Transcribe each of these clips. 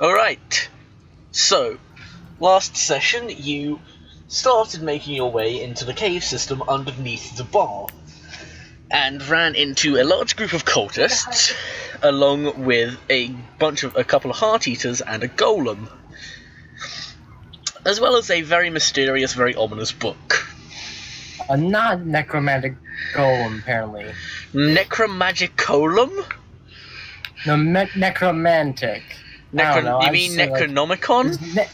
Alright, so, last session you started making your way into the cave system underneath the bar, and ran into a large group of cultists, along with a couple of heart-eaters and a golem, as well as a very mysterious, very ominous book. Not necromantic golem, apparently. Necromagicolum? No, necromantic. You mean Necronomicon?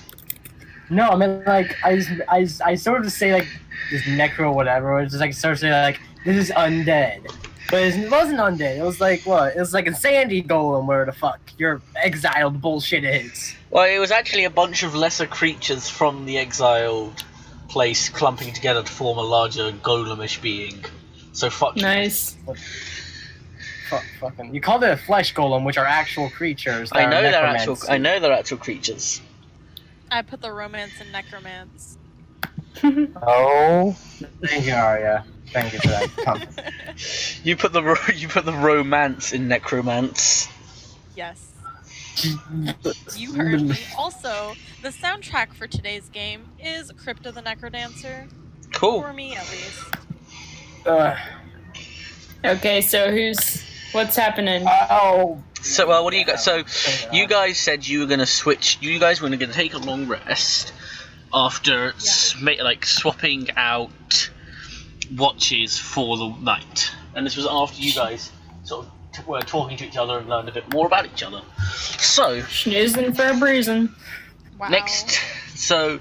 No, I mean like I sort of say like this necro whatever. It's just like sort of say like this is undead, but it wasn't undead. It was like what? It was like insanity golem. Where the fuck your exiled bullshit is? Well, it was actually a bunch of lesser creatures from the exiled place clumping together to form a larger golemish being. So fuck you. Nice. Fucking. You called it a flesh golem, which are actual creatures. I know they're actual creatures. I put the romance in necromance. Oh, thank you, Arya. Thank you for that compliment. You put the romance in necromance. Yes. You heard me. Also, the soundtrack for today's game is Crypt of the Necrodancer. Cool. For me, at least. Okay, so what's happening? So, what do you guys? So, you guys said you were gonna switch. You guys were gonna take a long rest after swapping out watches for the night, and this was after you guys sort of were talking to each other and learned a bit more about each other. So, Schnoozing for a bruising. Wow. Next, so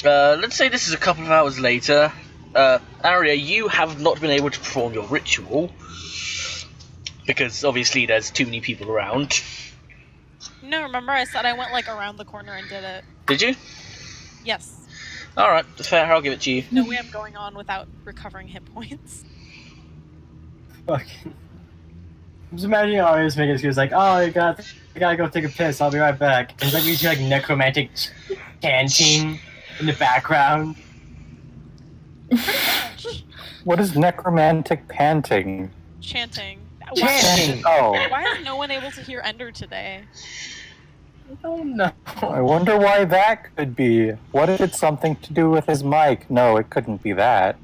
let's say this is a couple of hours later. Arya, you have not been able to perform your ritual because obviously there's too many people around. No, remember I said I went like around the corner and did it. Did you? Yes. Alright, fair, I'll give it to you. No way I'm going on without recovering hit points. Fucking. I'm just imagining Arya's making excuse like, oh, I gotta go take a piss. I'll be right back. And it's like we see like necromantic chanting in the background. What is necromantic panting? Chanting. Chanting. Oh, Why is no one able to hear Ender today? I don't know. I wonder why that could be. What if it's something to do with his mic? No, it couldn't be that.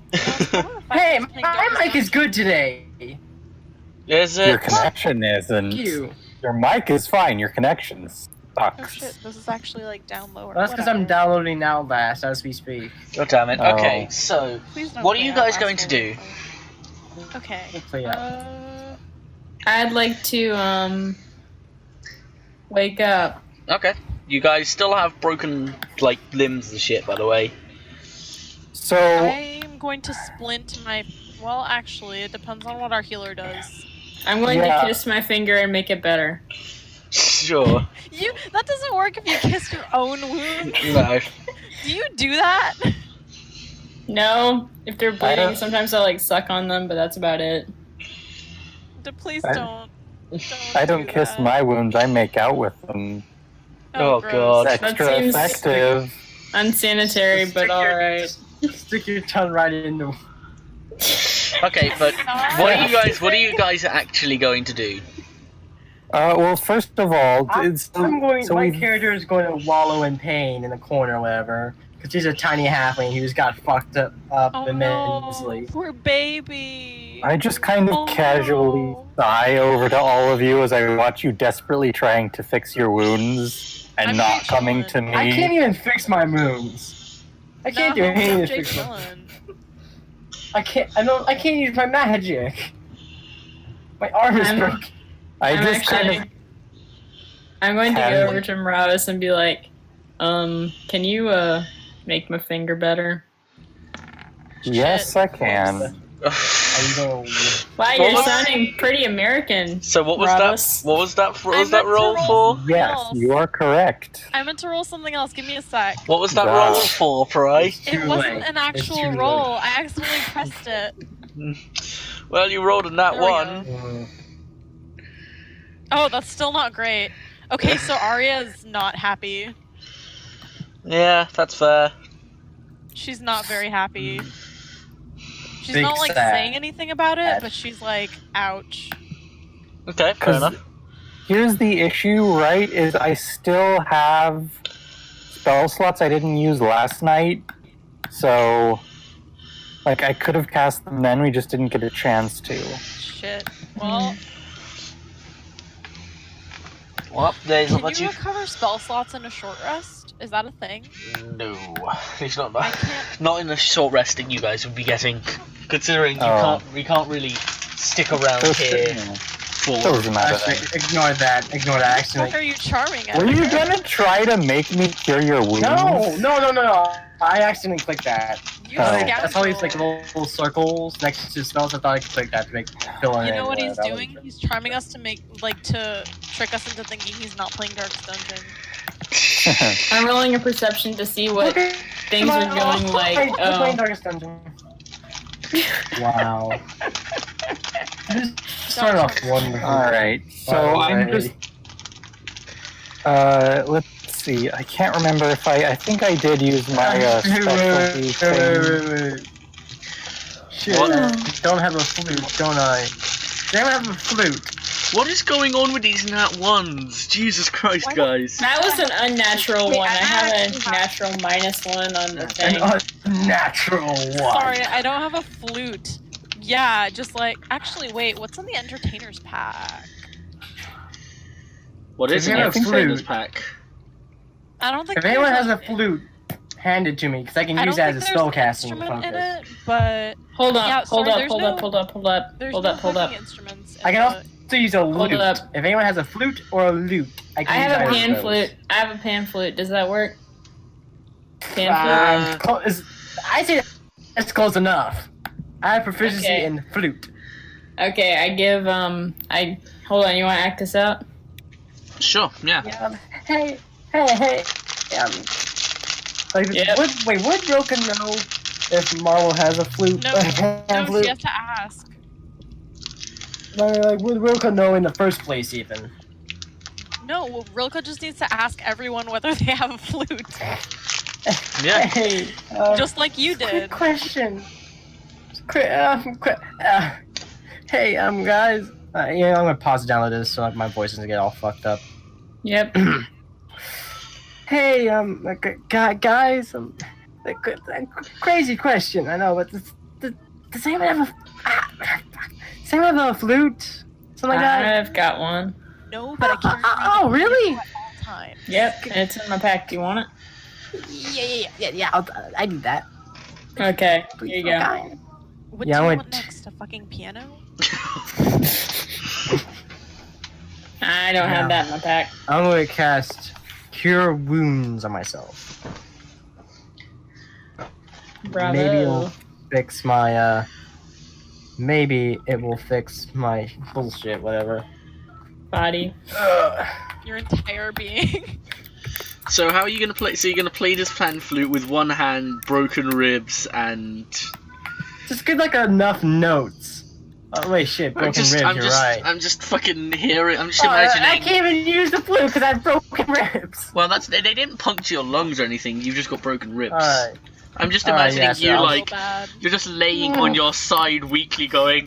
Hey, my mic is good today. Is it? Your connection isn't. Thank you. Your mic is fine. Your connection Oh sucks. shit, this is actually like down lower. That's because I'm downloading now last as we speak. God damn it. Oh. Okay, so Please don't what are play you out guys last going to do? roll. Okay. Hopefully, I'd like to wake up. Okay. You guys still have broken limbs and shit, by the way. So, I'm going to splint my. Well, actually, it depends on what our healer does. I'm going Yeah. to kiss my finger and make it better. Sure. That doesn't work if you kiss your own wound. No. Do you do that? No, if they're I bleeding, don't- sometimes I suck on them, but that's about it. Please I- don't. I don't do kiss that. my wounds. I make out with them. Oh, gross. God. It's extra That seems- effective. Unsanitary, but alright. stick your tongue right in the. Okay, but what are you guys actually going to do? Well, first of all, My character is going to wallow in pain in the corner or whatever. Because he's a tiny halfling who's got fucked up Oh immensely. no, poor baby. I just kind of Oh, casually no. sigh over to all of you as I watch you desperately trying to fix your wounds and I'm not Jake coming Chillin. to me. I can't even fix my wounds. I can't do anything to Jake fix my. Chillin. I can't use my magic. My arm is I'm- broken. I'm going to Have- go over to Morales and be like, can you, make my finger better? Yes, I can. I know. Wow, What you're was- sounding pretty American. So what was Morales. that? What was that? What was I that meant to roll roll- for? Yes, else. you are correct. I meant to roll something else. Give me a sec. What was that Wow. roll for, Pry? It Too wasn't late. an It's too actual late. roll. I accidentally pressed it. Well, you rolled a nat There we one. Oh, that's still not great. Okay, so Arya is not happy. Yeah, that's fair. She's not very happy. She's Big not like sad. saying anything about it, but she's like, ouch. Okay, fair 'Cause enough. here's the issue, right? Is I still have spell slots I didn't use last night, so like I could have cast them then. We just didn't get a chance to. Shit. Well, Well, there's not can much you you. recover spell slots in a short rest? Is that a thing? No, it's not. I can't. Not in the short resting you guys would be getting, considering we can't really stick around here. Doesn't matter. Actually, ignore that. Ignore that. What Actually, are you charming at? Were you gonna try to make me cure your wounds? no. I accidentally clicked that. You That's all these scoundrel. like little circles next to spells. I thought I could click that to make fill in. You know what he's that doing? He's charming us to to trick us into thinking he's not playing Dark's Dungeon. I'm rolling a perception to see what things are going like. I'm playing Oh, Darkest Dungeon. Wow. This started off wonderful. Alright, so I'm just... let's see, I can't remember if I think I did use my specialty thing. Shit, What? I don't have a flute, don't I? Damn, I have a flute. What is going on with these nat ones? Jesus Christ, Why guys! that was an unnatural Wait, one. I have I- a natural -1 on the thing. An unnatural one. Sorry, I don't have a flute. Yeah, just like actually, wait. What's in the Entertainers pack? What is If an you have a entertainer's flute- pack? I don't think. If anyone there's has a flute, hand it to me, because I can I use don't that think as a there's an spellcasting instrument in focus. it, but Hold up, Yeah, hold sorry, up, there's hold no- up, hold up, hold up, there's hold no up, hold up. fucking instruments. I can also use a Hold lute. up. If anyone has a flute or a lute, I can I use have a either pan of those. flute. I have a pan flute. Does that work? Pan I say that's close enough. I have proficiency Okay. in flute. flute. Okay, I give hold on. You want to act this out? Sure, yeah. Hey. Like, Yep. would Broken know if Marvel has a flute? No, a hand no, flute? you have to ask. Like, would Broken know in the first place, even? No, well, Rilka just needs to ask everyone whether they have a flute, Yeah. Hey, just like you quick did. question. Hey, guys. Yeah, I'm gonna pause it down like this so like, my voice doesn't get all fucked up. Yep. Hey, guys, crazy question, I know, but does anyone have does anyone have a flute? Something like that? I've got one. No, but I carry around Oh, a really? piano at all times. Yep, it's in my pack. Do you want it? Yeah, I need that. Okay, here you go. Okay. What Yeah, do I you went- want next? A fucking piano? I don't have that in my pack. I'm gonna cast Cure Wounds on myself. Bravo. Maybe it'll fix my, maybe it will fix my bullshit, whatever. Body. Your entire being. So how are you gonna play? So you're gonna play this pan flute with one hand, broken ribs, and Just get like enough notes. Oh wait, shit, broken ribs. You're right. I'm just fucking hearing. I'm just Oh, imagining. I can't even use the flute because I have broken ribs. Well, they didn't puncture your lungs or anything. You've just got broken ribs. Alright. I'm just Alright, imagining yeah, so you I'll- like So bad. you're just laying on your side weakly, going.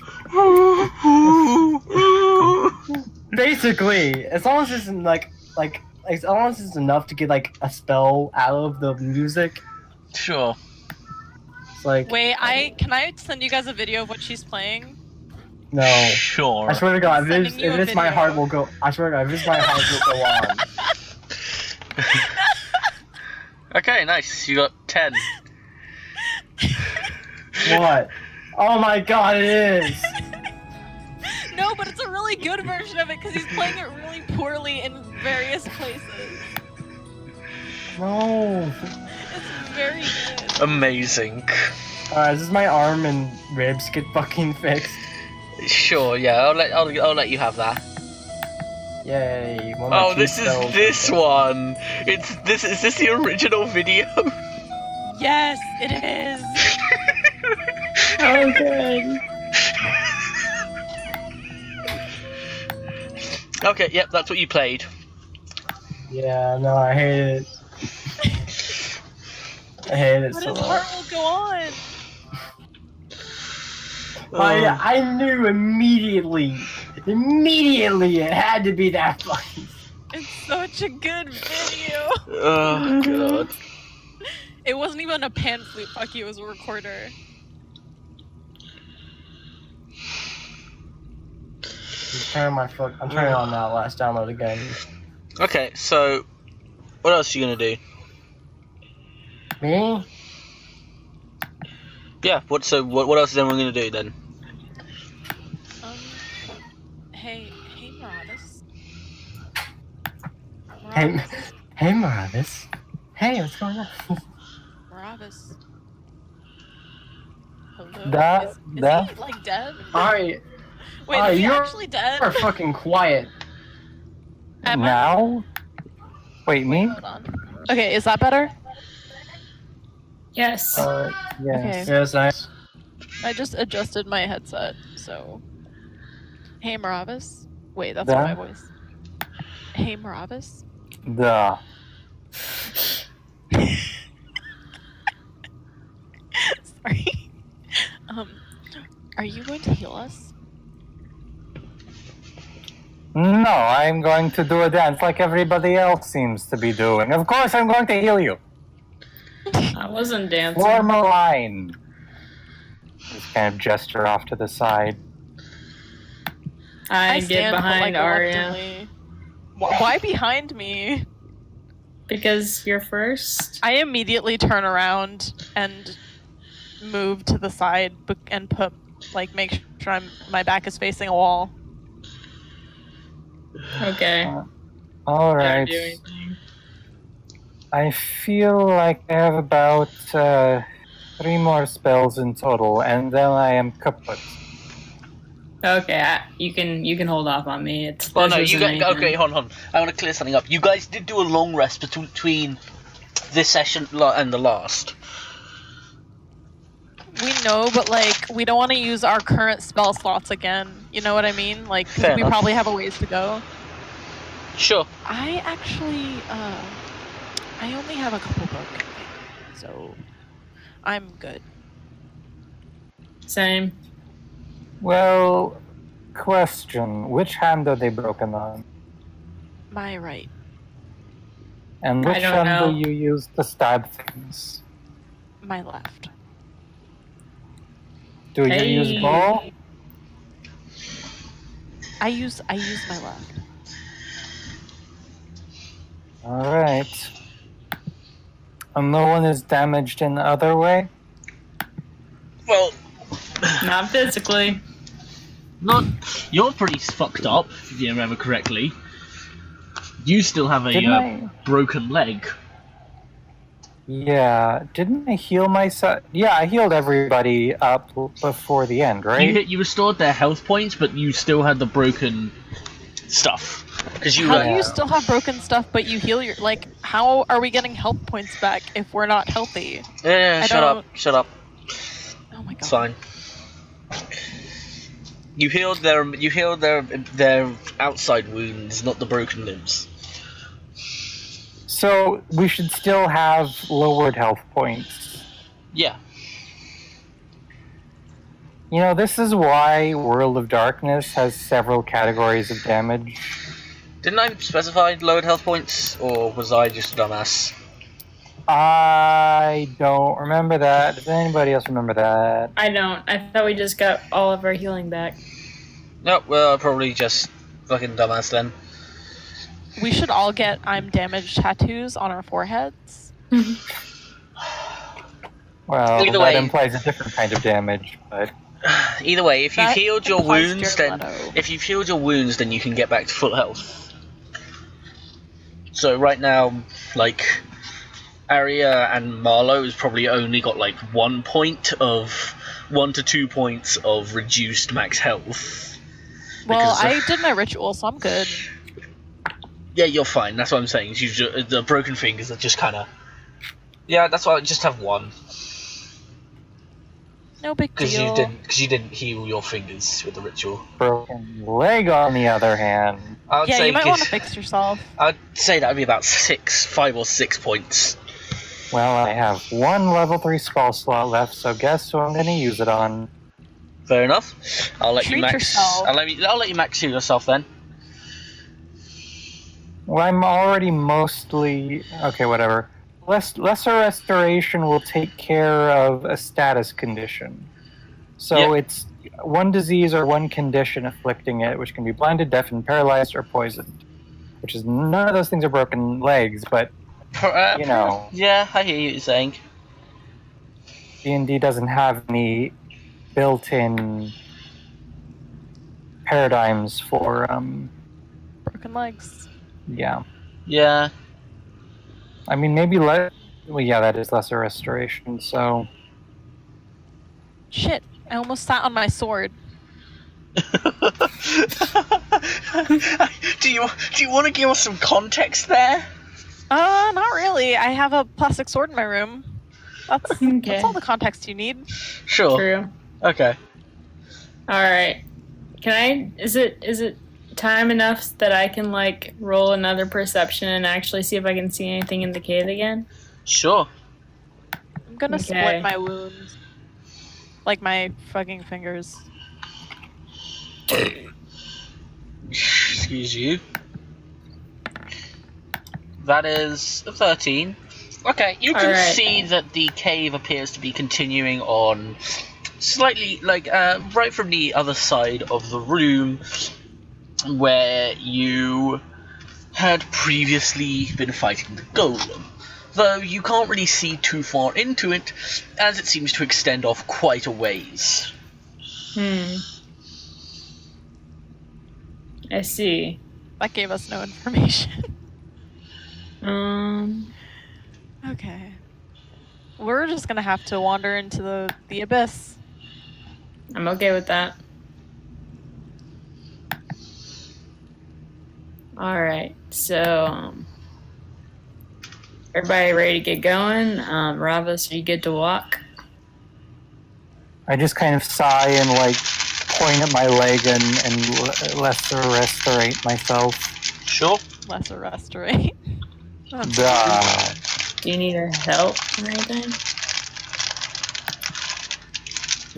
Basically, as long as it's like as long as it's enough to get like a spell out of the music, Sure. it's like Wait, can I send you guys a video of what she's playing? no. Sure. I swear to God, Sending you if a it's my video. heart will go. I swear to God, if it's my heart will go on. Okay, nice. You got 10. What? Oh my God, it is. No, but it's a really good version of it because he's playing it really poorly in various places. No. It's very good. Amazing. Alright, this is my arm and ribs get fucking fixed. Sure. Yeah. I'll let you have that. Yay. One of my Oh, key this is spells. this one. Is this the original video? Yes, it is. Oh, good. Okay. Yep. That's what you played. Yeah, no, I hate it. I hate it But so his much. heart will go on. I knew immediately Immediately, it had to be that funny. It's such a good video. Oh god. It wasn't even a pan flute. Fuck you, it was a recorder. I'm turning on that last download again. Okay, so what else are you gonna do? Me? Yeah. What else is everyone gonna do then? Hey, Maravis. Hey, Maravis. Hey, what's going on? Maravis. Hello? That- Is he, like, dead? Alright, Wait, is he you're- actually dead? you're fucking quiet. Am I? Now? Wait, me? Hold on. Okay, is that better? Yes. Yes. Okay. Yeah, that's nice. I just adjusted my headset, so. Hey, Maravis. Wait, that's not my voice. Hey, Maravis. Duh. Sorry. Are you going to heal us? No, I'm going to do a dance like everybody else seems to be doing. Of course, I'm going to heal you. I wasn't dancing. Form a line. Just kind of gesture off to the side. I get stand, but, behind like, Arya. reluctantly. Why behind me? Because you're first. I immediately turn around and move to the side and make sure my back is facing a wall. Okay. All Don't right. do anything. I feel like I have about 3 more spells in total, and then I am kaput. Okay, you can hold off on me. Well, this no, you isn't guys. anything. Okay, hold on. I want to clear something up. You guys did do a long rest between this session and the last. We know, but like we don't want to use our current spell slots again. You know what I mean? Like, 'cause Fair we enough. probably have a ways to go. Sure. I actually, I only have a couple broken, so I'm good. Same. Well, question. Which hand are they broken on? My right. And I which don't hand know. do you use to stab things? My left. Do you use Hey. bow? I use my left. Alright. And no one is damaged in the other way? Well, Not physically. not. You're pretty fucked up, if you remember correctly. You still have Didn't a I? broken leg. Yeah. Didn't I heal myself? Yeah, I healed everybody up before the end, right? You restored their health points, but you still had the broken stuff. Because you How were. do you still have broken stuff, but you heal your like? How are we getting health points back if we're not healthy? Yeah, I shut up. don't- Shut up. Oh my god. It's fine. You healed their outside wounds, not the broken limbs. So we should still have lowered health points. Yeah. You know, this is why World of Darkness has several categories of damage. Didn't I specify lowered health points, or was I just a dumbass? I don't remember that. Does anybody else remember that? I don't. I thought we just got all of our healing back. Nope, well, probably just fucking dumbass then. We should all get I'm damaged tattoos on our foreheads. Well, Either that way- implies a different kind of damage, but Either way, if you've That healed your implies wounds, Jared then Leto. if you've healed your wounds, then you can get back to full health. So right now, like Arya and Marlowe has probably only got like 1 to 2 points of reduced max health. Well, Because- I did my ritual, so I'm good. Yeah, you're fine. That's what I'm saying. The broken fingers are just kind of. Yeah, that's why I just have one. No big Because deal. you didn't heal your fingers with the ritual. broken leg, on the other hand. I'd Yeah, say you might give- want to fix yourself. I'd say that would be about 5 or 6 points. Well, I have one level 3 spell slot left, so guess who I'm going to use it on? Fair enough. I'll let you Treat max. yourself. I'll let you max heal yourself then. Well, I'm already mostly okay. Whatever. Lesser restoration will take care of a status condition. So Yep. it's one disease or one condition afflicting it, which can be blinded, deafened, paralyzed, or poisoned. Which is none of those things are broken legs, but you know, Yeah, I hear what you're saying. D&D doesn't have any built-in paradigms for Broken legs. yeah. Yeah. I mean, maybe well, yeah, that is lesser restoration. So Shit, I almost sat on my sword. do you want to give us some context there? Not really. I have a plastic sword in my room. That's all the context you need. Sure. True. Okay. Alright. Is it time enough that I can, like, roll another perception and actually see if I can see anything in the cave again? Sure. I'm gonna Okay. split my wounds. Like my fucking fingers. Excuse you. That is a 13. Okay, you can Alright. see that the cave appears to be continuing on slightly, like, right from the other side of the room where you had previously been fighting the golem. Though you can't really see too far into it, as it seems to extend off quite a ways. I see. That gave us no information. Okay. We're just gonna have to wander into the abyss. I'm okay with that. Alright, so, everybody ready to get going? Ravas, are you good to walk? I just kind of sigh and like point at my leg and lesser restorate myself. Sure. Lesser restorate. Duh. Do you need help or anything?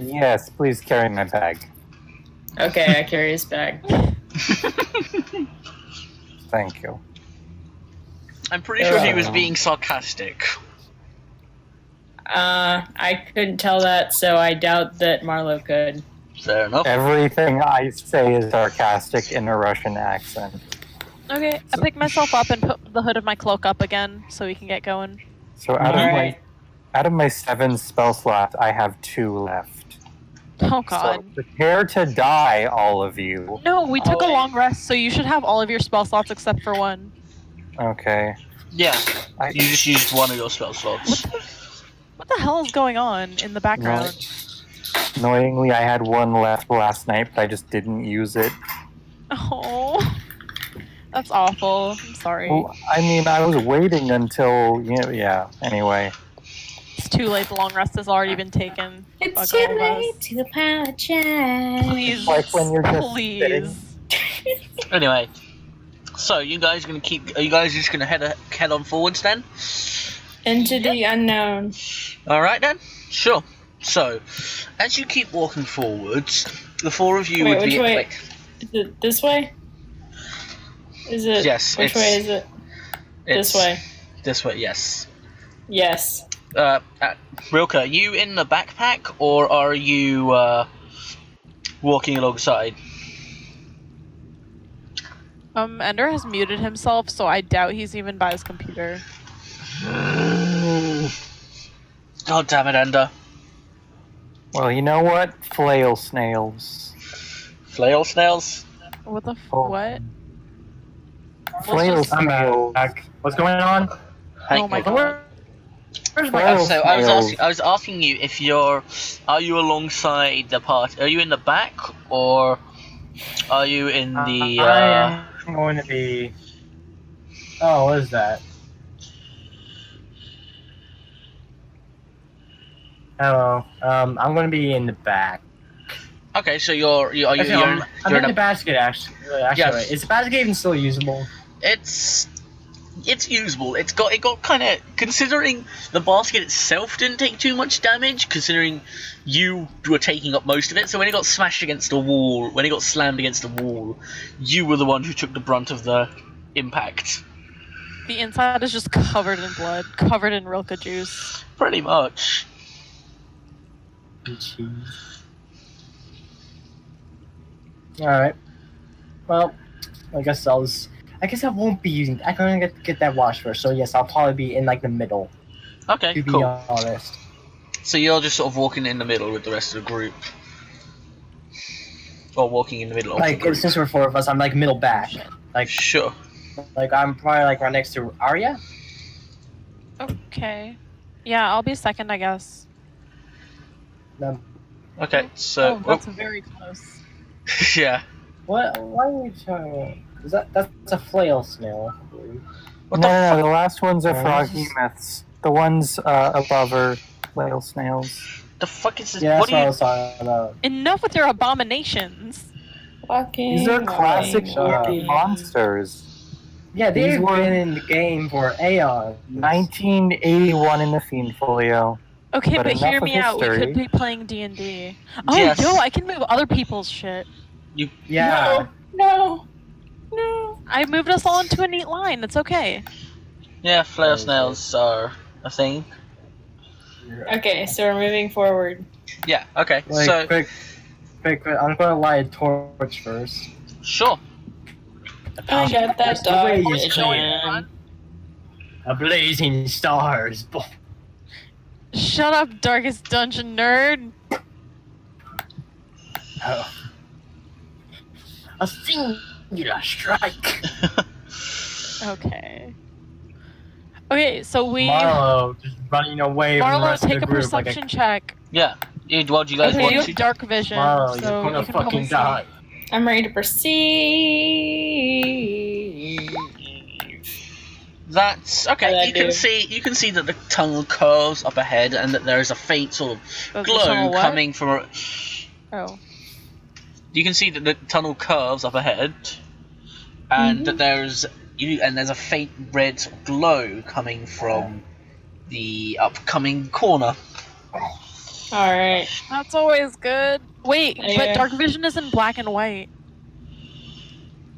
Yes, please carry my bag. Okay, I carry his bag. Thank you. I'm pretty sure he was being sarcastic. I couldn't tell that, so I doubt that Marlo could. Fair enough. Everything I say is sarcastic in a Russian accent. Okay, I pick myself up and put the hood of my cloak up again so we can get going. So Alright. out of my 7 spell slots, I have 2 left. Oh god. So prepare to die, all of you. No, we took Oh, a wait. long rest, so you should have all of your spell slots except for one. Okay. Yeah, you just used one of your spell slots. What the hell is going on in the background? Annoyingly, I had 1 left last night, but I just didn't use it. Oh, that's awful. I'm sorry. Well, I mean, I was waiting until, yeah, anyway. It's too late. The long rest has already been taken. It's Fuck too all of late us. to apologize. Please, Like when you're just please. Anyway, so you guys gonna are you guys just gonna head on forwards then? Into the unknown. Alright then? Sure. So, as you keep walking forwards, the 4 of you Wait, would be... which way? Wait, Is it this way? Is it? Yes, Which it's- way is it? it's This way. This way, yes. Yes. Rilke, are you in the backpack, or are you walking alongside? Ender has muted himself, so I doubt he's even by his computer. God damn it, Ender. Well, you know what? Flail snails. Flail snails? What the Oh. what? Flail I'm snails. back. What's going on? Oh my god. Where's my... Flail So snails. I was asking you if are you alongside the party? Are you in the back, or are you in the? I am going to be... Oh, what is that? Hello. I'm going to be in the back. Okay, so you're I'm you're in the basket, actually. Yes. Is the basket even still usable? It's it's usable. It got kind of, considering the basket itself didn't take too much damage, considering you were taking up most of it. So when it got smashed against a wall, when it got slammed against a wall, you were the one who took the brunt of the impact. The inside is just covered in blood, covered in Rilka juice. Pretty much. Alright. Well, I guess I won't be using. I'm gonna get that watch first. So yes, I'll probably be in like the middle. Okay, To be cool. honest. So you're just sort of walking in the middle with the rest of the group, or walking in the middle of the Like group. since we're 4 of us, I'm like middle back. Sure. Like I'm probably like right next to Arya. Okay. Yeah, I'll be second, I guess. Okay, so that's very close. yeah. What? Why are you trying? Is that's a flail snail? What no, the no, fuck? no, the last ones are Oh, froggy this is- myths. The ones above are whale snails. The fuck is this? Yeah, What that's what I are was talking about. Enough with your abominations. Fucking These are classic fucking- monsters. Yeah, These they've were- been in the game for aeons. 1981 in the Fiend Folio. Okay, But but enough hear of me out. We history. could be playing D&D. Oh, Yes. yo, I can move other people's shit. Yeah. No. I moved us all into a neat line. It's okay. Yeah, flare What is snails are a thing. Okay, so we're moving forward. Yeah. Okay. Like, So quick. I'm gonna light a torch first. sure. I got that dog Wait, vision. A blazing stars. Shut up, Darkest Dungeon nerd. Oh. A singular strike. Okay. Okay, so we... Marlo just running away from the Marlo, rest of take the a group like perception check. Yeah. What do you guys Okay, want you to? have dark vision, Marlo, so you're gonna you can probably fucking see. die. I'm ready to perceive. That's okay. What You do I can do? see that the tunnel curves up ahead, and that there is a faint sort of Does the glow tunnel what? coming from. Oh. You can see that the tunnel curves up ahead, and Mm-hmm. that there's a faint red sort of glow coming from the upcoming corner. Alright. That's always good. Wait, Yeah. but dark vision is in black and white.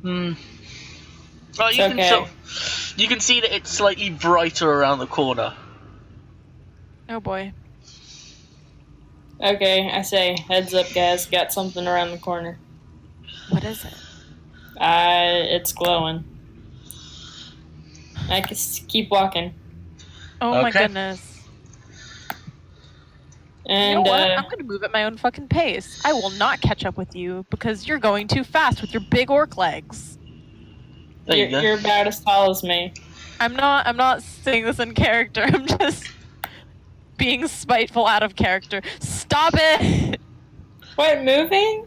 Hmm. Well, It's you can okay. you can see that it's slightly brighter around the corner. Oh boy. Okay, I say, heads up, guys. Got something around the corner. What is it? It's glowing. I can keep walking. Oh my Okay. goodness. You know And, what? I'm gonna move at my own fucking pace. I will not catch up with you because you're going too fast with your big orc legs. There you go. you're about as tall as me. I'm not saying this in character. I'm just being spiteful out of character. Stop it! What, moving?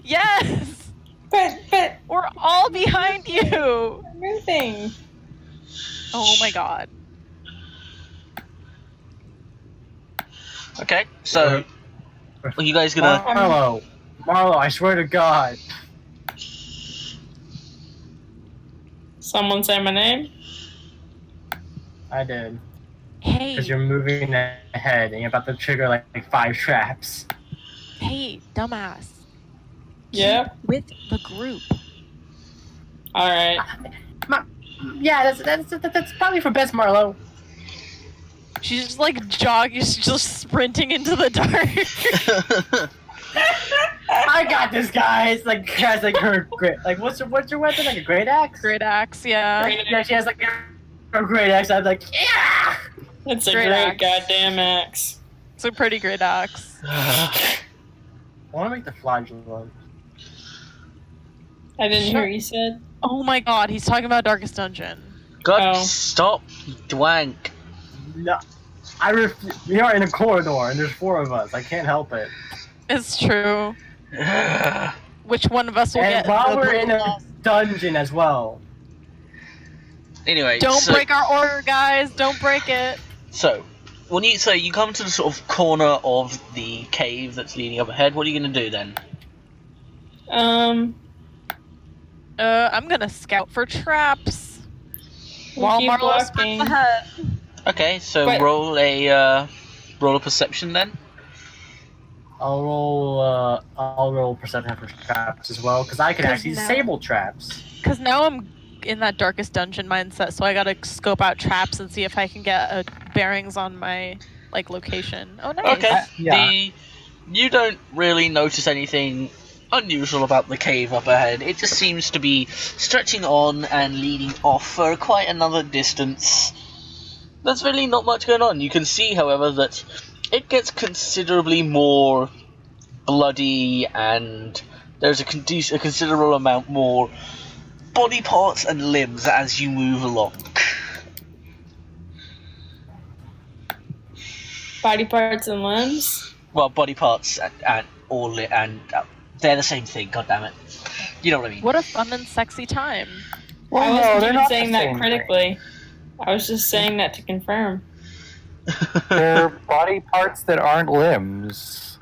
Yes! But, We're all behind you! moving. Oh my god. Okay, so are you guys gonna? Marlo, I swear to God. Someone say my name? I did. Hey, Because you're moving ahead and you're about to trigger like 5 traps. hey, dumbass. Yep. Keep with the group. Alright. Yeah, that's probably for best, Marlo. She's just like jogging, she's just sprinting into the dark. I got this, guys. Like, guys, like her great. Like, what's your weapon? Like a great axe? Great axe, yeah. Yeah, she has like her great axe. I'm like, yeah. It's a Great great axe. goddamn axe. It's a pretty great axe. I want to make the flagellum. I didn't Sure. hear what you said. Oh my god, he's talking about Darkest Dungeon. God, Oh. stop, you dwank. No, we are in a corridor and there's 4 of us. I can't help it. It's true. Which one of us will And get while the we're in a loss? dungeon as well. Anyway, Don't so, break our order, guys. Don't break it. So, you come to the sort of corner of the cave that's leading up ahead. What are you gonna do then? I'm gonna scout for traps. While keep Marlo walking. sprints ahead. Okay, so But- roll a perception then. I'll roll perception for traps as well, because I can 'Cause actually now- disable traps. Because now I'm in that darkest dungeon mindset, so I gotta scope out traps and see if I can get bearings on my location. Oh, nice. Okay. Yeah. You don't really notice anything unusual about the cave up ahead. It just seems to be stretching on and leading off for quite another distance. There's really not much going on. You can see, however, that it gets considerably more bloody, and there's a considerable amount more body parts and limbs as you move along. Body parts and limbs. Well, body parts and they're the same thing. God damn it! You know what I mean. What a fun and sexy time. Well, I no, wasn't they're even not saying the that same critically. I was just saying that to confirm. thing. They're body parts that aren't limbs.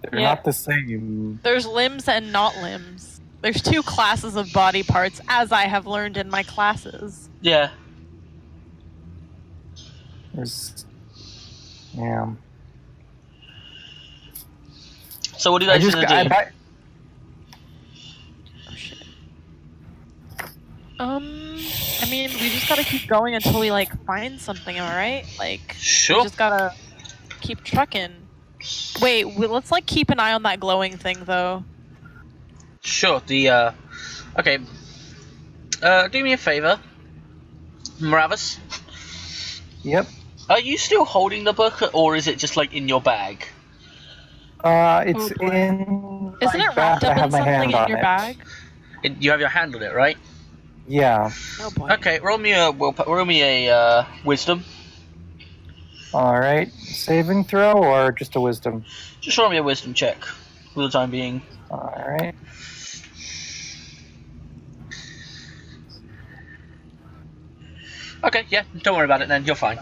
They're Yeah. not the same. There's limbs and not limbs. There's two classes of body parts, as I have learned in my classes. Yeah. There's, yeah. So what are you guys gonna do? Oh shit. I mean, we just gotta keep going until we find something, am I right? We Sure. just gotta keep trucking. Wait, let's keep an eye on that glowing thing though. Sure. Okay. Do me a favor, Maravis. Yep. Are you still holding the book, or is it just in your bag? It's Oh, boy. in. Isn't my it wrapped bag. I up in have my something hand in on your it. bag? You have your hand on it, right? Yeah. Oh boy. Okay. Roll me a wisdom. All right. Saving throw or just a wisdom? Just roll me a wisdom check for the time being. All right. Okay. Yeah. Don't worry about it then. You're fine.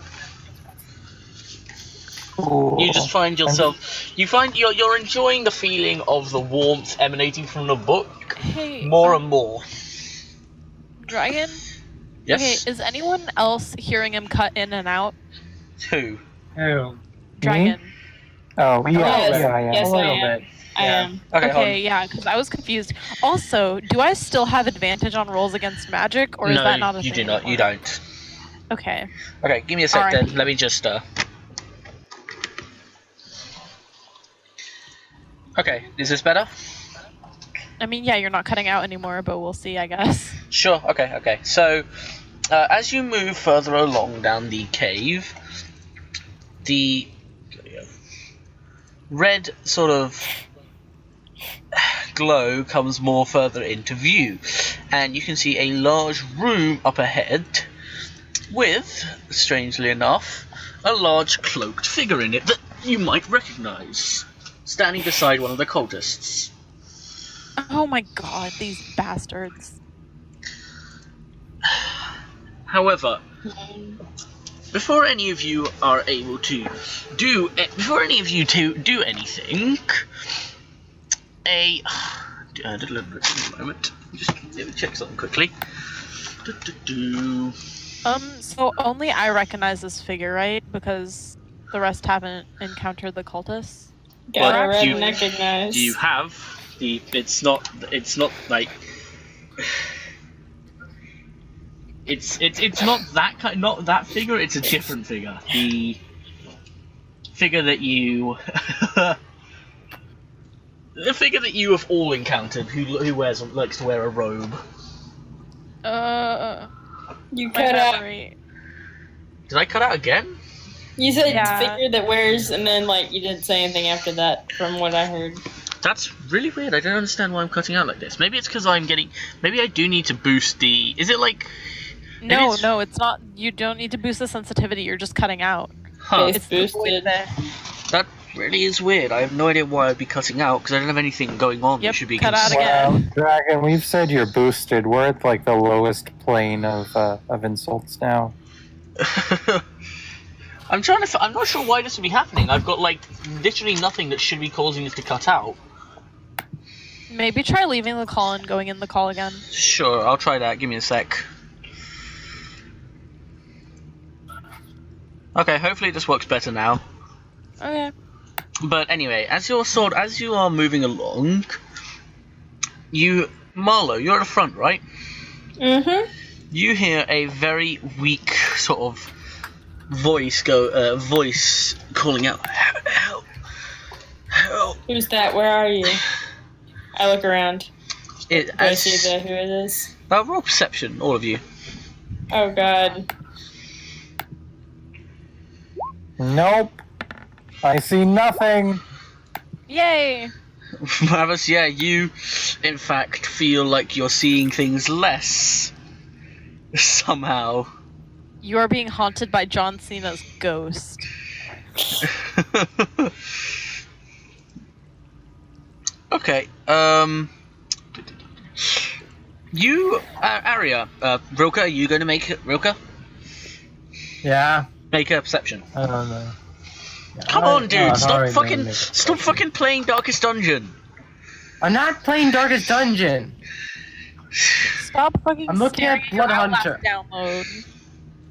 Cool. You just find yourself. You find you're enjoying the feeling of the warmth emanating from the book Hey, more and more. Dragon? Yes. Okay, is anyone else hearing him cut in and out? Who? Oh, Dragon. Oh, yeah, Yes. yeah. Yes, a little I am. bit. I Yeah. am. Okay. hold Okay, yeah, because I was confused. Also, do I still have advantage on rolls against magic, or on. is No, that not a you thing do not. You anymore? don't. Okay. Okay. Give me a sec Alright. then. Let me just. Okay. Is this better? I mean, yeah, you're not cutting out anymore, but we'll see, I guess. Sure. Okay. So, as you move further along down the cave, the red sort of glow comes more further into view, and you can see a large room up ahead with, strangely enough, a large cloaked figure in it that you might recognize, standing beside one of the cultists. Oh my god, these bastards. However, before any of you are able to do anything, a moment. Just let me check something quickly. So only I recognize this figure, right? Because the rest haven't encountered the cultists? Gotta Well, red you- recognize. You have the. It's not like. It's not that kind, not that figure. It's a different figure. The figure that you, the figure that you have all encountered, who likes to wear a robe. You My cut out. memory. Did I cut out again? You said Yeah. figure that wears, and then you didn't say anything after that, from what I heard. That's really weird. I don't understand why I'm cutting out like this. Maybe it's because I'm getting. Maybe I do need to boost the. Is it like? No, is- no, it's not. You don't need to boost the sensitivity, you're just cutting out. Huh. It's It's the void boosted. there. That really is weird. I have no idea why I'd be cutting out because I don't have anything going on Yep, that should be cut out considered. again. Well, Dragon, we've said you're boosted. We're at the lowest plane of insults now. I'm not sure why this would be happening. I've got literally nothing that should be causing this to cut out. Maybe try leaving the call and going in the call again. Sure, I'll try that. Give me a sec. Okay, hopefully this works better now. Okay. But anyway, as you are moving along, Marlo, you're at the front, right? Mm-hmm. You hear a very weak sort of voice calling out, "Help! Help!" Who's that? Where are you? I look around. Do I see who it is? Roll perception, all of you. Oh God. Nope. I see nothing. Yay! Travis, yeah, you in fact feel like you're seeing things less somehow. You are being haunted by John Cena's ghost. Okay, you, Aria, Rilka, are you going to make it, Rilka? Yeah. Make a perception. I don't know. Come on, dude, stop fucking playing Darkest Dungeon. I'm not playing Darkest Dungeon. Stop fucking I'm looking at staring your Blood Outlast Hunter. download.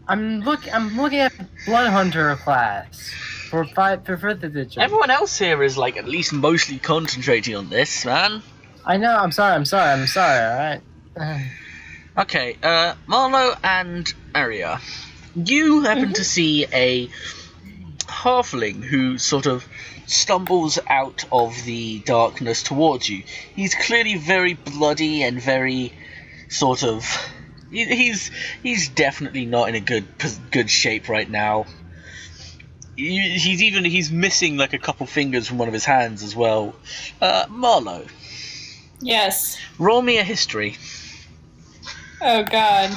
I'm looking at Blood Hunter class for 5th edition. Everyone else here is like at least mostly concentrating on this, man. I know. I'm sorry. All right. Okay, Marlo and Aria, you happen to see a halfling who sort of stumbles out of the darkness towards you. He's clearly very bloody and very sort of... He's definitely not in a good shape right now. He's missing like a couple fingers from one of his hands as well. Marlo, Yes. roll me a history. Oh God.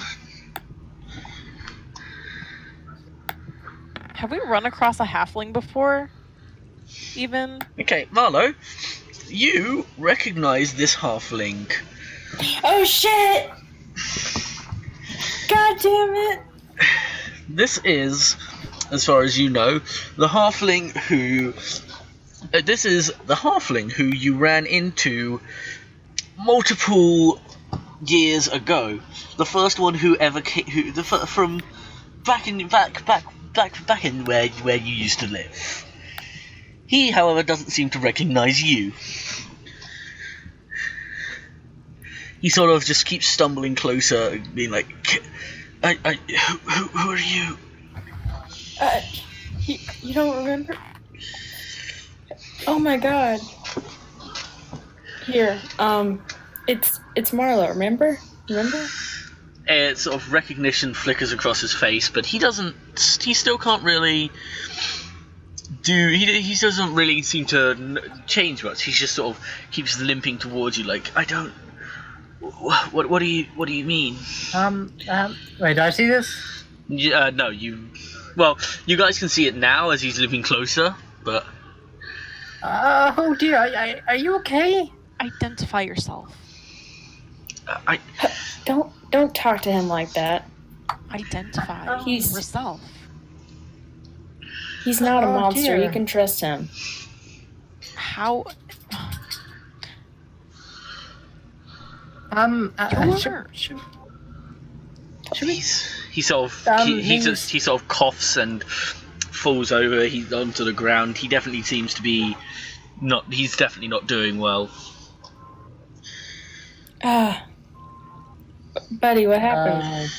Have we run across a halfling before? Even? Okay, Marlo, you recognize this halfling. Oh shit! God damn it! This is, as far as you know, the halfling who... this is the halfling who you ran into multiple years ago. The first one who ever came... from back in where you used to live. He, however, doesn't seem to recognize you. He sort of just keeps stumbling closer, being like, who are you? You don't remember? Oh my God. Here, it's Marlo. Remember? Sort of recognition flickers across his face, but he still can't really he doesn't really seem to change much. He just sort of keeps limping towards you like, I don't... What do you mean? Wait, do I see this? No, you... Well, you guys can see it now as he's limping closer, but... Oh dear, are you okay? Identify yourself. Don't talk to him like that. Identify He's- yourself. He's not a Oh, monster. dear. You can trust him. How? Should we? He sort of he's- he sort of coughs and falls over. He's onto the ground. He definitely seems to be not. He's definitely not doing well. Buddy, what happened?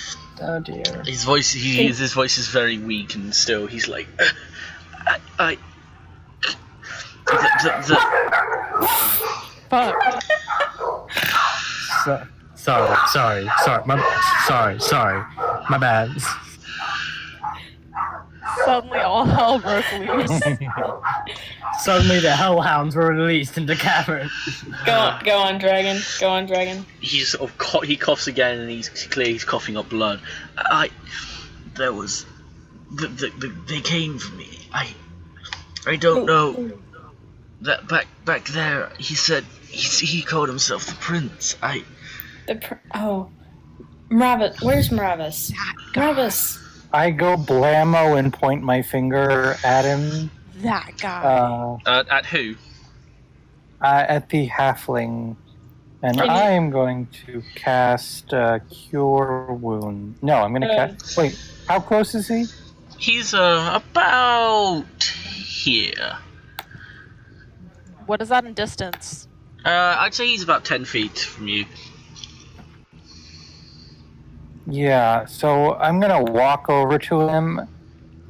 Oh dear. His voice is very weak and still. He's like, Fuck. Sorry. My bad. Suddenly all hell broke loose. Suddenly the hellhounds were released in the cavern. Go on, dragon. Go on, dragon. he sort of he coughs again and he's coughing up blood. There was, they came for me. I don't know. That back there, he said he called himself the prince. Maravis. Where's Maravis? Maravis. I go blammo and point my finger at him. That guy. At who? At the halfling. And Can you- I am going to cast Cure Wound. No, I'm going to cast... Wait, how close is he? He's about here. What is that in distance? I'd say he's about 10 feet from you. Yeah, so I'm gonna walk over to him.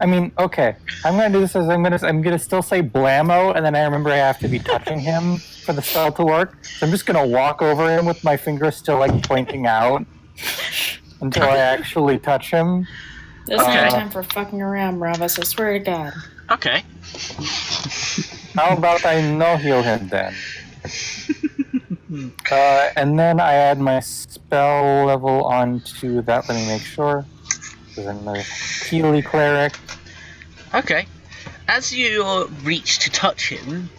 I mean, okay, I'm gonna do this as I'm gonna still say blammo, and then I remember I have to be touching him for the spell to work. So I'm just gonna walk over him with my finger still like pointing out until I actually touch him. This is Okay. no time for fucking around, Bravos. I swear to God. Okay. How about I no heal him then? And then I add my spell level onto that. Let me make sure. Because I'm a Healy cleric. Okay. As you reach to touch him,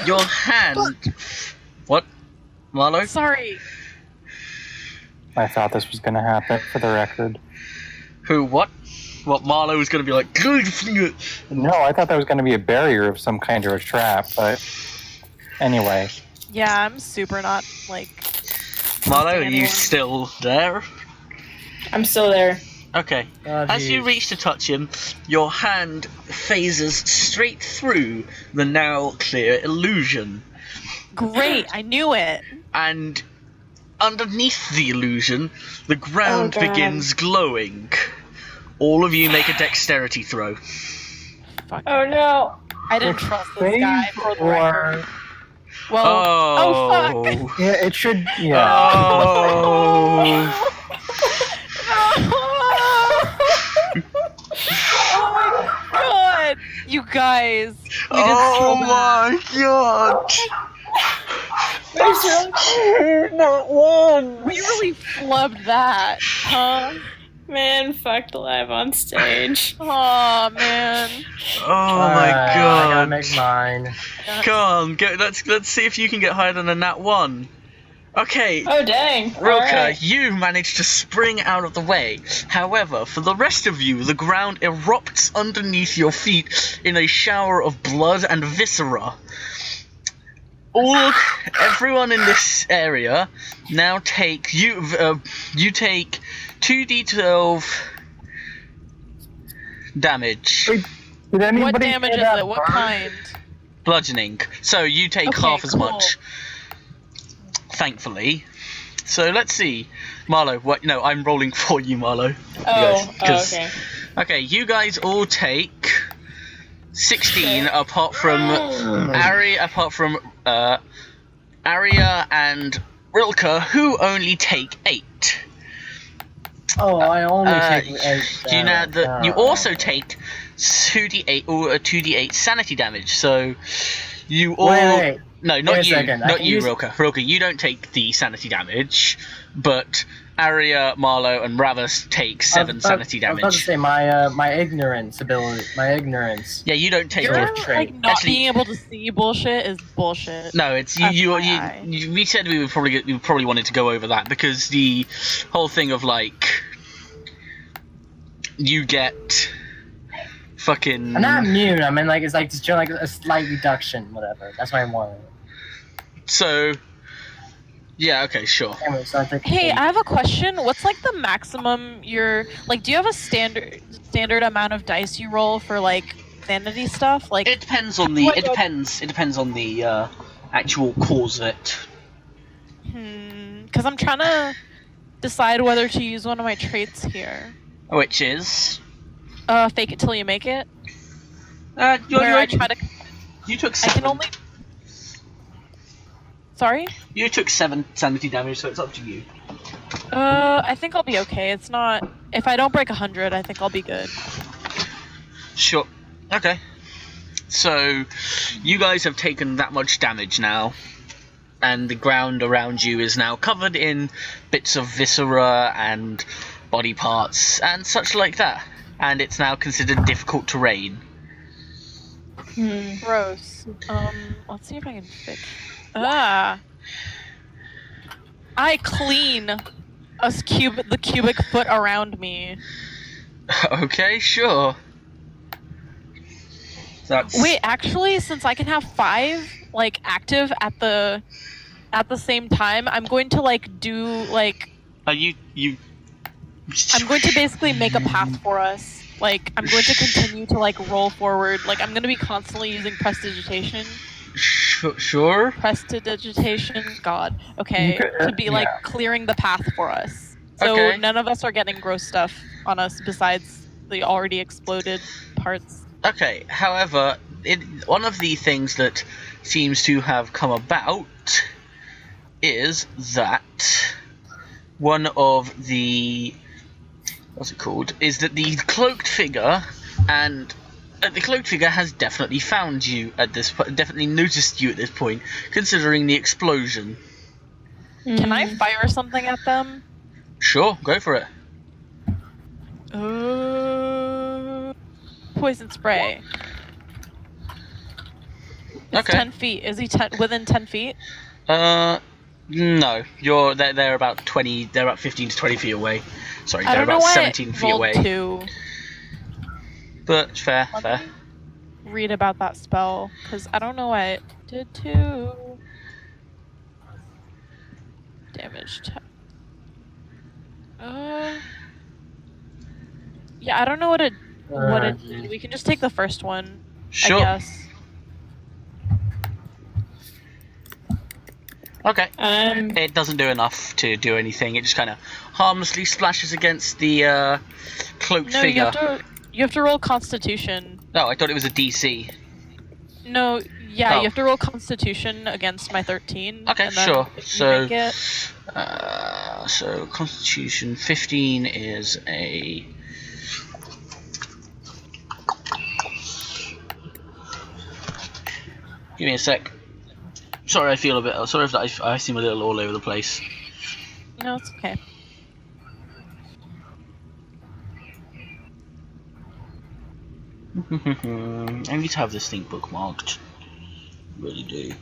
your hand... What? Marlo? Sorry. I thought this was going to happen, for the record. Who, what? What, Marlo was going to be like, good finger. No, I thought that was going to be a barrier of some kind or a trap, but anyway. Yeah, I'm super not, like... Marlo, are you anyone. still there? I'm still there. Okay. Oh, As you jeez. reach to touch him, your hand phases straight through the now clear illusion. Great, I knew it. And underneath the illusion, the ground Oh, God. begins glowing. All of you make a dexterity throw. Fuck. Oh no. I didn't trust this guy for the record. Well, Oh. fuck. Yeah, it should. Yeah. Oh. Oh my god! You guys, we did Oh so bad. my god! Where's your... Not one! We really flubbed that, huh? Man, fucked live on stage. Oh man. Oh my I god! gotta make mine. Come on, let's see if you can get higher than a nat 1. Okay, Oh, dang. Rilka, Alright. you managed to spring out of the way. However, for the rest of you, the ground erupts underneath your feet in a shower of blood and viscera. Everyone in this area now take you take 2d12 damage, Wait, did anybody What damage say is that it? What bird? kind? bludgeoning. So you take Okay, half as cool. much. Thankfully. So let's see. Marlo, what? No, I'm rolling for you, Marlo. Oh, Because- okay. Okay, you guys all take 16 apart from Arya and Rilka, who only take 8. Oh, I only take. Do you know that you also take 2d8 or a 2d8 sanity damage? So you all Wait. no, Wait not a you, second, I not can you, use- Rilka. Rilka, you don't take the sanity damage, but Arya, Marlo, and Ravas take 7 sanity I was about to damage. say my ignorance ability. My ignorance. Yeah, you don't take Your it. trait. like not Actually- being able to see bullshit is bullshit. No, it's you. FYI. We said we probably wanted to go over that because the whole thing of like you get fucking. I'm not immune. I mean, like it's like just like a slight reduction, whatever. That's what I wanted. So, yeah, okay, sure. Anyway, so I take Hey, 8. I have a question. What's like the maximum you're like? Do you have a standard amount of dice you roll for like sanity stuff? Like, It depends on the. Like It depends on the actual cause of it. because I'm trying to decide whether to use one of my traits here. Which is. Fake it till you make it. You Where I try to. took I 7. can only. Sorry. You took 7 sanity damage, so it's up to you. I think I'll be okay. It's not. If I don't break 100, I think I'll be good. Sure. Okay. So, you guys have taken that much damage now, and the ground around you is now covered in bits of viscera and body parts and such like that. And it's now considered difficult terrain. Gross. Let's see if I can fix. I clean the cubic foot around me. Okay, sure. That's... Wait, actually, since I can have 5 like active at the same time, I'm going to like do like you... I'm going to basically make a path for us. Like, I'm going to continue to, like, roll forward. Like, I'm going to be constantly using prestidigitation. Sure. Prestidigitation? God. Okay. To be, like, clearing the path for us. So Okay. none of us are getting gross stuff on us besides the already exploded parts. Okay, however, one of the things that seems to have come about is that one of the... what's it called? Is that the cloaked figure, and the cloaked figure has definitely found you at this point, definitely noticed you at this point, considering the explosion. Can I fire something at them? Sure, go for it. Poison spray. It's Okay. 10 feet. Is he within 10 feet? No. They're about 20. They're about 15 to 20 feet away. Sorry, I they're don't know about why 17 feet rolled away. 2. But fair. Read about that spell, because I don't know why it did 2. Damage. Yeah, I don't know what it did. We can just take the first one, Sure. I guess. Okay. It doesn't do enough to do anything. It just kind of harmlessly splashes against the cloaked figure. You have to roll Constitution. Oh, I thought it was a DC. No, yeah, Oh. you have to roll Constitution against my 13. Okay, and then sure. if you make it... So Constitution 15 is a... Give me a sec. Sorry, I feel a bit... Sorry if I seem a little all over the place. No, it's okay. I need to have this thing bookmarked. Really do.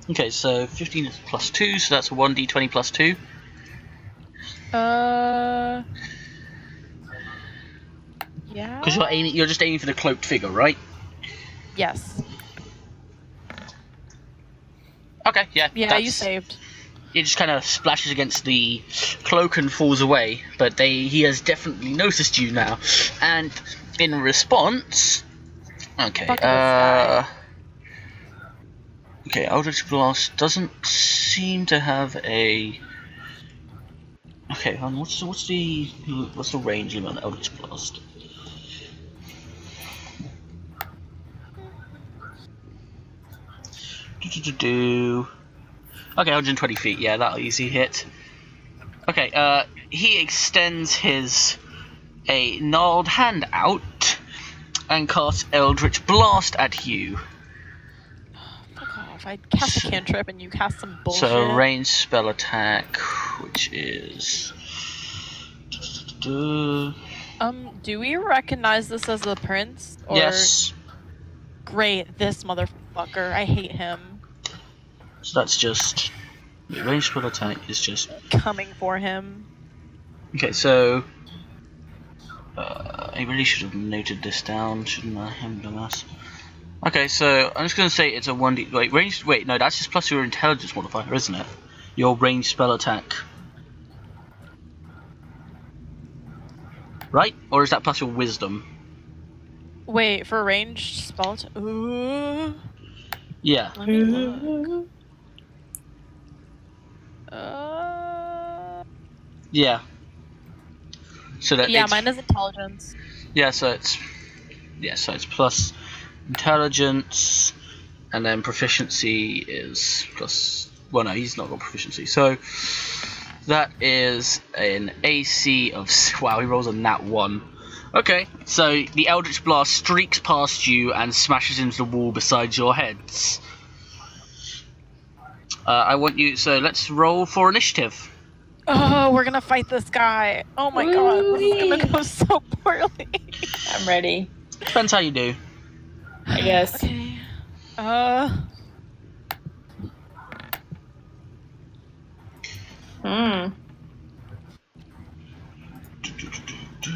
Okay, so 15 is plus 2, so that's a 1d20 plus 2. Yeah. Because you're just aiming for the cloaked figure, right? Yes. Okay, yeah. Yeah, you saved. It just kind of splashes against the cloak and falls away, but he has definitely noticed you now. And in response... Okay, okay, Eldritch Blast doesn't seem to have a... Okay, what's the range limit on Eldritch Blast? Okay, 120 feet, yeah, that'll easy hit. Okay, he extends a gnarled hand out and casts Eldritch Blast at you. Fuck off, I cast a cantrip and you cast some bullshit. So, ranged spell attack, which is... do we recognize this as the prince? Or... Yes. Great, this motherfucker, I hate him. So that's just... Ranged spell attack is just... Coming for him. Okay, so... I really should have noted this down, shouldn't I? Dumbass. Okay, so I'm just going to say it's a 1d... Wait, ranged... Wait, no, that's just plus your intelligence modifier, isn't it? Your ranged spell attack. Right? Or is that plus your wisdom? Wait, for ranged spell attack? Ooh. Yeah. Let me look. Yeah. So that yeah, mine is intelligence. Yeah, so it's plus intelligence, and then proficiency is plus. Well, no, he's not got proficiency. So that is an AC of... Wow, he rolls a nat 1. Okay, so the Eldritch Blast streaks past you and smashes into the wall beside your heads. I want you... So let's roll for initiative. Oh, we're gonna fight this guy. Oh my god, this is gonna go so poorly. I'm ready, Depends how you do. I guess. Okay.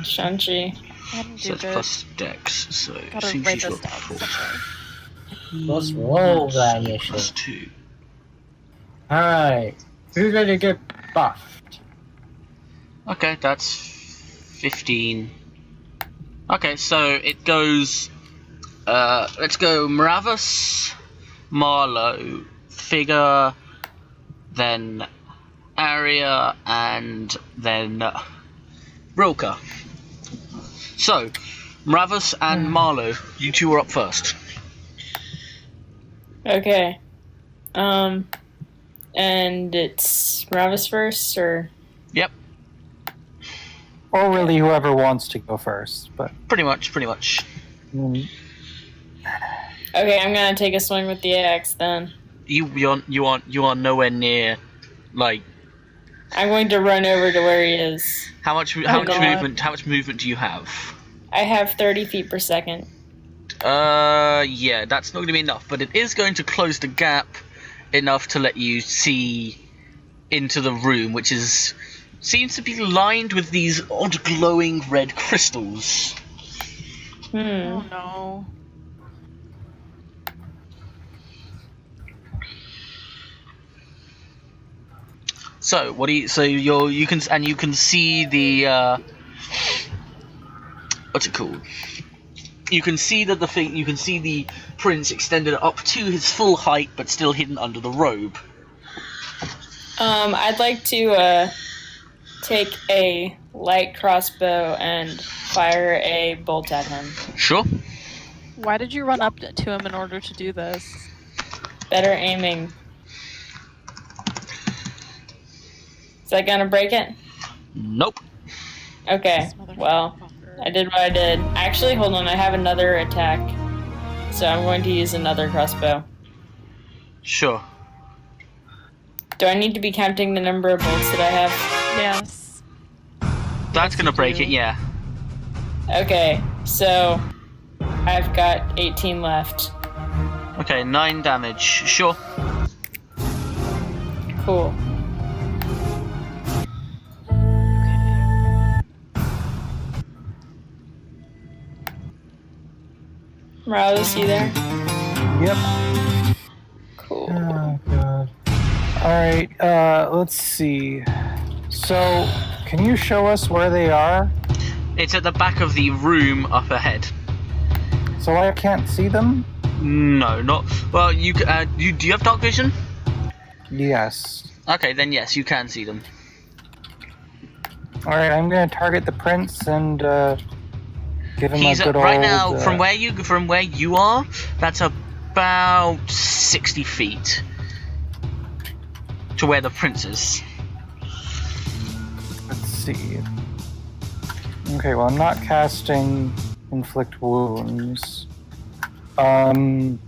Shanchi. I didn't So do it's good. plus dex, so Gotta seems write she's this got down. 4. Let's roll that Plus initiative. 2. Alright. Who's ready to get buffed? Okay, that's 15. Okay, so it goes. Let's go Maravus, Marlowe, Figure, then Aria, and then Rilka. So, Maravus and Marlowe, you two are up first. Okay. And it's Ravis first, or? Yep, Or really whoever wants to go first, but pretty much. mm, Okay, I'm gonna take a swing with the axe then. You are nowhere near, like. I'm going to run over to where he is. How much God. movement? How much movement do you have? I have 30 feet per second. Yeah, that's not going to be enough, but it is going to close the gap enough to let you see into the room, which seems to be lined with these odd glowing red crystals. Oh no. So what do you? So you can see the what's it called? You can see that you can see the prince extended up to his full height, but still hidden under the robe. I'd like to take a light crossbow and fire a bolt at him. Sure. Why did you run up to him in order to do this? Better aiming. Is that gonna break it? Nope. Okay, This motherfucker. well, I did what I did. Actually, hold on, I have another attack. So I'm going to use another crossbow. Sure. Do I need to be counting the number of bolts that I have? Yes. That's gonna you break do. it. Yeah. Okay, so I've got 18 left. Okay, 9 damage. Sure. Cool. Morales, you there? yep. Cool. Oh god. Alright, let's see. So, can you show us where they are? It's at the back of the room up ahead. So I can't see them? No, not. Well, do you have dark vision? Yes. Okay, then yes, you can see them. Alright, I'm gonna target the prince and give him He's a good right old, now from where you are. That's about 60 feet to where the prince is. Let's see. Okay, well I'm not casting inflict wounds. And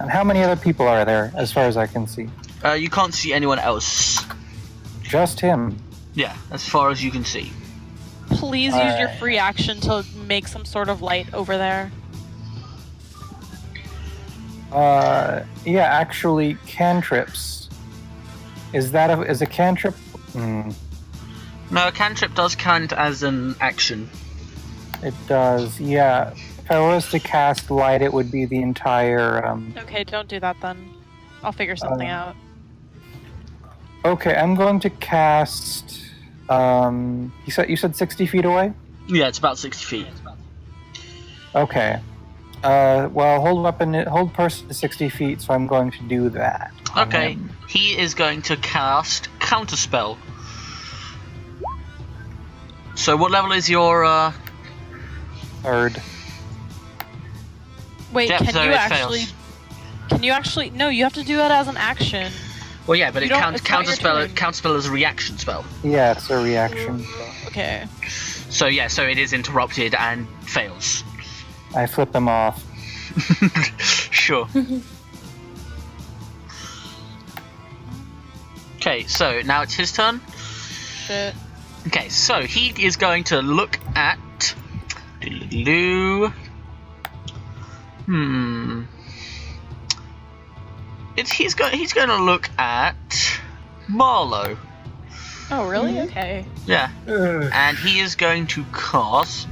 how many other people are there, as far as I can see? You can't see anyone else. Just him. Yeah, as far as you can see. Please use your Alright. free action to make some sort of light over there. Yeah, actually, cantrips. Is a cantrip? No, a cantrip does count as an action. It does, yeah. If I was to cast light, it would be the entire, Okay, don't do that then. I'll figure something out. Okay, I'm going to cast, you said 60 feet away? Yeah, it's about 60 feet. Okay. Well, hold person to 60 feet, so I'm going to do that. Okay, he is going to cast Counterspell. So what level is your, Third. Wait, Depth, can so you it actually? fails. Can you actually? No, you have to do that as an action. Well, yeah, but You it don't- counts it's not your turn. Counterspell as a reaction spell. Yeah, it's a reaction. Okay. So yeah, so it is interrupted and fails. I flip him off. Sure. Okay, so now it's his turn. Shit. Okay, so he is going to look at. He's going to look at Marlowe. Oh, really? Okay. Yeah, and he is going to cast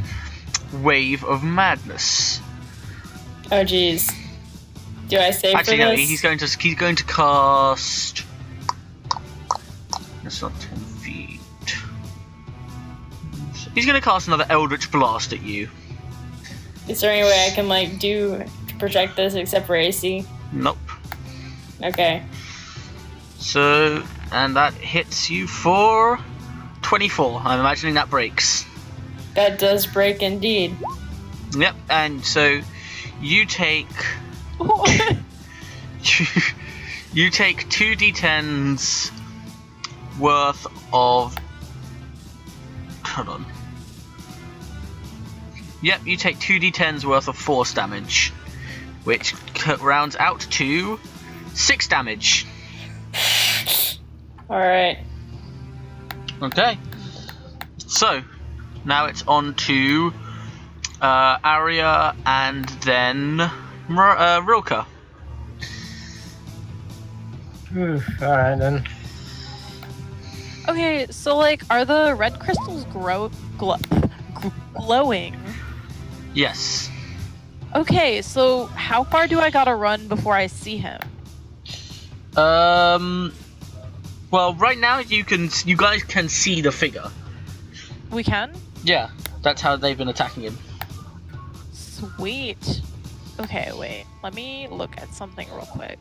Wave of Madness. Oh, jeez. Do I save Actually, for no, this? he's going to cast. That's not 10 feet. He's gonna cast another Eldritch Blast at you. Is there any way I can like do to project this except for AC? Nope. Okay. So, and that hits you for 24. I'm imagining that breaks. That does break indeed. Yep, and so you take you take 2d10s worth of. Hold on. Yep, you take 2d10s worth of force damage, which rounds out to 6 damage. Alright. Okay. So, now it's on to Arya and then Rilka. Alright then. Okay, so like, are the red crystals glowing? Yes. Okay, so how far do I gotta run before I see him? Well, right now you guys can see the figure. We can? Yeah, that's how they've been attacking him. Sweet. Okay, wait. Let me look at something real quick.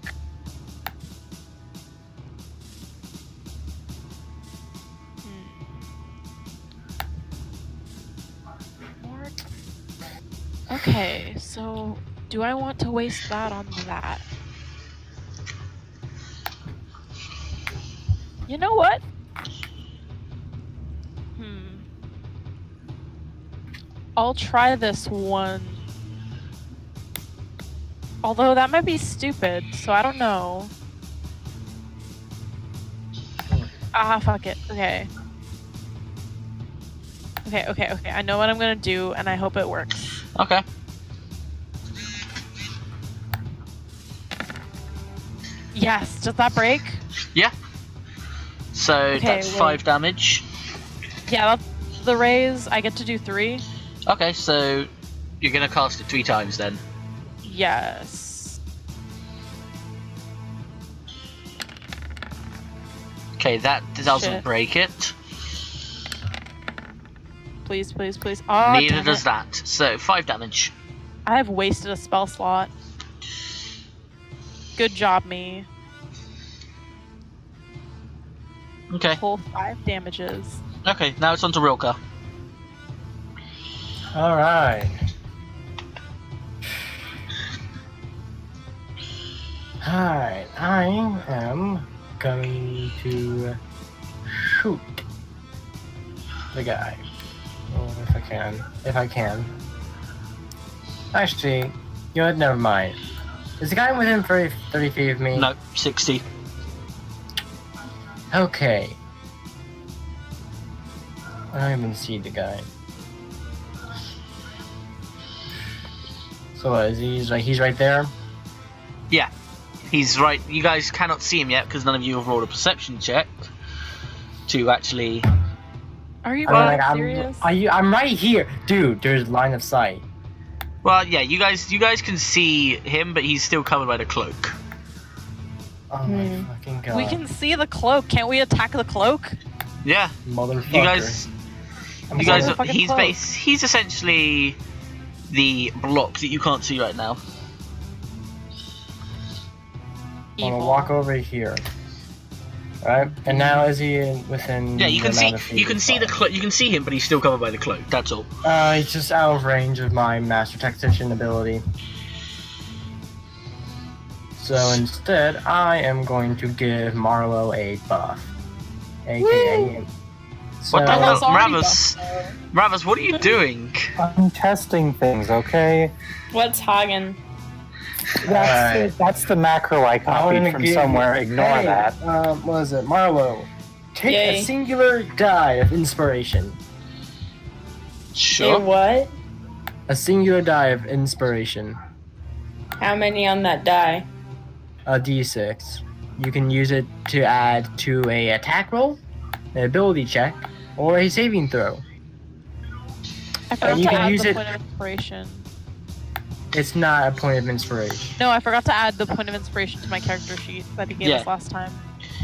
Okay, so do I want to waste that on that? You know what? I'll try this one. Although that might be stupid, so I don't know. Ah, fuck it. Okay. Okay. I know what I'm gonna do, and I hope it works. Okay. Yes, does that break? Yeah. So Okay, that's 5 damage. Yeah, that's the raise. I get to do 3. Okay, so you're gonna cast it 3 times then. Yes. Okay, that doesn't Shit. break it. Please. Oh, Neither damn does it. that. So 5 damage. I have wasted a spell slot. Good job, me. Okay. Whole 5 damages. Okay, now it's on to Rilka. Alright. Alright, I am going to shoot the guy. Oh, if I can. Actually, you know what, never mind. Is the guy within 30 feet of me? No, 60. Okay. I don't even see the guy. So what, he's right there? Yeah, he's right. You guys cannot see him yet because none of you have rolled a perception check to actually. Are you serious? I'm right here, dude. There's line of sight. Well, yeah, you guys can see him, but he's still covered by the cloak. Oh my fucking god. We can see the cloak. Can't we attack the cloak? Yeah, Motherfucker. you guys. Motherfucking He's cloak. He's essentially the block that you can't see right now. I'm gonna walk over here. Right, and now is he within? Yeah, you can the see. amount of feet You can of see the fire? cloak. You can see him, but he's still covered by the cloak. That's all. He's just out of range of my master tactician ability. So instead, I am going to give Marlowe a buff, aka. So, What the hell, was already Ravus, what are you doing? I'm testing things, okay? What's Hagen? That's the macro I copied from somewhere. Ignore that. What is it? Marlowe. Take Yay. a singular die of inspiration. Say Sure. what? A singular die of inspiration. How many on that die? A d6. You can use it to add to a attack roll, an ability check, or a saving throw. I forgot you to can add use the it- point of inspiration. It's not a point of inspiration. No, I forgot to add the point of inspiration to my character sheet that he gave Yeah. us last time.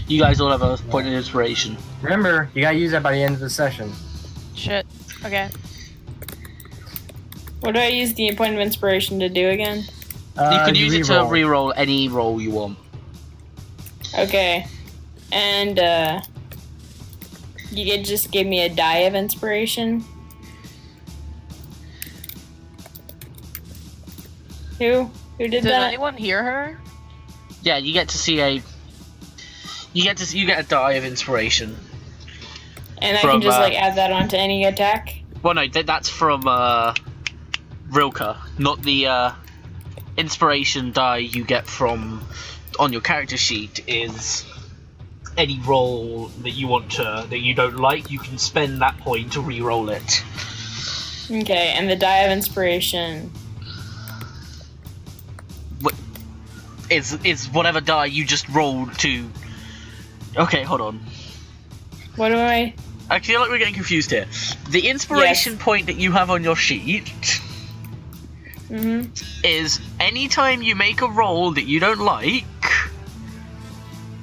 You guys all have a point of inspiration. Remember, you gotta use that by the end of the session. Shit. Okay. What do I use the point of inspiration to do again? You can use it to re-roll any roll you want. Okay. And, you could just give me a die of inspiration? Who did Did that? anyone hear her? Yeah, you get to see you get a die of inspiration. And I From, can just, add that onto any attack? Well, no, that's from, Rilka, not the, inspiration die you get from, on your character sheet is any roll that you that you don't like, you can spend that point to re-roll it. Okay, and the die of inspiration. It's whatever die you just rolled to... Okay, hold on. What do I... I feel like we're getting confused here. The inspiration point that you have on your sheet is anytime you make a roll that you don't like,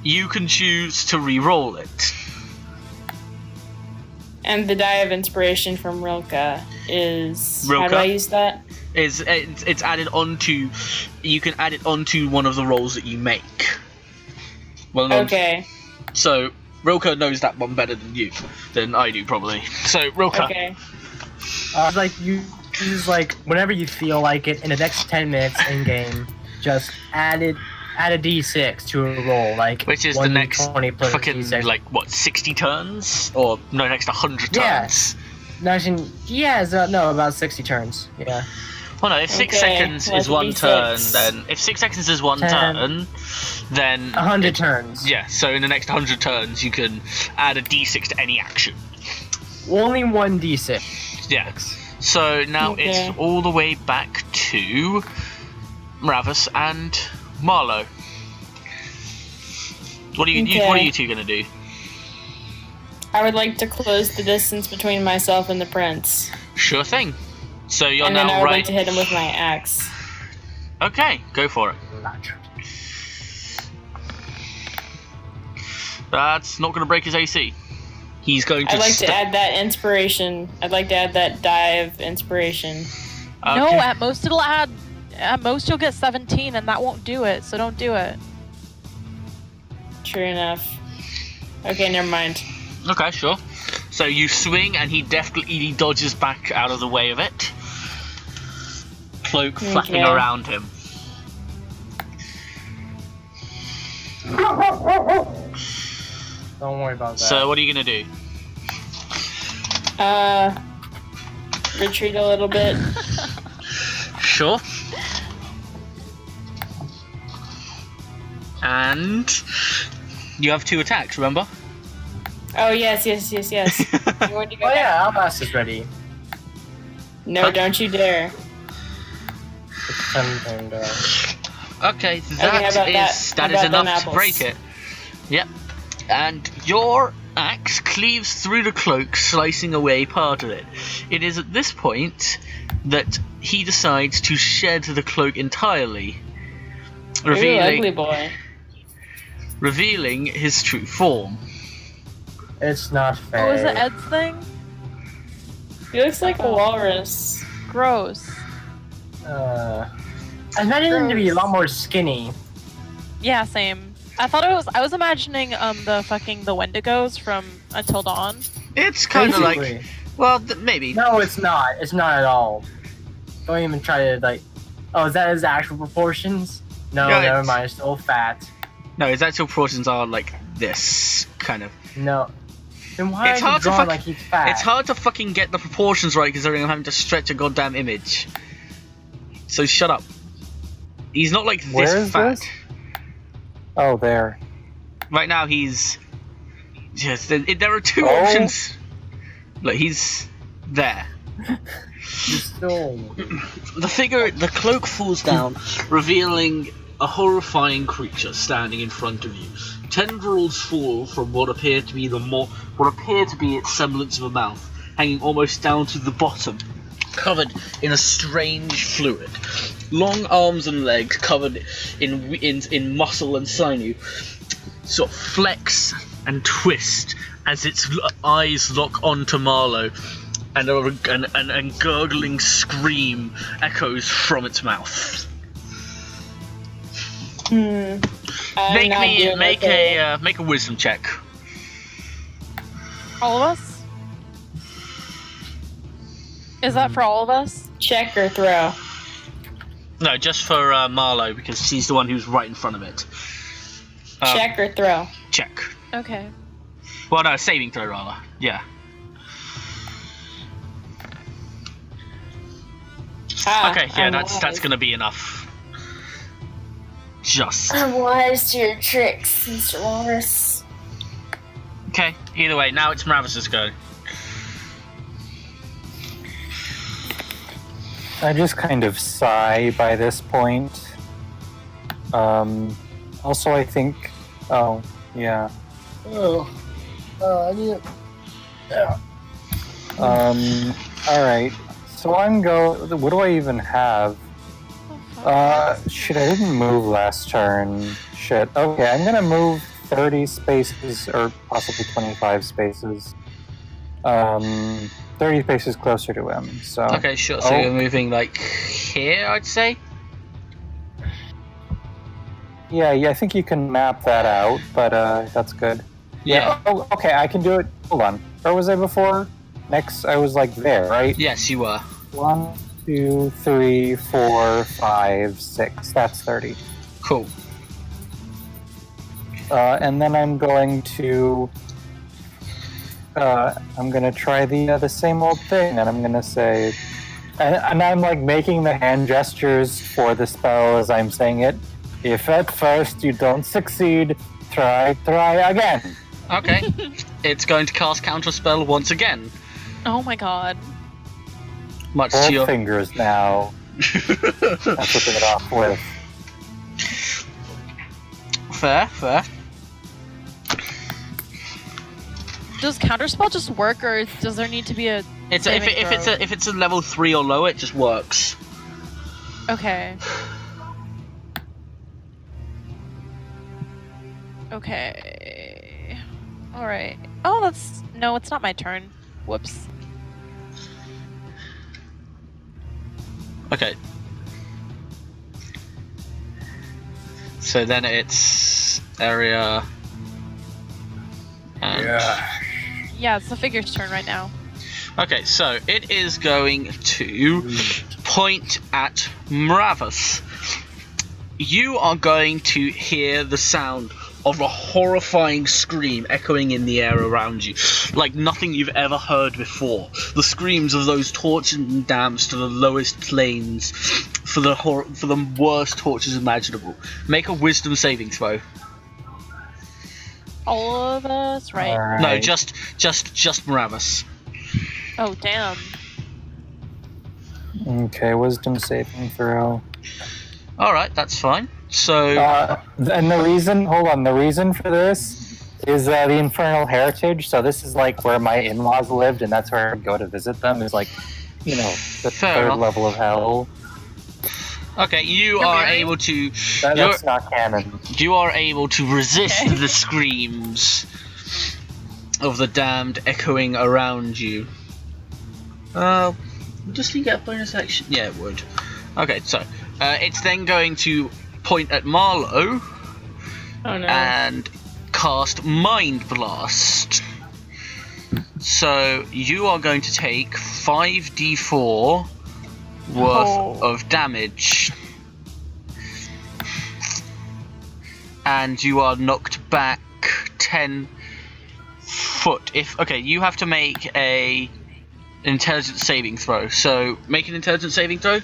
you can choose to re-roll it. And the die of inspiration from Rilka is... Rilka? How do I use that? It's added onto... You can add it onto one of the rolls that you make. Well known. Okay. So, Rilka knows that one better than I do, probably. So, Rilka. Okay. You use, whenever you feel like it, in the next 10 minutes in-game, just add a d6 to a roll, which is the next 20 plus fucking, d6. 60 turns? Or, no, next 100 Yeah. turns? About 60 turns, yeah. Well, no, if 6 seconds is one turn, then... If 6 seconds is one turn, then... 100 turns. Yeah, so in the next 100 turns, you can add a d6 to any action. Only one d6. Yeah. So now it's all the way back to Ravis and Marlowe. What are you two gonna do? I would like to close the distance between myself and the prince. Sure thing. So you're and now then I would right. like to hit him with my axe. Okay, go for it. That's not going to break his AC. He's going to. I'd like to add that inspiration. I'd like to add that die of inspiration. Okay. No, at most it'll add. At most you'll get 17, and that won't do it. So don't do it. True enough. Okay, never mind. Okay, sure. So you swing, and he definitely dodges back out of the way of it. Cloak flapping around him. Don't worry about that. So what are you gonna do? Retreat a little bit. Sure. And you have 2 attacks, remember? Oh, yes. You want to go yeah, Albast is ready. No, don't you dare. Okay, that is enough to break it. Yep. And your axe cleaves through the cloak, slicing away part of it. It is at this point that he decides to shed the cloak entirely, ugly boy. revealing his true form. It's not fair. Oh, is it Ed's thing? He looks like a walrus. Gross. I imagined him to be a lot more skinny. Yeah, same. I was imagining the Wendigos from Until Dawn. It's kind of Basically. like, well, maybe. No, it's not. It's not at all. Don't even try to Oh, is that his actual proportions? No, Yeah, never mind. It's still fat. No, his actual proportions are like this kind of. No. Then why It's is he hard to drawn like he's fat? It's hard to fucking get the proportions right considering I'm having to stretch a goddamn image. So shut up. He's not like Where this is fat. this? Oh, there. Right now he's. Yes, there are 2 Oh. options. Look, he's there. He's still... The cloak falls down, revealing a horrifying creature standing in front of you. Tendrils fall from what appear to be its semblance of a mouth, hanging almost down to the bottom, covered in a strange fluid. Long arms and legs covered in muscle and sinew. sort of flex and twist as its eyes lock onto Marlowe, and a gurgling scream echoes from its mouth. Make a wisdom check. All of us? Is that for all of us? Check or throw? No, just for Marlowe, because she's the one who's right in front of it. Check or throw? Check. Okay. Well, no, saving throw rather. Yeah. Okay, yeah, that's gonna be enough. Just. I'm wise to your tricks, Mr. Walrus. Okay, either way, now it's Maravis's go. I just kind of sigh by this point. Also, I think. Oh, yeah. I need. Yeah. Alright. So I'm what do I even have? Shit, I didn't move last turn. Shit. Okay, I'm gonna move 30 spaces, or possibly 25 spaces. 30 spaces closer to him, so... Okay, sure, so you're moving, like, here, I'd say? Yeah, I think you can map that out, but that's good. Yeah. Oh, okay, I can do it. Hold on. Where was I before? Next, I was, like, there, right? Yes, you were. 1, 2, 3, 4, 5, 6. That's 30. Cool. And then I'm going to try the same old thing, and I'm gonna say, and I'm like making the hand gestures for the spell as I'm saying it. If at first you don't succeed, try again. Okay. It's going to cast Counterspell once again. Oh my god. Much Both to your fingers now. I'm flipping it off with. Fair. Does Counterspell just work, or does there need to be a If saving throw? it's a level 3 or lower, it just works. Okay. Okay. Alright. Oh, no, it's not my turn. Whoops. Okay. So then it's area. And Yeah, it's the figure's turn right now. Okay, so it is going to point at Maravis. You are going to hear the sound of a horrifying scream echoing in the air around you, like nothing you've ever heard before. The screams of those tortured and damned to the lowest planes for the worst tortures imaginable. Make a wisdom saving throw. All of us, right? Alright. No, just Maravis. Oh, damn. Okay, wisdom saving throw. Alright, that's fine. So And the reason for this is the Infernal Heritage. So this is like where my in-laws lived, and that's where I go to visit them. Is like, the Fair third enough. level of hell. okay, you are able to That's not canon. you are able to resist the screams of the damned echoing around you. Does he get a bonus action? Yeah, it would. Okay, so it's then going to point at Marlowe Oh no. and cast Mind Blast. So you are going to take 5d4 worth of damage, and you are knocked back 10 foot. You have to make an intelligence saving throw. So make an intelligence saving throw.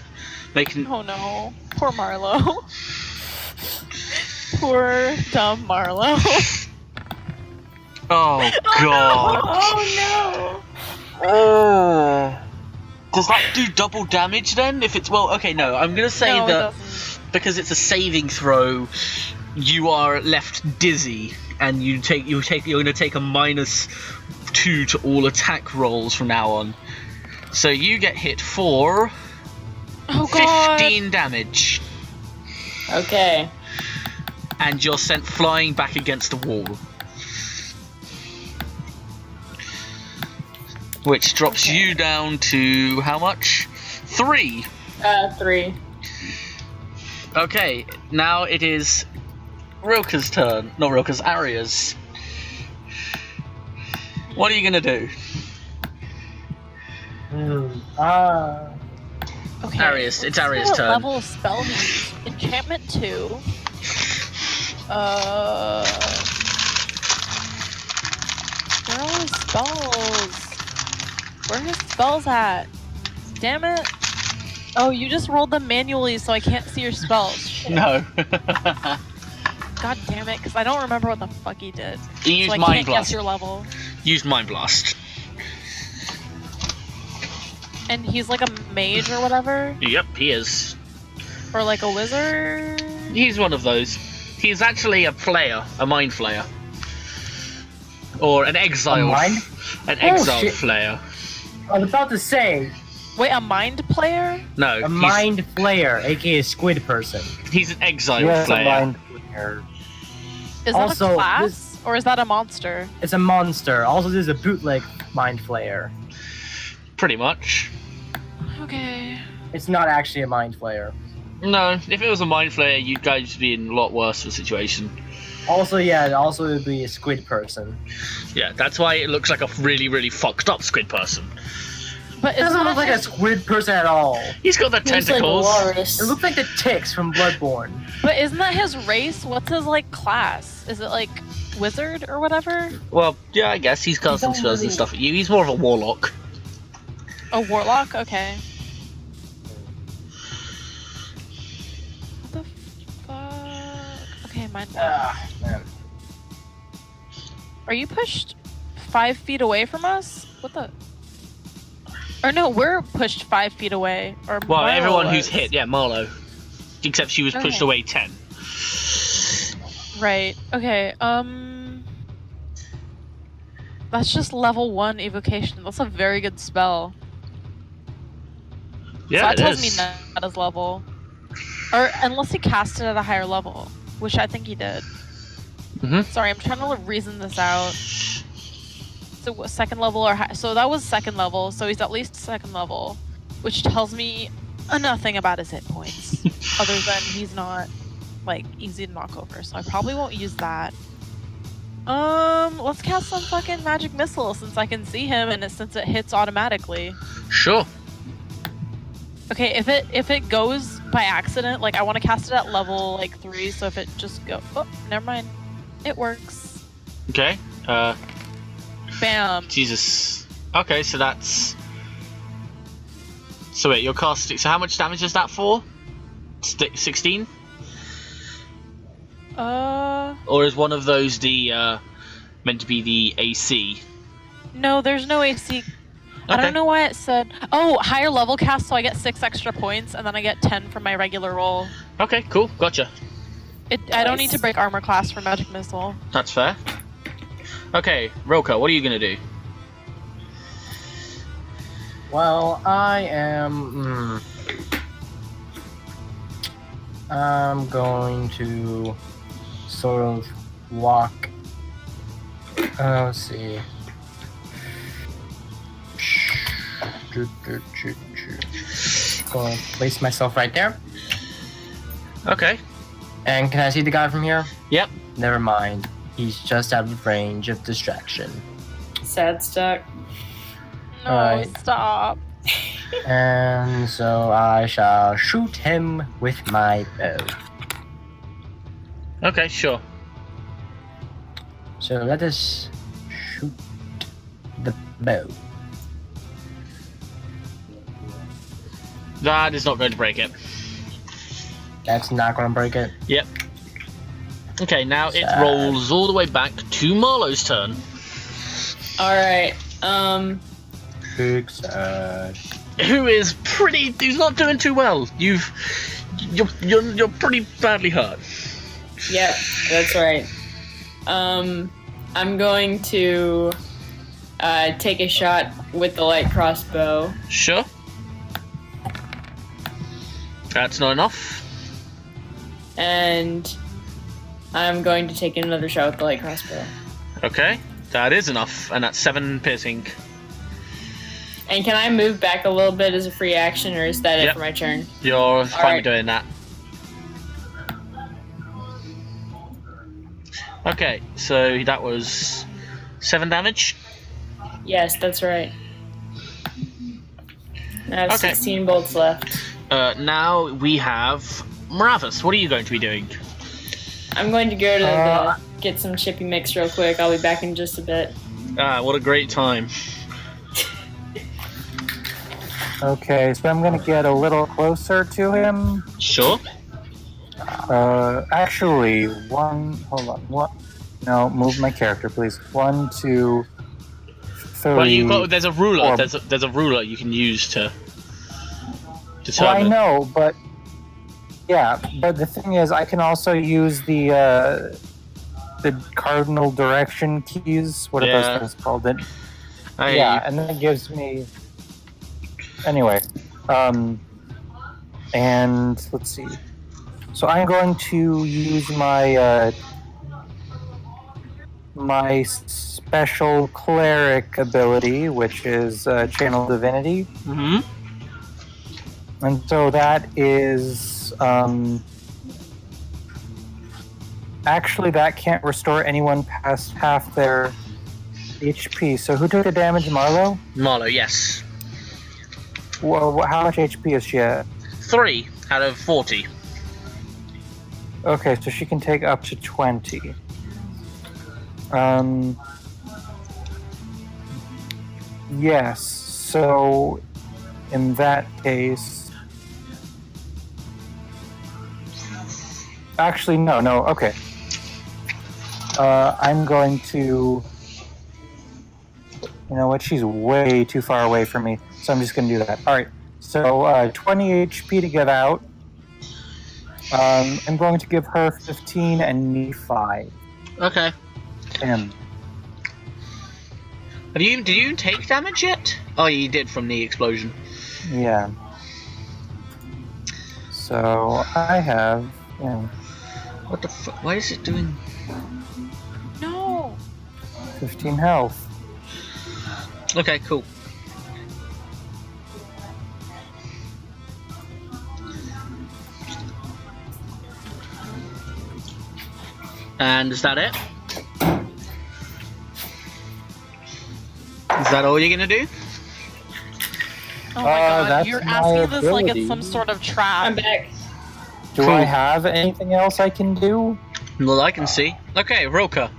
Oh no. Poor Marlowe. Poor dumb Marlowe. Oh god. Oh Oh. Does that do double damage then? If it's no. I'm gonna say No, it that doesn't. because it's a saving throw, you are left dizzy, and you're gonna take a -2 to all attack rolls from now on. So you get hit for Oh god. 15 damage. no. Okay. and you're sent flying back against the wall. Which drops you down to how much? 3. 3. Okay, now it is Rilka's turn. Not Rilka's, Arya's. What are you gonna do? Okay. Arius, it's let's see Arius' what turn. level of spell he used. Enchantment 2. Where are his spells? Where are his spells at? Damn it. Oh, you just rolled them manually, so I can't see your spells. Shit. No. God damn it, because I don't remember what the fuck he did. You used So I Mind can't guess Blast. your level. Used Mind Blast. And he's like a mage or whatever? Yep, he is. Or like a wizard? He's one of those. He's actually a player, a Mind Flayer. Or an exile. An exile shit. Flayer. I was about to say, Wait, a mind player? No, a mind flayer, aka squid person. he's an exile Yes, a Flayer. mind player. Is Also, that a class? Or is that a monster? It's a monster. Also, there's a bootleg mind flayer. Pretty much. Okay. It's not actually a mind flayer. No, if it was a Mind Flayer, you guys would be in a lot worse of a situation. Also, yeah, also it would be a squid person. Yeah, that's why it looks like a really, really fucked up squid person. But It doesn't isn't look like a squid person at all. He's got the Looks like tentacles. walrus. It looks like the ticks from Bloodborne. But isn't that his race? What's his like class? Is it like wizard or whatever? Well, yeah, I guess he's casting don't spells and really- stuff at you. He's more of a warlock. A warlock? Okay. What the fuck? Okay, mine. Man. Are you pushed 5 feet away from us? What the? Or no, we're pushed 5 feet away. Or Well, Marlo everyone was. who's hit, yeah, Marlo. Except she was pushed Okay. away 10. Right. Okay. That's just level 1 evocation. That's a very good spell. Yeah, so that it tells is. me not his level. Or unless he cast it at a higher level, which I think he did. Mhm. Sorry, I'm trying to reason this out. So what, second level or high? So that was second level. So he's at least second level, which tells me nothing about his hit points, other than he's not like easy to knock over. So I probably won't use that. Let's cast some fucking magic missile since I can see him and since it hits automatically. Sure. Okay, if it goes by accident, like I want to cast it at level like 3, so if it just go, oh, never mind, it works. Okay. Bam. Jesus. Okay, so that's. So wait, you're casting. So how much damage is that for? 16? Or is one of those the meant to be the AC? No, there's no AC. I Okay. don't know why it said. Oh, higher level cast, so I get 6 extra points, and then I get 10 from my regular roll. Okay, cool, gotcha. I don't need to break armor class for magic missile. That's fair. Okay, Roka, what are you gonna do? Well, I am. I'm going to sort of walk. Let's see. Go place myself right there. Okay. And can I see the guy from here? Yep. Never mind. He's just out of range of distraction. Sad stuck. No, Alright. stop. And so I shall shoot him with my bow. Okay, sure. So let us shoot the bow. That is not going to break it. That's not gonna break it. Yep. Okay, now it Sad. rolls all the way back to Marlo's turn. Alright, Big sad. Who's not doing too well. You're pretty badly hurt. yeah, that's right. I'm going to take a shot with the light crossbow. Sure. That's not enough. And I'm going to take another shot with the light crossbow. Okay, that is enough, and that's 7 piercing. And can I move back a little bit as a free action, or is that it for my turn? You're fine right. with doing that. Okay, so that was 7 damage. Yes, that's right. I have 16 bolts left. Now we have Maravis. What are you going to be doing? I'm going to go to get some chippy mix real quick. I'll be back in just a bit. Ah, what a great time. Okay, so I'm gonna get a little closer to him. Sure. Actually, hold on. What? No, move my character, please. 1, 2, 3. Well, you've got. There's a ruler. 4. There's a ruler you can use to determine. Well, I know, but yeah, but the thing is, I can also use the cardinal direction keys. What are those things called? Yeah, and that gives me. Anyway, and let's see. So I'm going to use my my special cleric ability, which is channel divinity. Mm-hmm. And so that is actually that can't restore anyone past half their HP. So who took the damage, Marlo? Marlo, yes. Well, how much HP is she at? 3 out of 40. Okay, so she can take up to 20. Yes, so in that case... Actually, no, okay. I'm going to... You know what, she's way too far away from me, so I'm just going to do that. Alright, so 20 HP to get out. I'm going to give her 15 and me 5. Okay. Damn. Did you take damage yet? Oh, you did from the explosion. Yeah. So I have. Yeah, What the fuck? Why is it doing? No. 15 health. Okay, cool. And is that it? Is that all you're gonna do? Oh my god, that's you're my asking this like ability. it's some sort of trap. I'm back. Do Cool. I have anything else I can do? Well, I can see. Okay, Roka.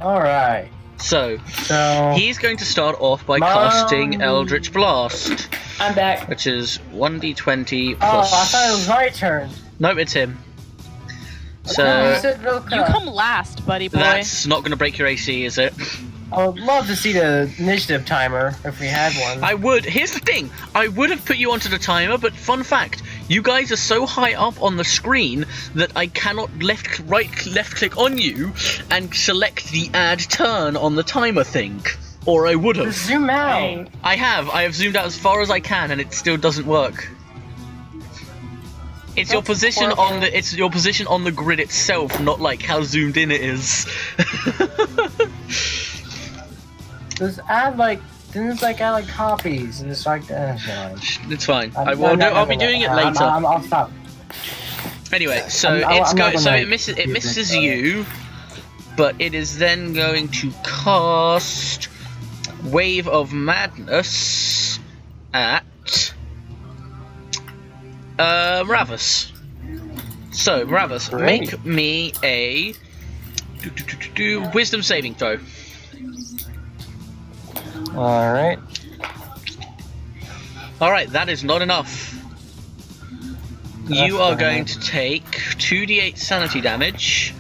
Alright. So, So. he's going to start off by casting Eldritch Blast, I'm back. which is 1d20 Oh, plus... I thought it was my turn. Nope, it's him. You So, said Roka. You come last, buddy boy. that's not going to break your AC, is it? I would love to see the initiative timer if we had one. I would. Here's the thing. I would have put you onto the timer, but fun fact, you guys are so high up on the screen that I cannot left click on you and select the add turn on the timer thing. Or I would have. Zoom out. Dang. I have zoomed out as far as I can and it still doesn't work. It's your position on the grid itself, not like how zoomed in it is. Just add add copies and it's like It's fine. I'll be doing it later. I'll stop. Anyway, so it misses you, but it is then going to cast Wave of Madness at Ravus. So Ravus, Great. make me a Wisdom saving throw. Alright. Alright, that is not enough. You are going to take 2d8 sanity damage.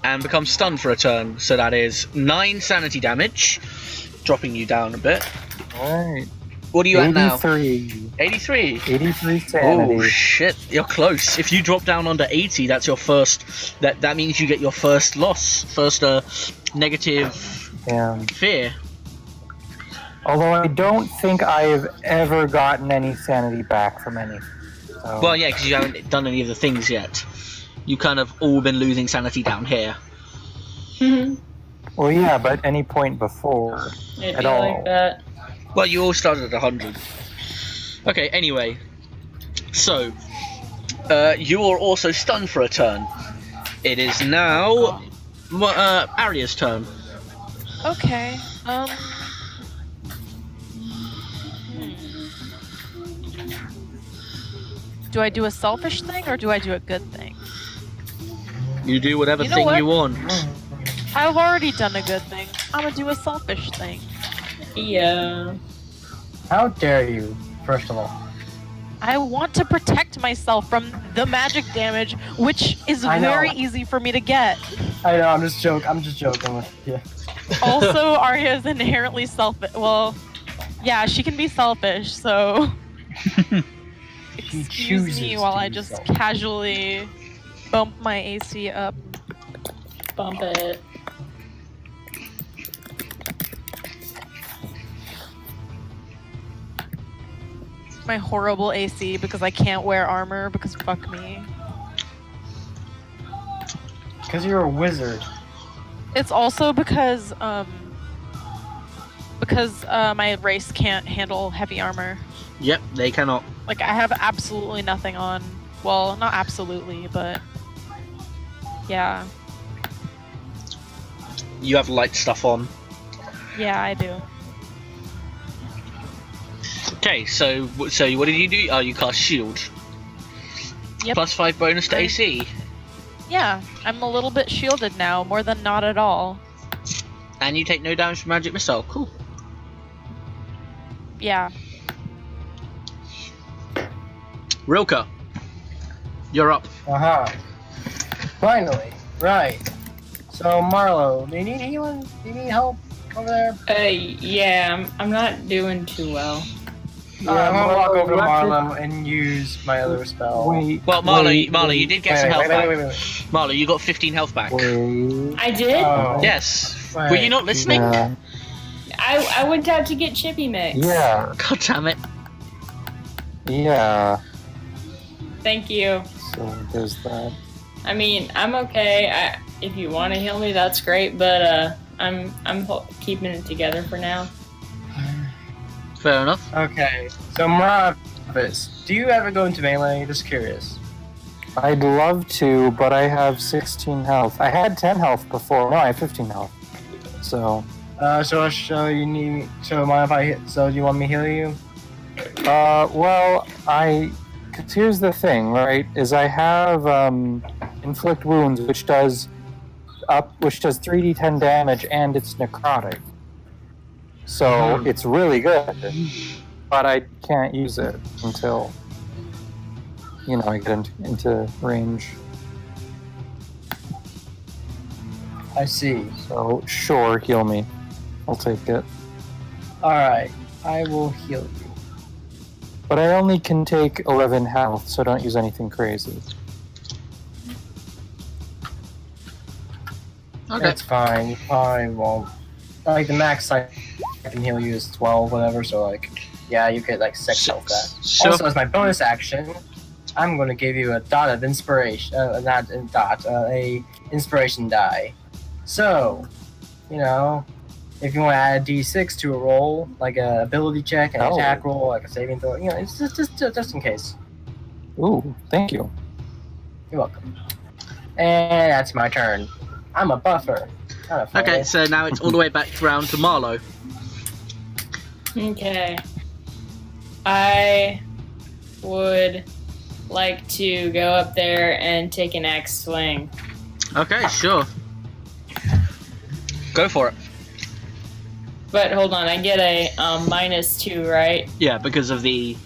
And become stunned for a turn. So that is 9 sanity damage. Dropping you down a bit. Alright. What are you at now? 83. 83? 83 sanity. Oh shit, you're close. If you drop down under 80, that's your first... That means you get your first loss. First negative Damn. fear. Although I don't think I have ever gotten any sanity back from any So. Well, yeah, because you haven't done any of the things yet. You kind of all been losing sanity down here. Well, yeah, but any point before It'd at be all. like that. Well, you all started at 100. Okay, anyway. So, you are also stunned for a turn. It is now Arya's turn. Okay. Do I do a selfish thing or do I do a good thing? You do whatever You know thing what? you want. I've already done a good thing. I'm gonna do a selfish thing. Yeah. How dare you, first of all. I want to protect myself from the magic damage, which is I know. very easy for me to get. I know, I'm just joking with you. Also, Arya is inherently selfish. Well, yeah, she can be selfish, so... She Excuse chooses me to while I be just selfish. casually bump my AC up. Bump it. My horrible AC because I can't wear armor because fuck me. Because you're a wizard. It's also because my race can't handle heavy armor. Yep, they cannot. Like, I have absolutely nothing on. Well, not absolutely, but... Yeah. You have light stuff on. Yeah, I do. Okay, so what did you do? Oh, you cast shield. Yep. +5 bonus to Right. AC. Yeah, I'm a little bit shielded now, more than not at all. And you take no damage from magic missile. Cool. Yeah. Rilka, you're up. Finally. Right. So, Marlo, do you need healing? Do you need help over there? Yeah, I'm not doing too well. I'm gonna walk over to Marlo, Marlo and use my other spell. Wait. Well, Marlo, wait, you did get some health wait, back. Marlo, you got 15 health back. Wait. I did? Oh. Yes. Wait. Were you not listening? Yeah. I went out to get Chippy Mix. Yeah. God damn it. Yeah. Thank you. So there's that. I mean, I'm okay. If you want to heal me, that's great. But I'm keeping it together for now. Fair enough. Okay. So, Maravis, do you ever go into melee? Just curious. I'd love to, but I have 16 health. I had 10 health before. No, I have 15 health. So. So you need me. So, mind if I hit? So, do you want me to heal you? Well, Cause here's the thing, right? Is I have inflict wounds, which does 3d10 damage, and it's necrotic. So it's really good, but I can't use it until I get into range. I see. So sure, heal me. I'll take it. Alright. I will heal you. But I only can take 11 health, so don't use anything crazy. Okay. That's fine. You probably won't. Like, the max I can heal you is 12, whatever, so, like, yeah, you get, like, 6 health back. Sure. Also, as my bonus action, I'm going to give you a dot of inspiration. A inspiration die. So, if you want to add a d6 to a roll, like a ability check, an attack roll, like a saving throw, it's just in case. Ooh, thank you. You're welcome. And that's my turn. I'm a buffer. Not a fighter. Okay, so now it's all the way back round to Marlo. Okay. I would like to go up there and take an axe swing. Okay, sure. Go for it. But hold on, I get a -2, right? Yeah, because of the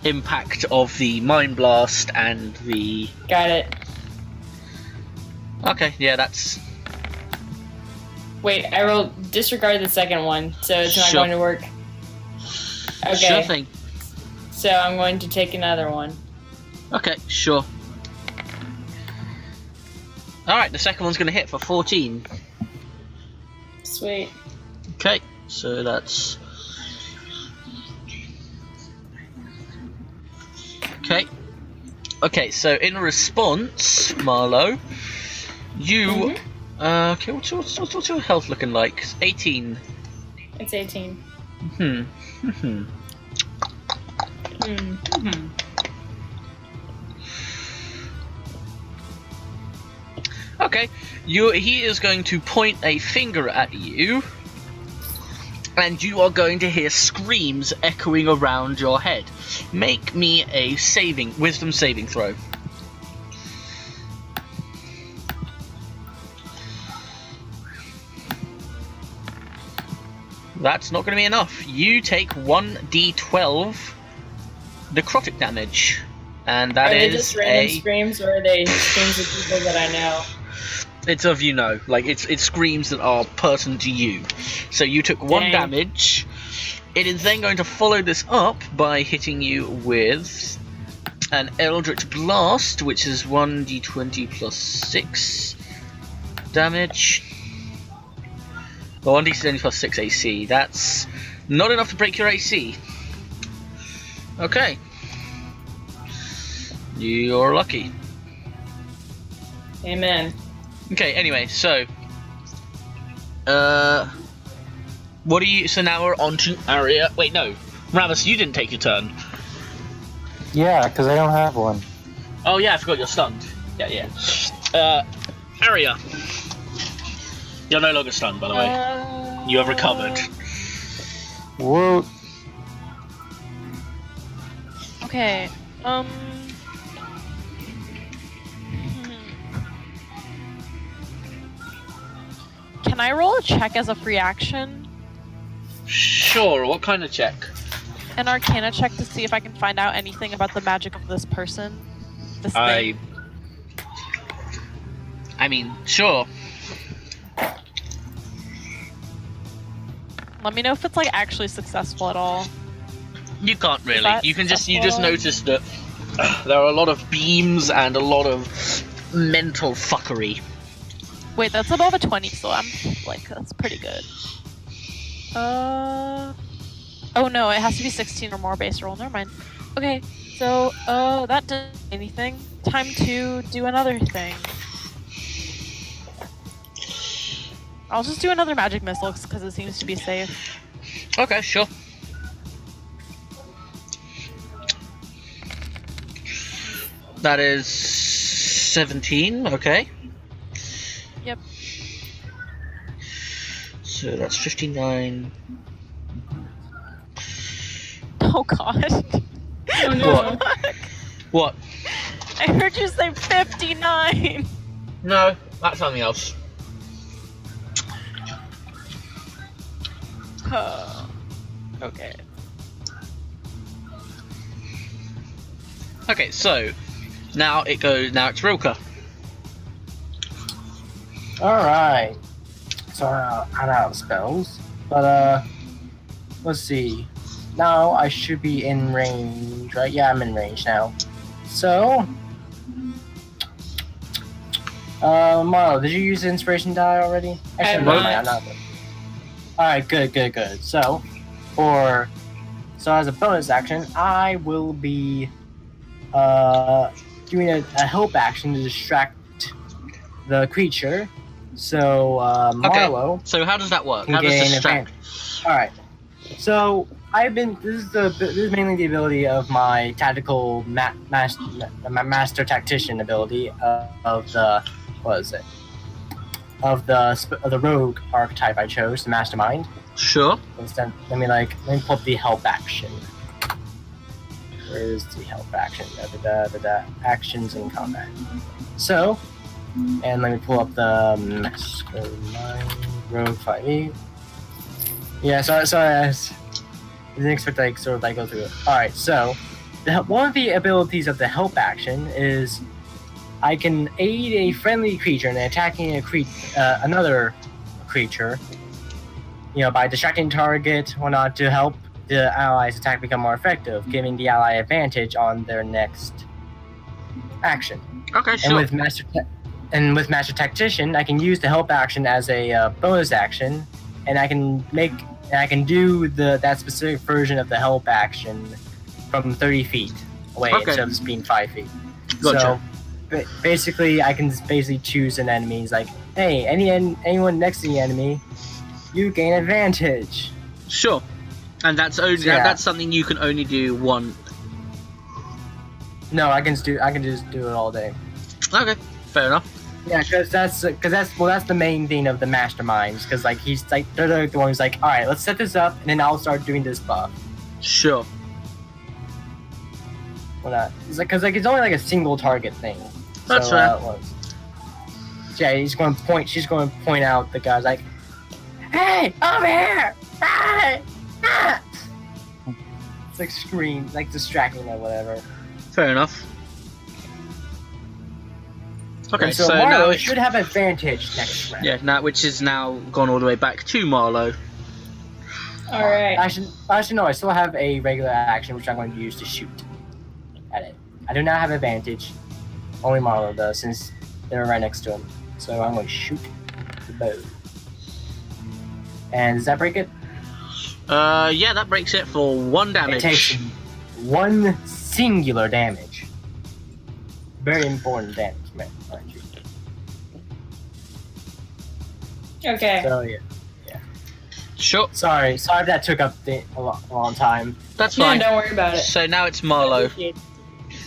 impact of the Mind Blast and the... Got it. Okay, yeah, that's... Wait, I will disregard the second one, so it's not Sure. going to work. Okay, Sure thing. so I'm going to take another one. Okay, sure. Alright, the second one's going to hit for 14. Sweet. Okay, so that's... Okay. Okay, so in response, Marlo, you. Okay, what's your health looking like? 18. It's 18. Okay, he is going to point a finger at you, and you are going to hear screams echoing around your head. Make me a wisdom saving throw. That's not going to be enough. You take 1d12 necrotic damage, and that are they is just random screams, or are they screams of people that I know? It's of you know, like it's screams that are pertinent to you. So you took 1 Dang. damage. It is then going to follow this up by hitting you with an Eldritch Blast, which is 1d20 plus 6 damage. Well, 1d20 plus 6 AC. That's not enough to break your AC. Okay. You're lucky. Amen. Okay, anyway, so what do you so now we're on to Aria. Wait, no. Ramus, you didn't take your turn. Yeah, because I don't have one. Oh yeah, I forgot you're stunned. Yeah. Aria. You're no longer stunned, by the way. You have recovered. Whoa. Okay. Can I roll a check as a free action? Sure, what kind of check? An Arcana check to see if I can find out anything about the magic of this person? This thing? I mean, sure. Let me know if it's like actually successful at all. You can't really. that You just successful? notice that there are a lot of beams and a lot of mental fuckery. Wait, that's above a 20, so I'm like, that's pretty good. Oh no, it has to be 16 or more base roll. Never mind. Okay, so that didn't do anything. Time to do another thing. I'll just do another magic missile because it seems to be safe. Okay, sure. That is 17, okay. Yep. So that's 59. Oh god. Oh no. What? What? I heard you say 59! No, that's something else. Okay. Okay, so now it's Rilka. Alright. So I'm out of spells. But let's see. Now I should be in range, right? Yeah, I'm in range now. So Marlo, did you use the inspiration die already? I have never not. mind, I'm not. Alright, good. So as a bonus action, I will be doing a help action to distract the creature. So Marlo So how does that work? can How does gain distract? advantage. Alright. So this is mainly the ability of my tactical master tactician ability of the rogue archetype I chose, the mastermind. Sure. Instead, let me pull up the help action. Where is the help action? Actions in combat. So, and let me pull up the mastermind rogue 5e. Yeah, sorry, I didn't expect to go through it. Alright, so one of the abilities of the help action is I can aid a friendly creature in attacking another creature, by distracting the target or not to help the ally's attack become more effective, giving the ally advantage on their next action. Okay, sure. And with Master Tactician, I can use the help action as a bonus action, and I can do that specific version of the help action from 30 feet away instead of just being 5 feet. Gotcha. So basically, I can basically choose an enemy. It's like, hey, anyone next to the enemy, you gain advantage. Sure. And that's only Yeah. that's something you can only do one. No, I can just do it all day. Okay, fair enough. Yeah, because that's the main thing of the masterminds. Because like they're the ones like, all right, let's set this up, and then I'll start doing this buff. Sure. Well, not. It's like because like it's only like a single target thing. That's so, fair. Yeah, she's going to point out the guys like, hey, over here! Hey! Ah! It's like scream, like distracting or whatever. Fair enough. Okay, And so so Marlo now it should have advantage next round. yeah, now which is now gone all the way back to Marlo. All right. Actually, no. I still have a regular action which I'm going to use to shoot at it. I do not have advantage. Only Marlo does, since they're right next to him. So I'm going to shoot the bow. And does that break it? Yeah, that breaks it for 1 damage. It takes 1 singular damage. Very important damage, man. Mind you. Okay. So yeah. Sure, Sorry that took up a long time. that's No, fine. don't worry about it. So now it's Marlo.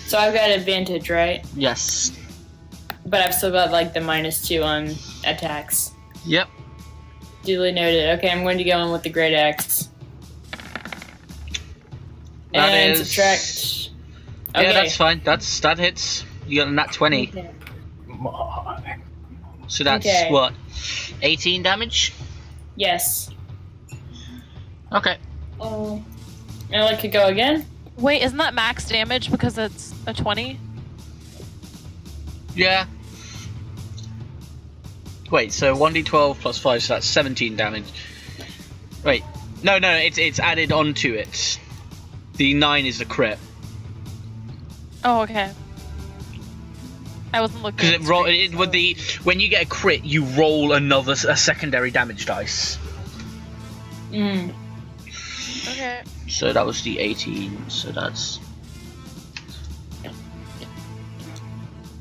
So I've got advantage, right? Yes. But I've still got like the -2 on attacks. Yep. Duly noted. Okay, I'm going to go in with the great axe. That And is- subtract. Okay. Yeah, that's fine. That hits. You got a nat 20. Okay. So that's Okay. what? 18 damage? Yes. Okay. Oh. And I could go again. Wait, isn't that max damage because it's a 20? Yeah. Wait, so 1d12 plus 5, so that's 17 damage. Wait. No, it's added onto it. The 9 is the crit. Oh, okay. I wasn't looking. Because at the it screen, with so- the when you get a crit, you roll a secondary damage dice. Mm. Okay. So that was the 18. So that's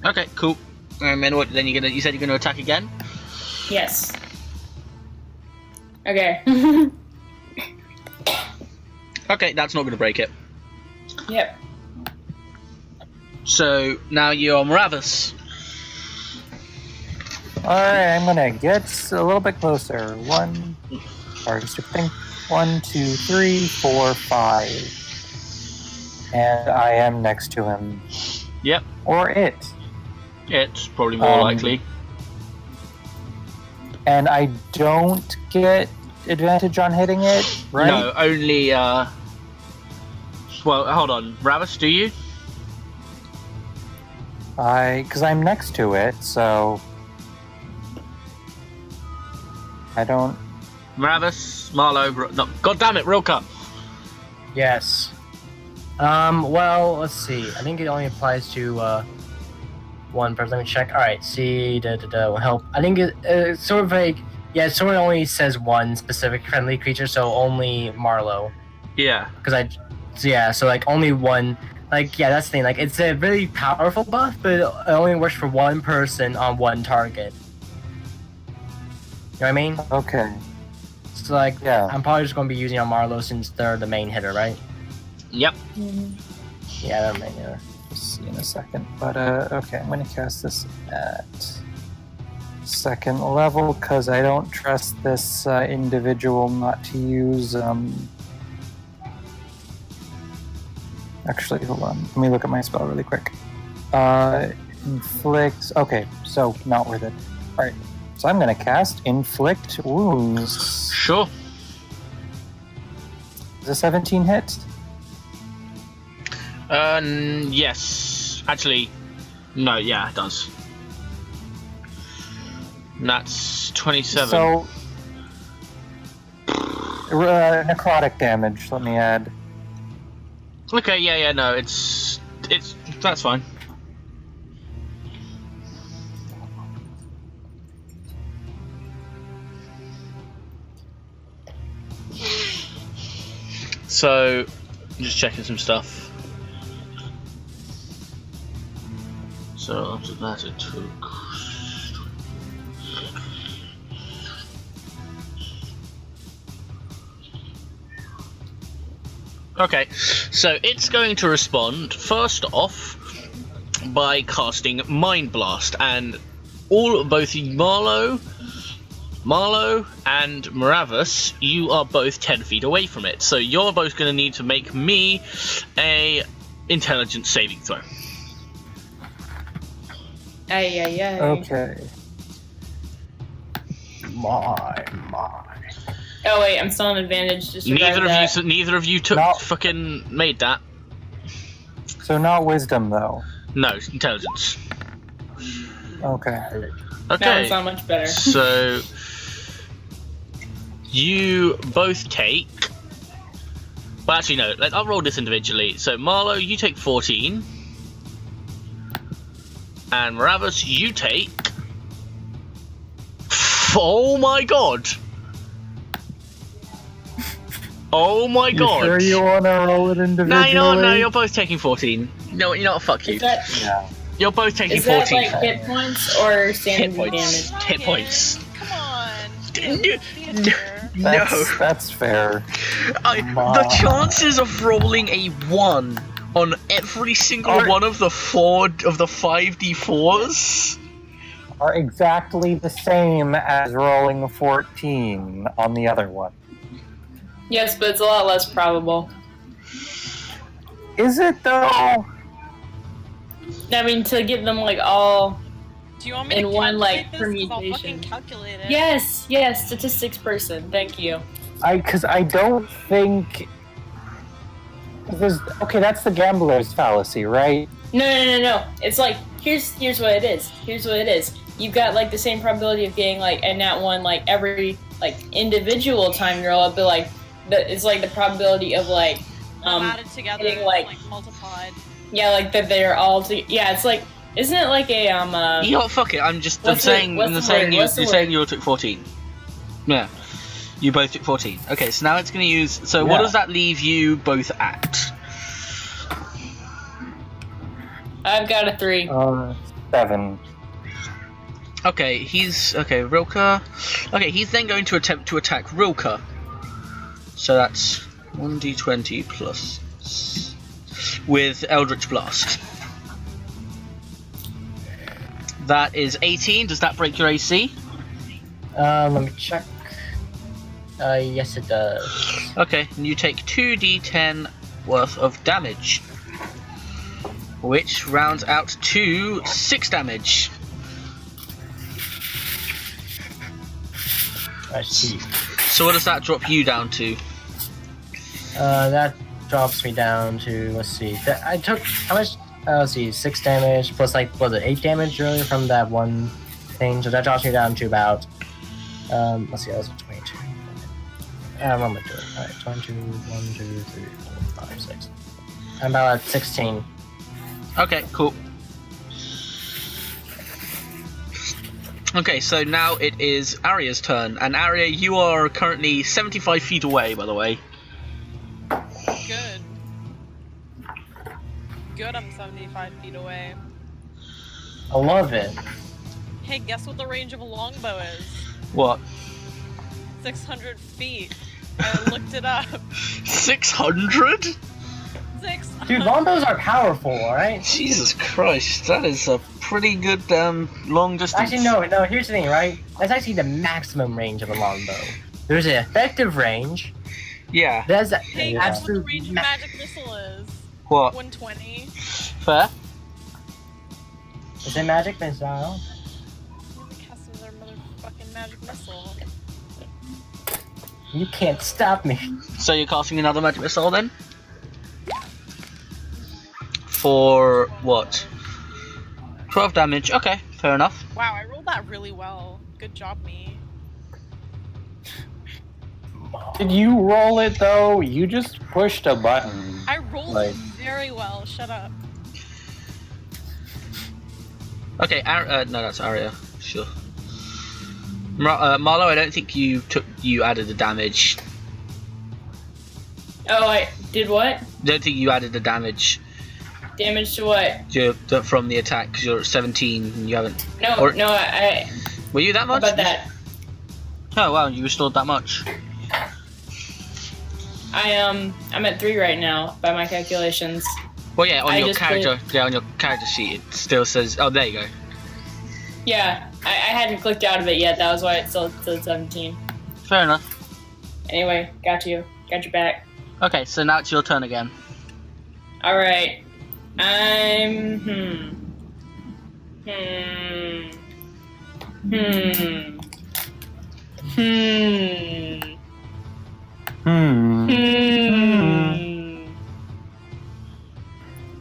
okay. Cool. And then what? Then you said you're gonna attack again. Yes. Okay. Okay, that's not gonna break it. Yep. So now you're Maravis. Alright, I'm gonna get a little bit closer. Sorry, stupid thing. 1, 2, 3, 4, 5. And I am next to him. Yep. Or it. It's probably more likely. And I don't get advantage on hitting it, right? No, only well, hold on. Ravis, do you? Because I'm next to it, so I don't. Maravis, Marlo, no, God damn it, Rilka. Yes. Well, let's see. I think it only applies to one person. Let me check. All right. See, will help. I think it's sort of like it sort of only says one specific friendly creature, so only Marlo. Yeah. So like only one. Like yeah, that's the thing. Like it's a really powerful buff, but it only works for one person on one target. You know what I mean? Okay. So like, Yeah. I'm probably just gonna be using on Marlo since they're the main hitter, right? Yep. Yeah, they're the main hitter. We'll see in a second. But okay, I'm gonna cast this at 2nd level because I don't trust this individual not to use. Actually, hold on. Let me look at my spell really quick. Inflict. Okay, so not worth it. All right. So I'm gonna cast Inflict Wounds. Sure. Is a 17 hit? Yes. Actually, no. Yeah, it does. And that's 27. So necrotic damage. Let me add. Okay. Yeah. No, it's that's fine. So, I'm just checking some stuff. So after that it took... Okay, so it's going to respond first off by casting Mind Blast, and both Marlow and Maravus, you are both 10 feet away from it, so you're both going to need to make me a intelligence saving throw. Ay. Okay. My. Oh wait, I'm still on advantage. Neither of you fucking made that. So not wisdom though. No, intelligence. Okay. That one's not much better. So you both take. Well, actually, no. I'll roll this individually. So Marlow, you take 14, and Maravus, you take. Oh my god! Oh my god! You sure you want to roll it individually? No, you're both taking 14. No, you know what? Fuck you. Yeah. You're both taking Is that 14. like hit points or standard Hit points. damage? Hit points. Come on. No. That's fair. The chances of rolling a 1 on every single one of the 5d4s are exactly the same as rolling a 14 on the other one. Yes, but it's a lot less probable. Is it though? I mean, to get them like all Do you want me in to one like calculate this? 'Cause I'll permutation. fucking calculate it. Yes, statistics person. Thank you. Because I don't think there's that's the gambler's fallacy, right? No. It's like here's what it is. You've got like the same probability of getting like a nat one like every like individual time you roll it, but like it's like the probability of like added together, getting, like multiplied. Yeah, like that they're all it's like isn't it like a You know, fuck it. I'm saying you took 14. Yeah. You both took 14. Okay, so now it's going to use... So what does that leave you both at? I've got a 3. 7. Okay, Rilka. Okay, he's then going to attempt to attack Rilka. So that's 1d20 plus... with Eldritch Blast. That is 18. Does that break your AC? Let me check. Yes, it does. Okay, and you take 2d10 worth of damage, which rounds out to 6 damage. I see. So what does that drop you down to? That drops me down to, let's see. I took, how much? Let's see, 6 damage, plus like, was it 8 damage earlier from that one thing? So that drops me down to about, let's see, that was 22. What am I doing? Alright, 22, 1, 2, 3, 4, 5, 6. I'm about at 16. Okay, cool. Okay, so now it is Arya's turn, and Arya, you are currently 75 feet away, by the way. Good, I'm 75 feet away. I love it. Hey, guess what the range of a longbow is? What? 600 feet. I looked it up. 600? 600. Dude, longbows are powerful, alright? Jesus Christ, that is a pretty good long distance. Actually, no, here's the thing, right? That's actually the maximum range of a longbow. There's an effective range. Yeah. There's Hey, guess what the range of magic missile is? What? 120. Fair. Is it magic missile? Casting their motherfucking magic missile. You can't stop me. So you're casting another magic missile then? For what? 12 damage. Okay, fair enough. Wow, I rolled that really well. Good job, me. Did you roll it though? You just pushed a button. I rolled it very well. Shut up. Okay, no, that's Arya. Sure. Marlo, I don't think you added the damage. Oh, I did what? Don't think you added the damage. Damage to what? From the attack, because you're at 17 and you haven't. No, Or- no, I. Were you that How much? about that? Oh wow, you restored that much. I'm at 3 right now by my calculations. Well, yeah, on I your just character, on your character sheet, it still says. Oh, there you go. Yeah, I hadn't clicked out of it yet. That was why it still said 17. Fair enough. Anyway, got you. Got your back. Okay, so now it's your turn again. All right. I'm.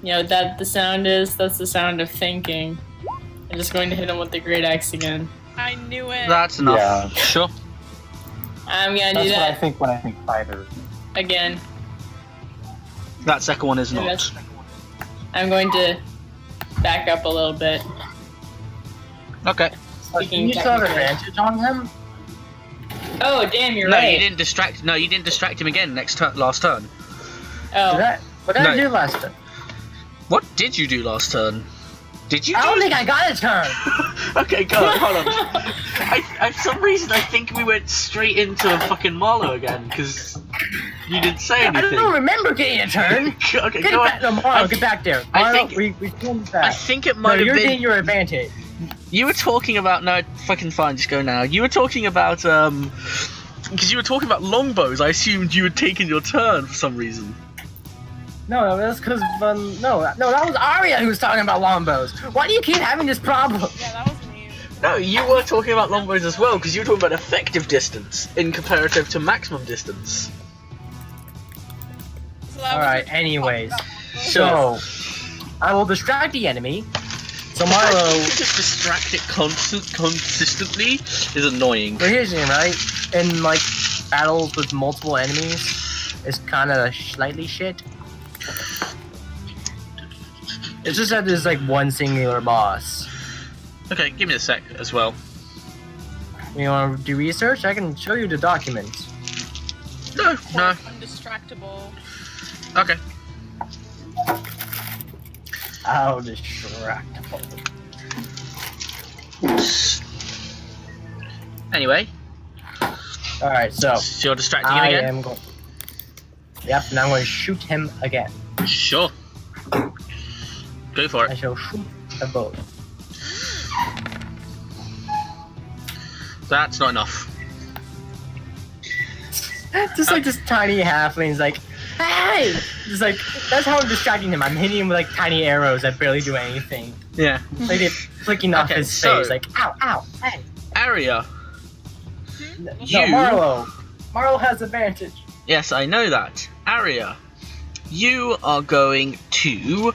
You know that the sound is? That's the sound of thinking. I'm just going to hit him with the great axe again. I knew it. That's enough. Yeah. Sure. I'm gonna That's do what I that think when I think fighter. again. That second one is And not. that's- I'm going to back up a little bit. Okay. Speaking You still have technically. advantage on him? Oh, damn, you're No, right. you didn't distract. No, you didn't distract him again. Last turn. Oh, What did I No. do last time? What did you do last turn? Did you? I don't do- think I got a turn. Okay, go on, hold on. For some reason, I think we went straight into fucking Marlow again because you didn't say I anything. don't remember getting a turn. Okay, Get go back, on. no, Marlo, get back there. I Marlo, think- we filmed I that. think it No, might have you're been. getting your advantage. You were talking about no, fucking fine. Just go now. You were talking about because you were talking about longbows. I assumed you had taken your turn for some reason. No, that's because no, that was Arya who was talking about longbows. Why do you keep having this problem? Yeah, that was me. No, you were talking about longbows as well because you were talking about effective distance in comparative to maximum distance. So that All was right. what- Anyways, Sure. so I will distract the enemy. So To Marlo, just distract it consistently is annoying. but here's the thing, right? In like battles with multiple enemies, it's kind of slightly shit. It's just that there's like one singular boss. Okay, give me a sec as well. You want to do research? I can show you the documents. No, no. Undistractable. Okay. How distractible. Anyway, All right, so so you're distracting him I again? am going. Yep, and I'm going to shoot him again. Sure. Go for I it. shall shoot a bow. That's not enough. Just like this tiny halfling's like, hey! Just like, that's how I'm distracting him. I'm hitting him with like tiny arrows that barely do anything. Yeah. Like they're flicking off Okay, his so- face, like, ow, ow, hey! Aria. No, You- Marlo. Marlo has advantage. Yes, I know that. Aria, you are going to.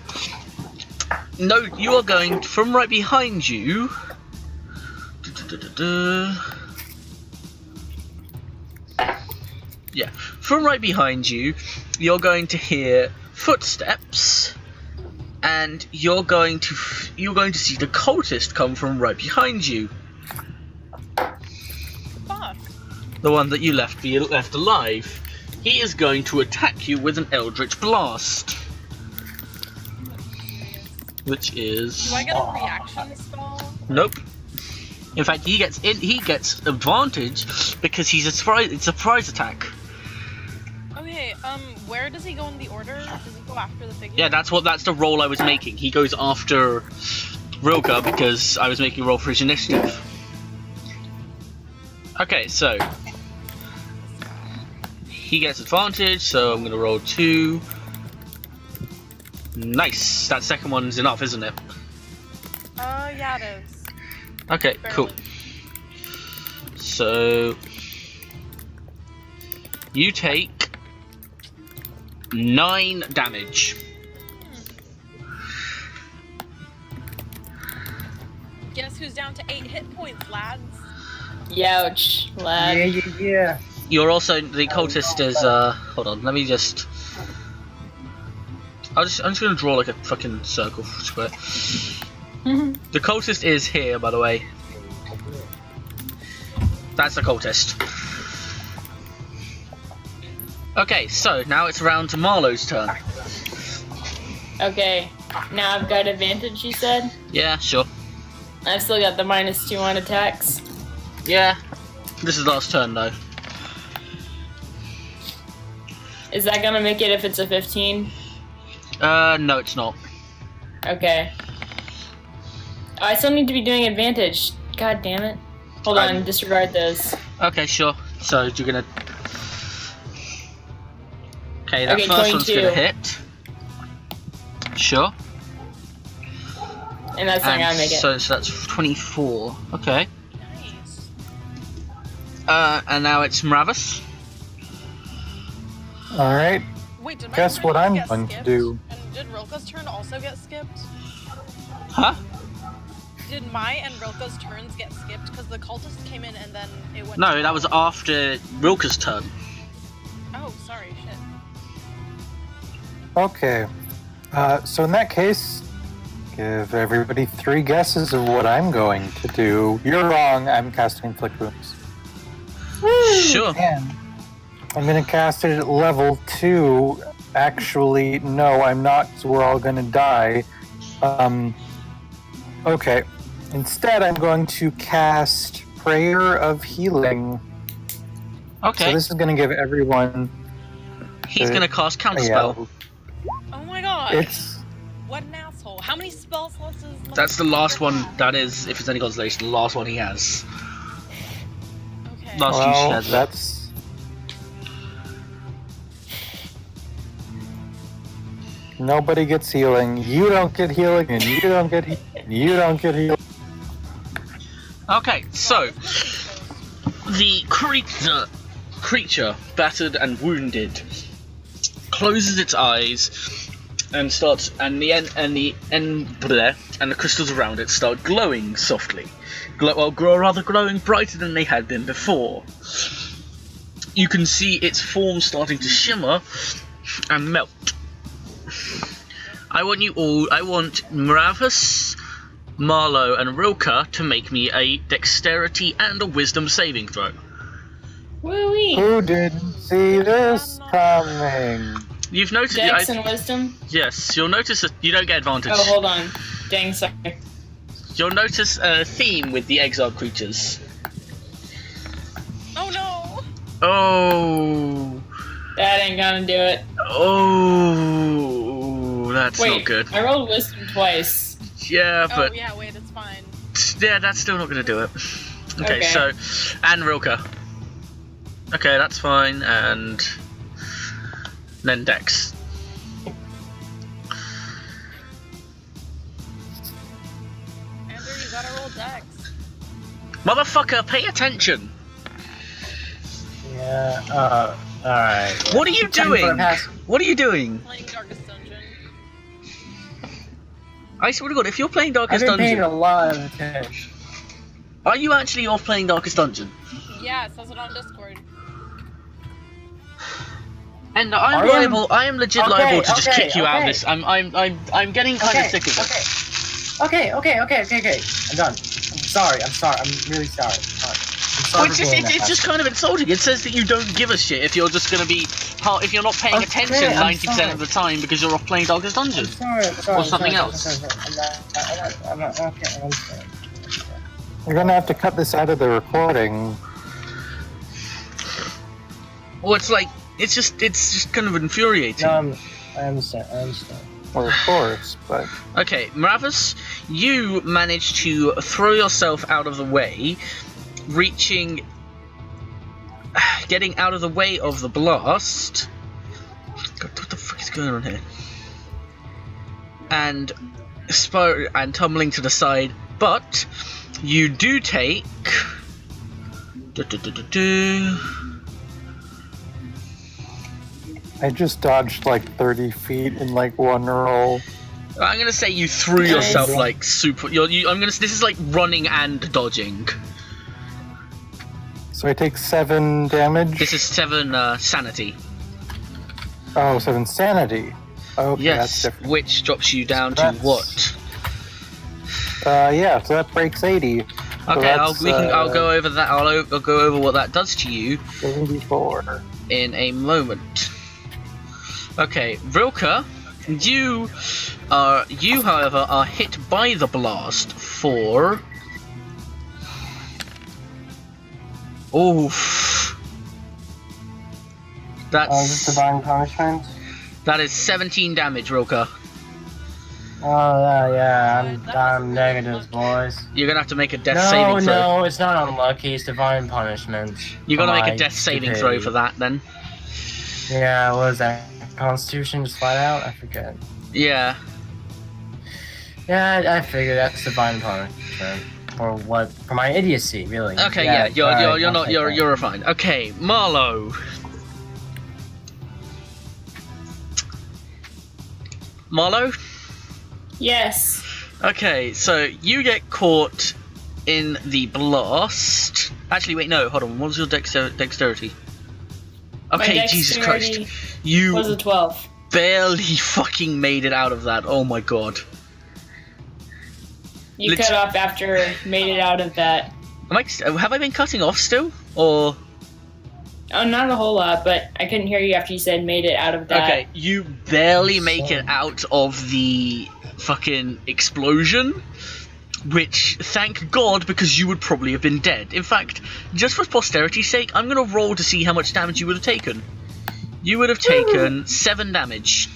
No, you are going from right behind you. Yeah, from right behind you, you're going to hear footsteps, and you're going to see the cultist come from right behind you. Fuck. The one that you left alive. He is going to attack you with an Eldritch Blast. Which is... Do I get a reaction spell? Nope. In fact, he gets advantage because he's it's a surprise attack. Okay, where does he go in the order? Does he go after the figure? Yeah, that's the roll I was making. He goes after Rilka because I was making a roll for his initiative. Okay, so he gets advantage, so I'm gonna roll 2. Nice. That second one's enough, isn't it? Yeah, it is. Okay, cool. So you take 9 damage. Guess who's down to 8 hit points, lads? Youch, lad. Yeah. You're also the cultist is hold on, let me just I'm just gonna draw like a fucking circle square. The cultist is here, by the way. That's the cultist. Okay, so now it's around to Marlowe's turn. Okay, Now I've got advantage, you said? Yeah, sure. I've still got the -2 on attacks. Yeah. This is last turn though. Is that gonna make it if it's a 15? No, it's not. Okay. Oh, I still need to be doing advantage. God damn it. Hold on, disregard those. Okay, sure. So you're gonna. Okay, that Okay, first one's 22. gonna hit. Sure. And that's not gonna make it. So that's 24. Okay. Nice. And now it's Mravis. All right. Wait, did my Guess turn what I'm get going to skipped? do. And did Rilka's turn also get skipped? Huh? Did my and Rilka's turns get skipped? Because the cultist came in and then it went. No, that was after Rilka's turn. Oh, sorry, shit. Okay. So in that case, give everybody 3 guesses of what I'm going to do. You're wrong. I'm casting Inflict Wounds. Sure. And I'm going to cast it at level 2. Actually, no, I'm not. So we're all going to die. Okay. Instead, I'm going to cast Prayer of Healing. Okay. So this is going to give everyone... He's gonna cast Counterspell. Oh my god. It's... What an asshole. How many spell slots is That's the last one. That is, if it's any consolation, the last one he has. Okay. Last Well, use he has. that's... Nobody gets healing. You don't get healing, and you don't get healing, and you don't get healing. Okay, so the creature, battered and wounded, closes its eyes and starts, and the crystals around it start glowing softly. Glowing brighter than they had been before. You can see its form starting to shimmer and melt. I want Mravis, Marlowe, and Rilka to make me a dexterity and a wisdom saving throw. Woo-wee. Who didn't see this coming? You've noticed. Dex and wisdom? Yes, you'll notice that you don't get advantage. Oh, hold on. Dang, sorry. You'll notice a theme with the exiled creatures. Oh no! Oh. That ain't gonna do it. Oh. That's Wait, not good. I rolled wisdom twice. Yeah, but Oh yeah, wait, it's fine. yeah, that's still not gonna do it. Okay, Okay. so and Rilka. Okay, that's fine, and then Dex. Andrew, you gotta roll dex. Motherfucker, pay attention. Yeah, alright. What are you doing? What are you doing? Playing Darkest Dungeon. I swear to God, if you're playing I've Darkest been paying Dungeon, a lot of attention. are you actually off playing Darkest Dungeon? Yeah, it says it on Discord. And I'm Are you? liable. I am legit Okay, liable to just okay, kick you out of okay. this. I'm getting kind of sick of it. Okay, I'm done. I'm really sorry. Well, it's just kind of insulting. It says that you don't give a shit if you're just going to be if you're not paying Okay, attention I'm 90% sorry. of the time because you're off playing Darkest Dungeon. Or something else. I'm not, okay, I'm sorry. You're gonna have to cut this out of the recording. Well, it's just kind of infuriating. No, I understand. Well, of course, but Okay, Mravis, you managed to throw yourself out of the way, getting out of the way of the blast. God, what the fuck is going on here? And tumbling to the side, but you do take. I just dodged like 30 feet in like one roll. I'm gonna say you threw Nice. yourself like super. This is like running and dodging. So I take 7 damage. This is 7 sanity. Oh, 7 sanity. Okay, that's Yes, different. which drops you down to That's- what? Yeah, so that breaks 80. So Okay, that's, I'll go over that. I'll go over what that does to you 74. in a moment. Okay, Rilka, You, however, are hit by the blast for. Oof. Just divine punishment. That is 17 damage, Roka. Oh yeah, I'm negatives, boys. You're gonna have to make a death saving throw. No, it's not unlucky. It's divine punishment. You're gonna make a death saving throw for that, then. Yeah, what was that? Constitution, just flat out? I forget. Yeah. Yeah, I figured that's divine punishment. For what? For my idiocy, really. Okay, yeah, you're fine. Okay, Marlo. Marlo? Yes. Okay, so you get caught in the blast. Actually, wait, no, hold on. What was your dexterity? Okay, My Jesus dexterity Christ. You was a 12. barely fucking made it out of that. Oh my god. You cut off after made it out of that. Have I been cutting off still? Or... Oh, not a whole lot, but I couldn't hear you after you said made it out of that. Okay, you barely make it out of the fucking explosion, which, thank God, because you would probably have been dead. In fact, just for posterity's sake, I'm gonna roll to see how much damage you would have taken. You would have taken 7 damage.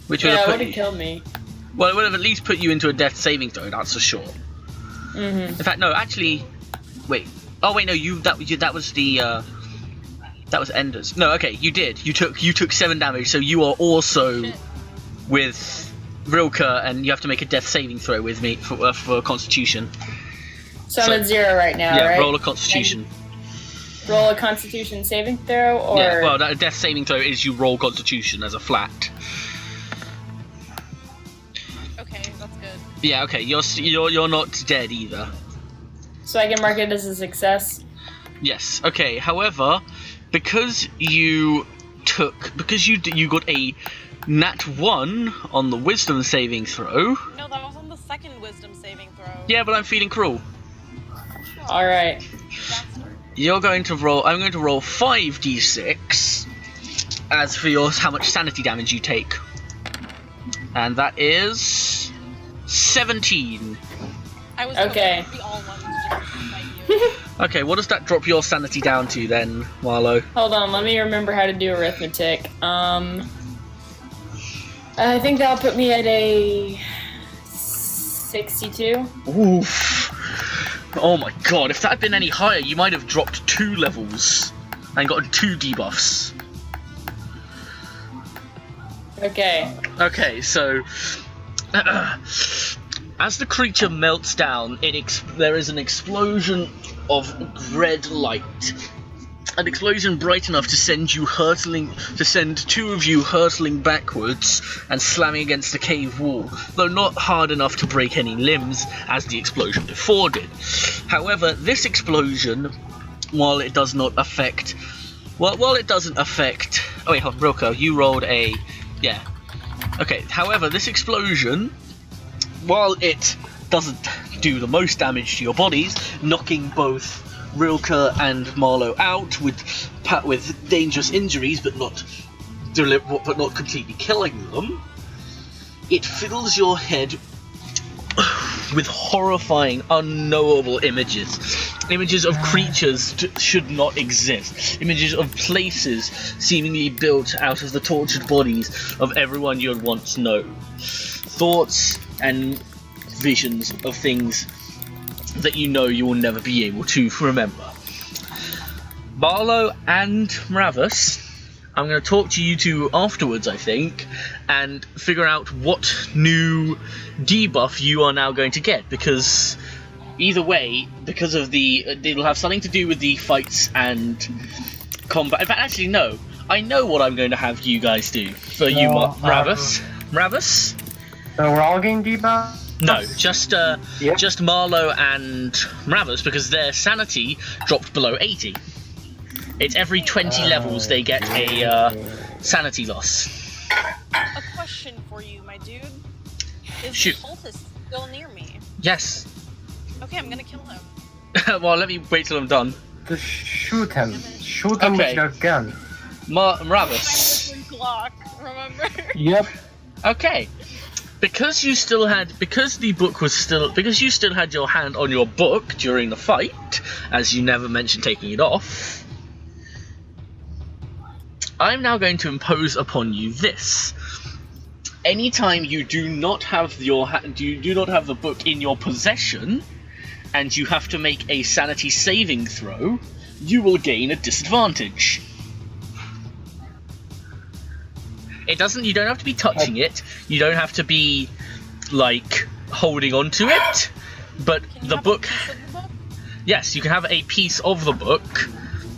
Which would have would have killed me. Well, it would have at least put you into a death saving throw, that's for sure. In fact, no, actually... Wait. Oh, wait, no, that was the... that was Enders. No, okay, you did. You took 7 damage, so you are also with Rilka, and you have to make a death saving throw with me for Constitution. So I'm at 0 right now, yeah, right? roll a Constitution. And roll a Constitution saving throw, or... Yeah, well, that death saving throw is you roll Constitution as a flat. Okay, that's good. Yeah, okay, you're not dead either. So I can mark it as a success? Yes, okay, however, because you got a nat 1 on the wisdom saving throw. No, that was on the second wisdom saving throw. Yeah, but I'm feeling cruel. Alright. I'm going to roll 5d6 as for how much sanity damage you take. And that is 17. I was okay. The all ones just to fight you. Okay, what does that drop your sanity down to then, Marlo? Hold on, let me remember how to do arithmetic. I think that'll put me at a 62. Oof. Oh my god, if that had been any higher, you might have dropped 2 levels and gotten 2 debuffs. Okay. Okay, so... as the creature melts down, there is an explosion of red light. An explosion bright enough to send 2 of you hurtling backwards and slamming against the cave wall, though not hard enough to break any limbs, as the explosion before did. However, this explosion, while it doesn't affect... Oh wait, hold on, Roko, you rolled a... Yeah. Okay, however, this explosion, while it doesn't do the most damage to your bodies, knocking both Rilka and Marlo out with dangerous injuries, but not completely killing them, it fills your head with horrifying, unknowable images. Images of creatures should not exist. Images of places seemingly built out of the tortured bodies of everyone you had once known. Thoughts and visions of things that you know you will never be able to remember. Barlow and Mravus, I'm going to talk to you two afterwards, I think, and figure out what new debuff you are now going to get, because either way, because of it'll have something to do with the fights and combat. In fact, actually, no. I know what I'm going to have you guys do for you, Mravus. Mravus? So we're all getting debuff? No, just Marlo and Mravus, because their sanity dropped below 80. It's every 20 levels they get a sanity loss. A question for you, my dude. Is Shoot. the cultist still near me? Yes. Okay, I'm gonna kill him. Well, let me wait till I'm done. Just shoot him. Shoot him with your gun. Mravus. Glock. remember. Yep. Okay. Because you still had your hand on your book during the fight, as you never mentioned taking it off, I'm now going to impose upon you this. Anytime you do not have the book in your possession, and you have to make a sanity saving throw, you will gain a disadvantage. You don't have to be touching it, you don't have to be, like, holding on to it, but the book... Yes, you can have a piece of the book.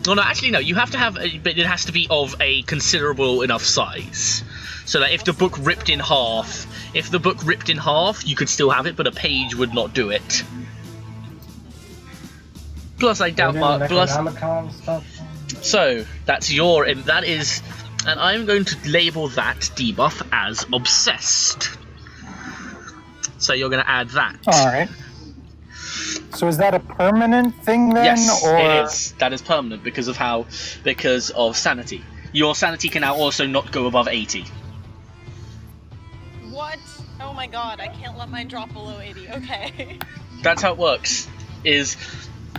Well, no, actually, no, you have to have, but it has to be of a considerable enough size. So that if the book ripped in half, you could still have it, but a page would not do it. Plus, I doubt So, that is, and I'm going to label that debuff as obsessed. So you're going to add that. Alright. So is that a permanent thing then? Yes, or... it is. That is permanent because of sanity. Your sanity can now also not go above 80. What? Oh my god, I can't let mine drop below 80. Okay. That's how it works.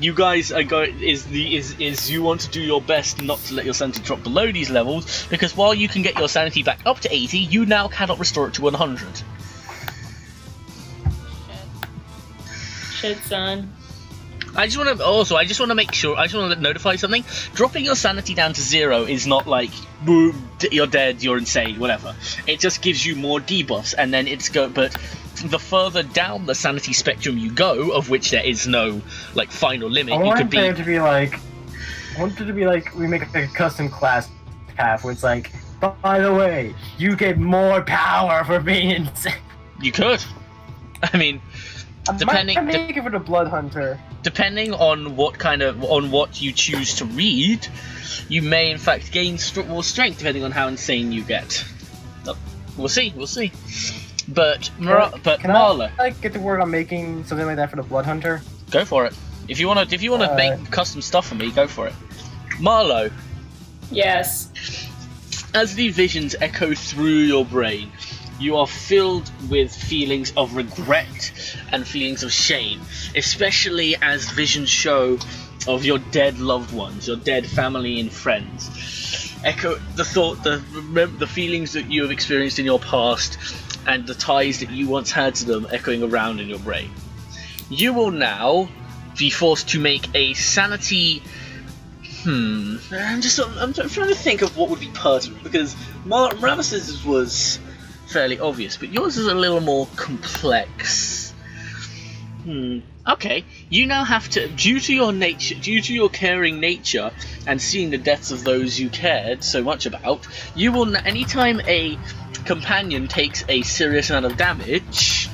You guys are you want to do your best not to let your sanity drop below these levels, because while you can get your sanity back up to 80, you now cannot restore it to 100. Shit, son. I just want to notify something. Dropping your sanity down to 0 is not like, boom, you're dead, you're insane, whatever. It just gives you more debuffs, and then but the further down the sanity spectrum you go, of which there is no, like, final limit, I want it to be like, we make a custom class path where it's like, by the way, you get more power for being insane. You could. I mean, depending for the Blood Hunter. Depending on what you choose to read, you may in fact gain more strength depending on how insane you get. We'll see. But Marla, I get to work on making something like that for the Blood Hunter? Go for it. If you want to make custom stuff for me, go for it. Marlo. Yes. As the visions echo through your brain, you are filled with feelings of regret and feelings of shame, especially as visions show of your dead loved ones, your dead family and friends. Echo the feelings that you have experienced in your past and the ties that you once had to them echoing around in your brain. You will now be forced to make a sanity... I'm trying to think of what would be pertinent, because Rames's was fairly obvious, but yours is a little more complex. Okay, you now have to, due to your caring nature and seeing the deaths of those you cared so much about, you will, anytime a companion takes a serious amount of damage,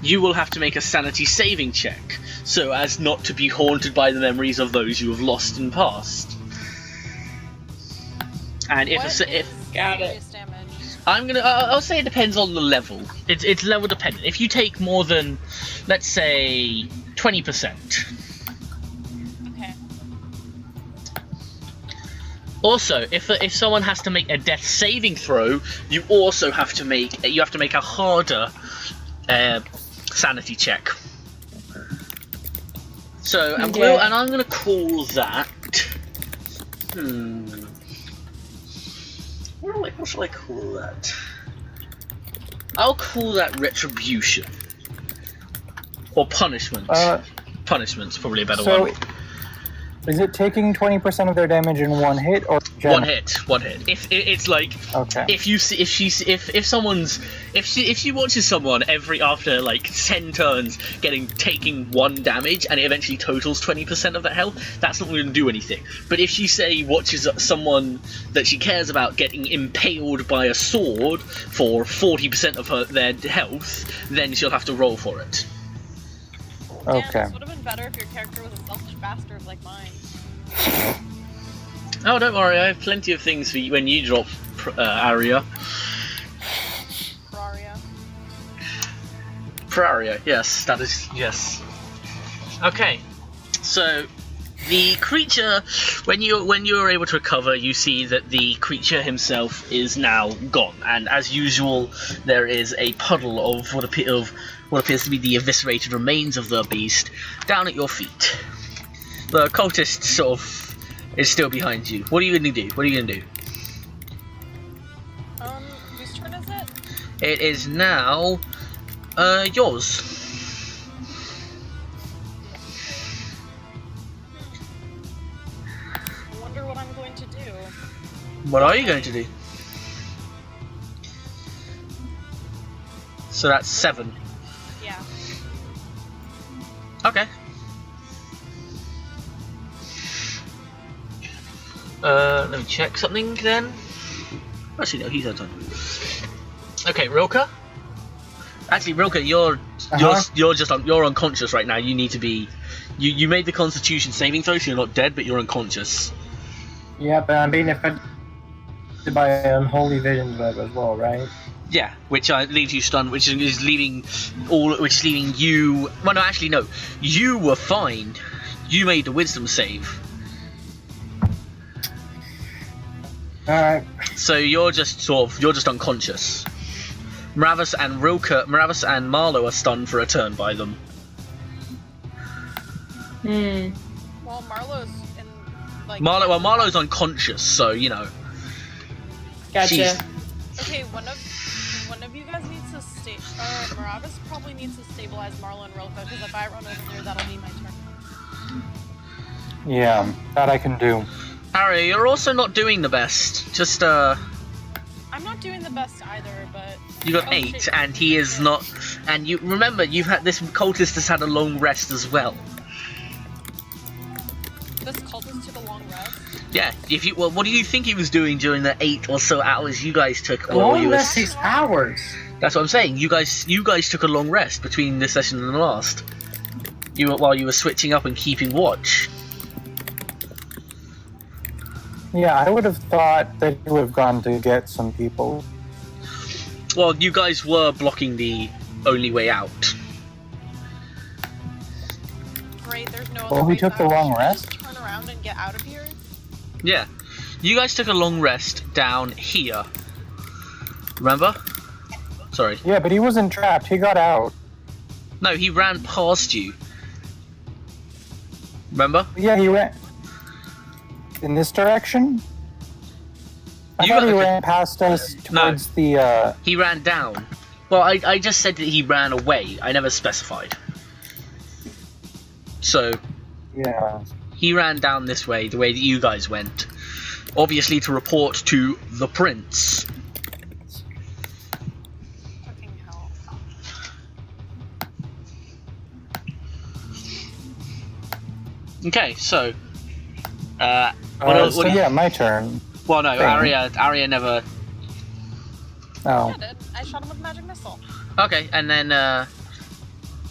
you will have to make a sanity saving check, so as not to be haunted by the memories of those you have lost in past. And Got it. I'll say it depends on the level. It's level dependent. If you take more than, let's say, 20%. Okay. Also, if someone has to make a death saving throw, you also have to make a harder sanity check. So, I'm gonna call that. What shall I call that? I'll call that retribution. Or punishment. Punishment's probably a better one. Is it taking 20% of their damage in one hit, or one hit? If it's like, okay. If she watches someone after like 10 turns taking 1 damage and it eventually totals 20% of that health, that's not going to do anything. But if she watches someone that she cares about getting impaled by a sword for 40% of their health, then she'll have to roll for it. Okay. Damn, this would have been better if your character was a selfish bastard like mine. Oh, don't worry, I have plenty of things for you when you drop Aria. Praria, yes, that is, yes. Okay, so the creature, when you're able to recover, you see that the creature himself is now gone, and as usual, there is a puddle of what appears to be the eviscerated remains of the beast down at your feet. The cultist sort of is still behind you. What are you gonna do? What are you gonna do? Whose turn is it? It is now yours. I wonder what I'm going to do. What are you going to do? So that's 7. Yeah. Okay. Let me check something then. Actually, no, he's had time. Okay, Rilka. Actually, Rilka, you're unconscious right now. You need to be. You made the Constitution saving throw, so you're not dead, but you're unconscious. Yeah, but I'm being affected by unholy visions web as well, right? Yeah, which leaves you stunned, which is leaving you. Well, no, actually, no. You were fine. You made the Wisdom save. All right. So you're just unconscious. Maravis and Marlowe are stunned for a turn by them. Hmm. Well, Marlowe's in like. Marlowe's unconscious, so you know. Gotcha. She's- Okay, one of you guys needs to stay. Maravis probably needs to stabilize Marlowe and Rilka, because if I run over there, that'll be my turn. Yeah, that I can do. Harry, you're also not doing the best. Just I'm not doing the best either, but. you got Oh, 8, shit. and he is not. And you remember, this cultist has had a long rest as well. This cultist took a long rest. Yeah. What do you think he was doing during the 8 or so hours you guys took? Long you rest 6 hours. That's what I'm saying. You guys took a long rest between this session and the last. While you were switching up and keeping watch. Yeah, I would have thought that he would have gone to get some people. Well, you guys were blocking the only way out. Great, there's no Well, other we way took the back. long Should we rest? just turn around and get out of here? Yeah. You guys took a long rest down here. Remember? Sorry. Yeah, but he wasn't trapped. He got out. No, he ran past you. Remember? Yeah, he ran in this direction. I You thought he got- ran past us No. towards the. He ran down. Well, I just said that he ran away. I never specified. So, Yeah. he ran down this way, the way that you guys went. Obviously to report to the prince. Fucking hell. Okay, so... what else? So yeah, my turn. Well, no, Thing. Arya never... Oh. I did. I shot him with a magic missile. Okay, and then,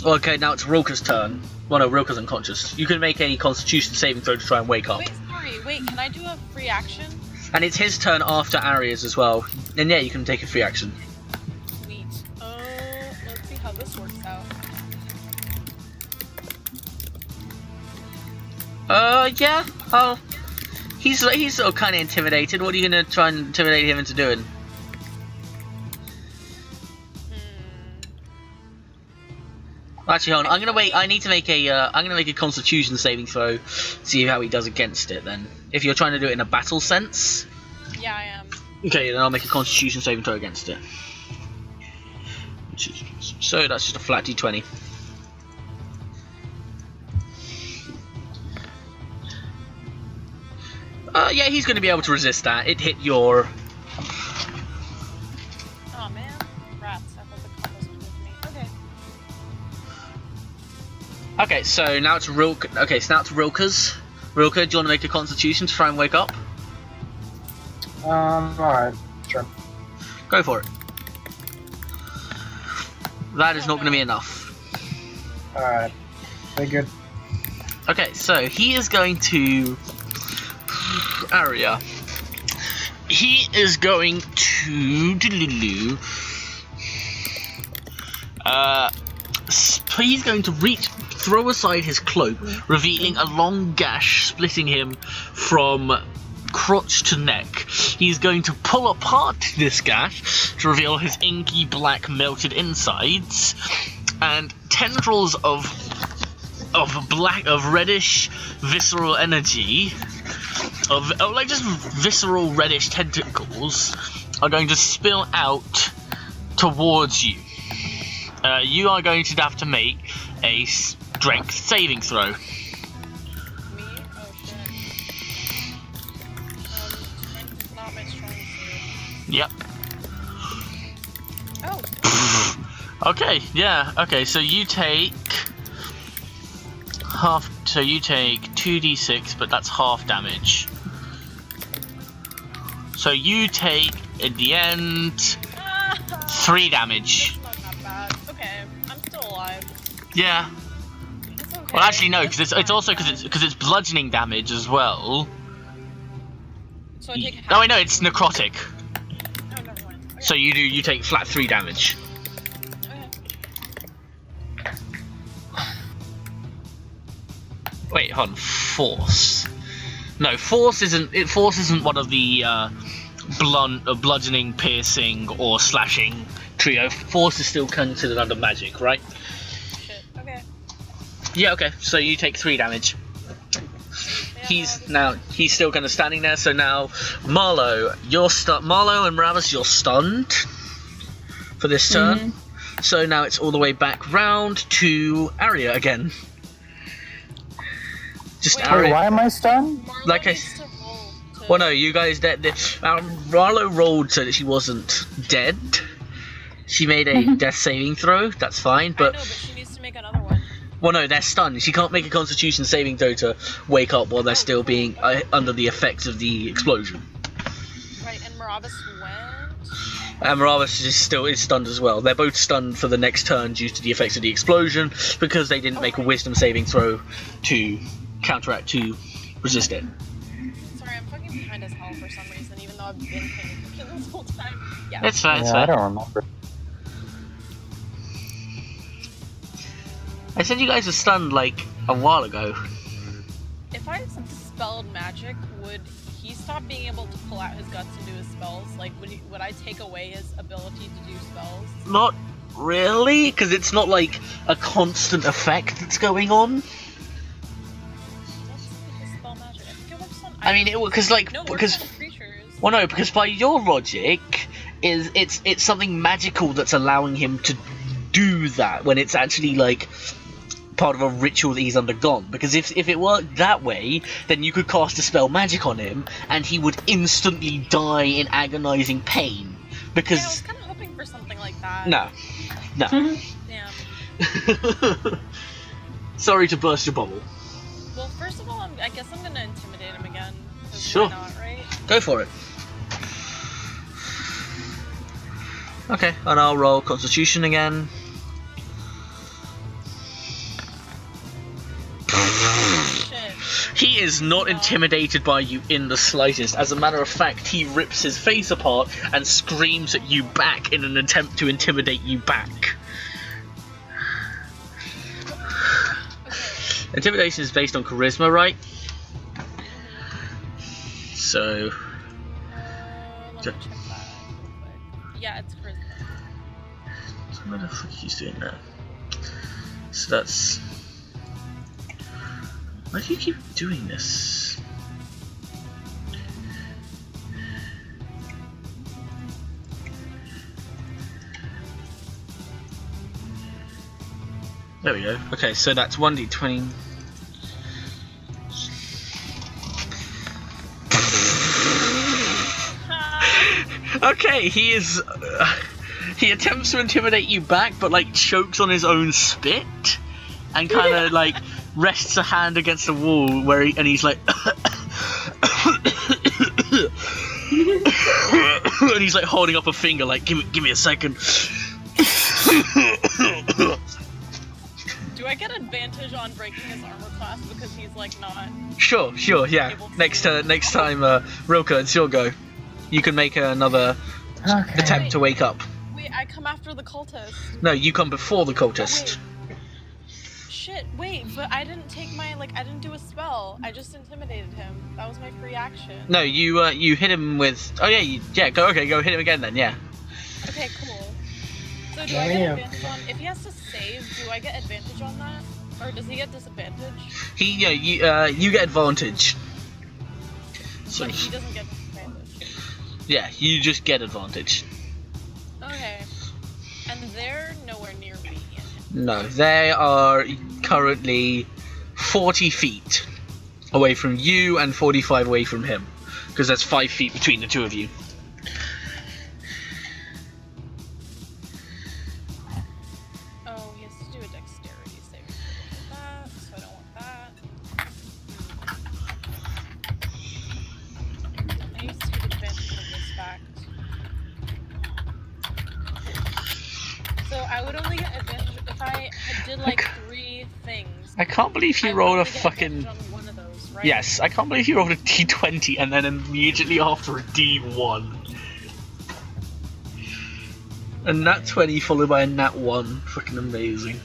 okay, now it's Rilka's turn. Well, no, Rilka's unconscious. You can make a Constitution saving throw to try and wake up. Wait, can I do a free action? And it's his turn after Arya's as well. And yeah, you can take a free action. Sweet. Let's see how this works out. Yeah. Oh, he's sort of kind of intimidated. What are you gonna try and intimidate him into doing? Actually, hold on. I'm gonna wait. I need to make a. I'm gonna make a Constitution saving throw. See how he does against it. Then, if you're trying to do it in a battle sense. Yeah, I am. Okay, then I'll make a Constitution saving throw against it. So that's just a flat d20. Yeah, he's going to be able to resist that. It hit your... Oh man, rats. I thought the compost was with me. Okay. Okay, so now it's Rilka. Okay, so now it's Rilka's. Rilka, do you want to make a Constitution to try and wake up? Alright, sure. Go for it. That is not going to be enough. Alright. Very good. Okay, so he is going to... Arya. He is going to... He's going to reach throw aside his cloak, revealing a long gash splitting him from crotch to neck. He's going to pull apart this gash to reveal his inky black melted insides, and tendrils of reddish visceral energy, like just visceral reddish tentacles, are going to spill out towards you. You are going to have to make a strength saving throw. Me? Oh shit. Strength is not my strong suit. Yep. Oh. Okay, yeah, okay, so you take half, so you take 2d6, but that's half damage. So you take, in the end, 3 damage. That's not that bad. Okay, I'm still alive. Yeah. It's okay. Well, actually, no, because it's also because it's bludgeoning damage as well. So I take half. Oh, wait, no, it's necrotic. Oh, never mind. Okay. So you take flat 3 damage. Okay. Wait, hold on. Force. No, force isn't. Force isn't one of the bludgeoning, piercing, or slashing trio. Force is still considered under magic, right? Shit. Okay. Yeah. Okay. So you take 3 damage. He's still kind of standing there. So now, Marlo, Marlo and Maravis, you're stunned for this turn. So now it's all the way back round to Arya again. Just Wait, Arya. Why am I stunned? Marlo Like I needs to roll to- Well, no, you guys. Marlo rolled so that she wasn't dead. She made a death saving throw. That's fine, I know, but but she needs to make another one. well, no, they're stunned. She can't make a Constitution saving throw to wake up while they're still being under the effects of the explosion. Right, and Maravis went. And Maravis is stunned as well. They're both stunned for the next turn due to the effects of the explosion because they didn't make a Wisdom saving throw to counteract, to resist it. Sorry, I'm fucking behind as hell for some reason, even though I've been paying attention this whole time. Yeah. It's fine. It's Yeah, I fine. don't remember. I said you guys were stunned like a while ago. If I dispelled magic, would he stop being able to pull out his guts and do his spells? Like, would I take away his ability to do spells? Not really, because it's not like a constant effect that's going on. What's the dispel magic? I think it works on. I mean, because like no, it because works on creatures. well, no, because by your logic, it's something magical that's allowing him to do that when it's actually like part of a ritual that he's undergone. Because if it worked that way, then you could cast a spell magic on him and he would instantly die in agonizing pain. Because Yeah, I was kind of hoping for something like that. no. Damn. Sorry to burst your bubble. Well, first of all, I guess I'm gonna intimidate him again. 'Cause Sure. Why not, right? Go for it. Okay, and I'll roll Constitution again. Shit. He is not intimidated by you in the slightest. As a matter of fact, he rips his face apart and screams at you back in an attempt to intimidate you back. Intimidation is based on charisma, right? So, Let me check that real quick. Yeah, it's charisma. where the fuck he's doing that? So that's. Why do you keep doing this? There we go. Okay, so that's 1d20. Okay, he is. He attempts to intimidate you back, but like chokes on his own spit, and kind of like rests a hand against the wall where he's like, and he's like holding up a finger, like give me a second. Do I get advantage on breaking his armor class because he's like not? Sure, yeah. Next time, Rilka, it's your go. You can make another attempt to wake up. Wait, I come after the cultist. No, you come before the cultist. Oh, Shit, wait, but I didn't take my, I didn't do a spell. I just intimidated him. That was my free action. No, you hit him with. Oh yeah, go hit him again then. Yeah. Okay, cool. So do I get advantage on, if he has to save, do I get advantage on that? Or does he get disadvantage? You get advantage. So But he doesn't get disadvantage. yeah, you just get advantage. Okay. And they're nowhere near me. No, they are currently 40 feet away from you and 45 away from him, because there's 5 feet between the two of you. Oh, he has to do a dexterity saving throw for that, so I don't want that. I used to take advantage of this fact. So I would only get advantage if I did like 3 things. I can't believe you rolled a fucking. On one of those, right? Yes, I can't believe you rolled a d20 and then immediately after a d1. A nat 20 followed by a nat 1. Fucking amazing.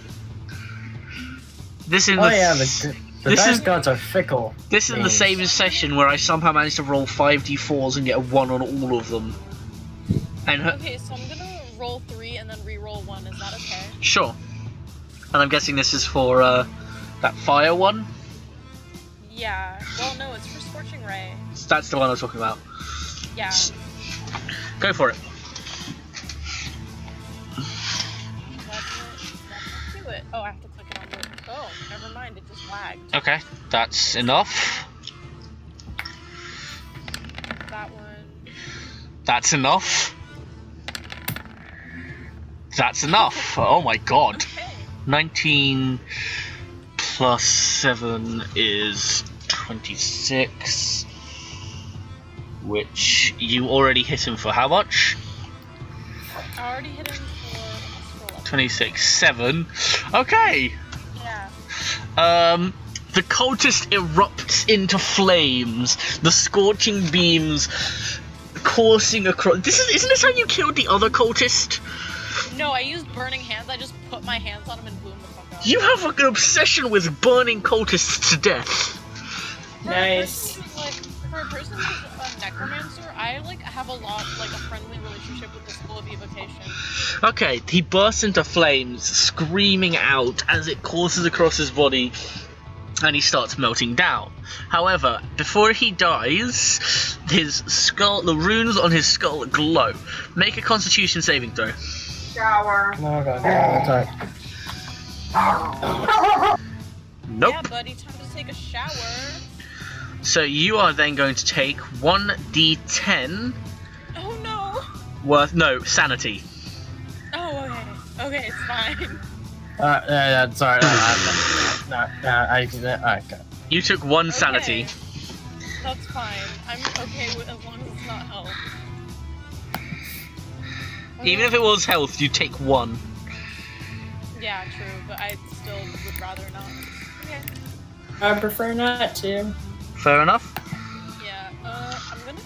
This is the dice gods are fickle. This is the same session where I somehow managed to roll 5d4s and get a 1 on all of them. And okay, so I'm gonna roll 3 and then re-roll 1. Is that okay? Sure. And I'm guessing this is for that fire one? Yeah. Well, no, it's for Scorching Ray. That's the one I was talking about. Yeah. Go for it. Let's do it. Oh, I have to click it on the... Oh, never mind. It just lagged. Okay, that's enough. That one. That's enough. That's enough. Oh my god. Okay. 19 plus 7 is 26. Which you already hit him for how much? I already hit him for 11. 26. 7. Okay. Yeah. The cultist erupts into flames. The scorching beams coursing across. Isn't this how you killed the other cultist? No, I used burning hands. I just put my hands on him and blew him the fuck up. You have like an obsession with burning cultists to death. Nice. For a person who's a necromancer, I have a friendly relationship with the School of Evocation. Okay, he bursts into flames, screaming out as it courses across his body, and he starts melting down. However, before he dies, his skull, the runes on his skull glow. Make a Constitution saving throw. Shower. No, God, that's alright. Nope. Yeah, buddy, time to take a shower. So you are then going to take 1d10 Oh no. worth sanity. Oh, okay. Okay, it's fine. Yeah, sorry. Okay. You took 1 sanity. That's fine. I'm okay with as long as it's not health. Even if it was health, you take 1. Yeah, true, but I still would rather not. Okay. I prefer not to. Fair enough. Yeah, I'm gonna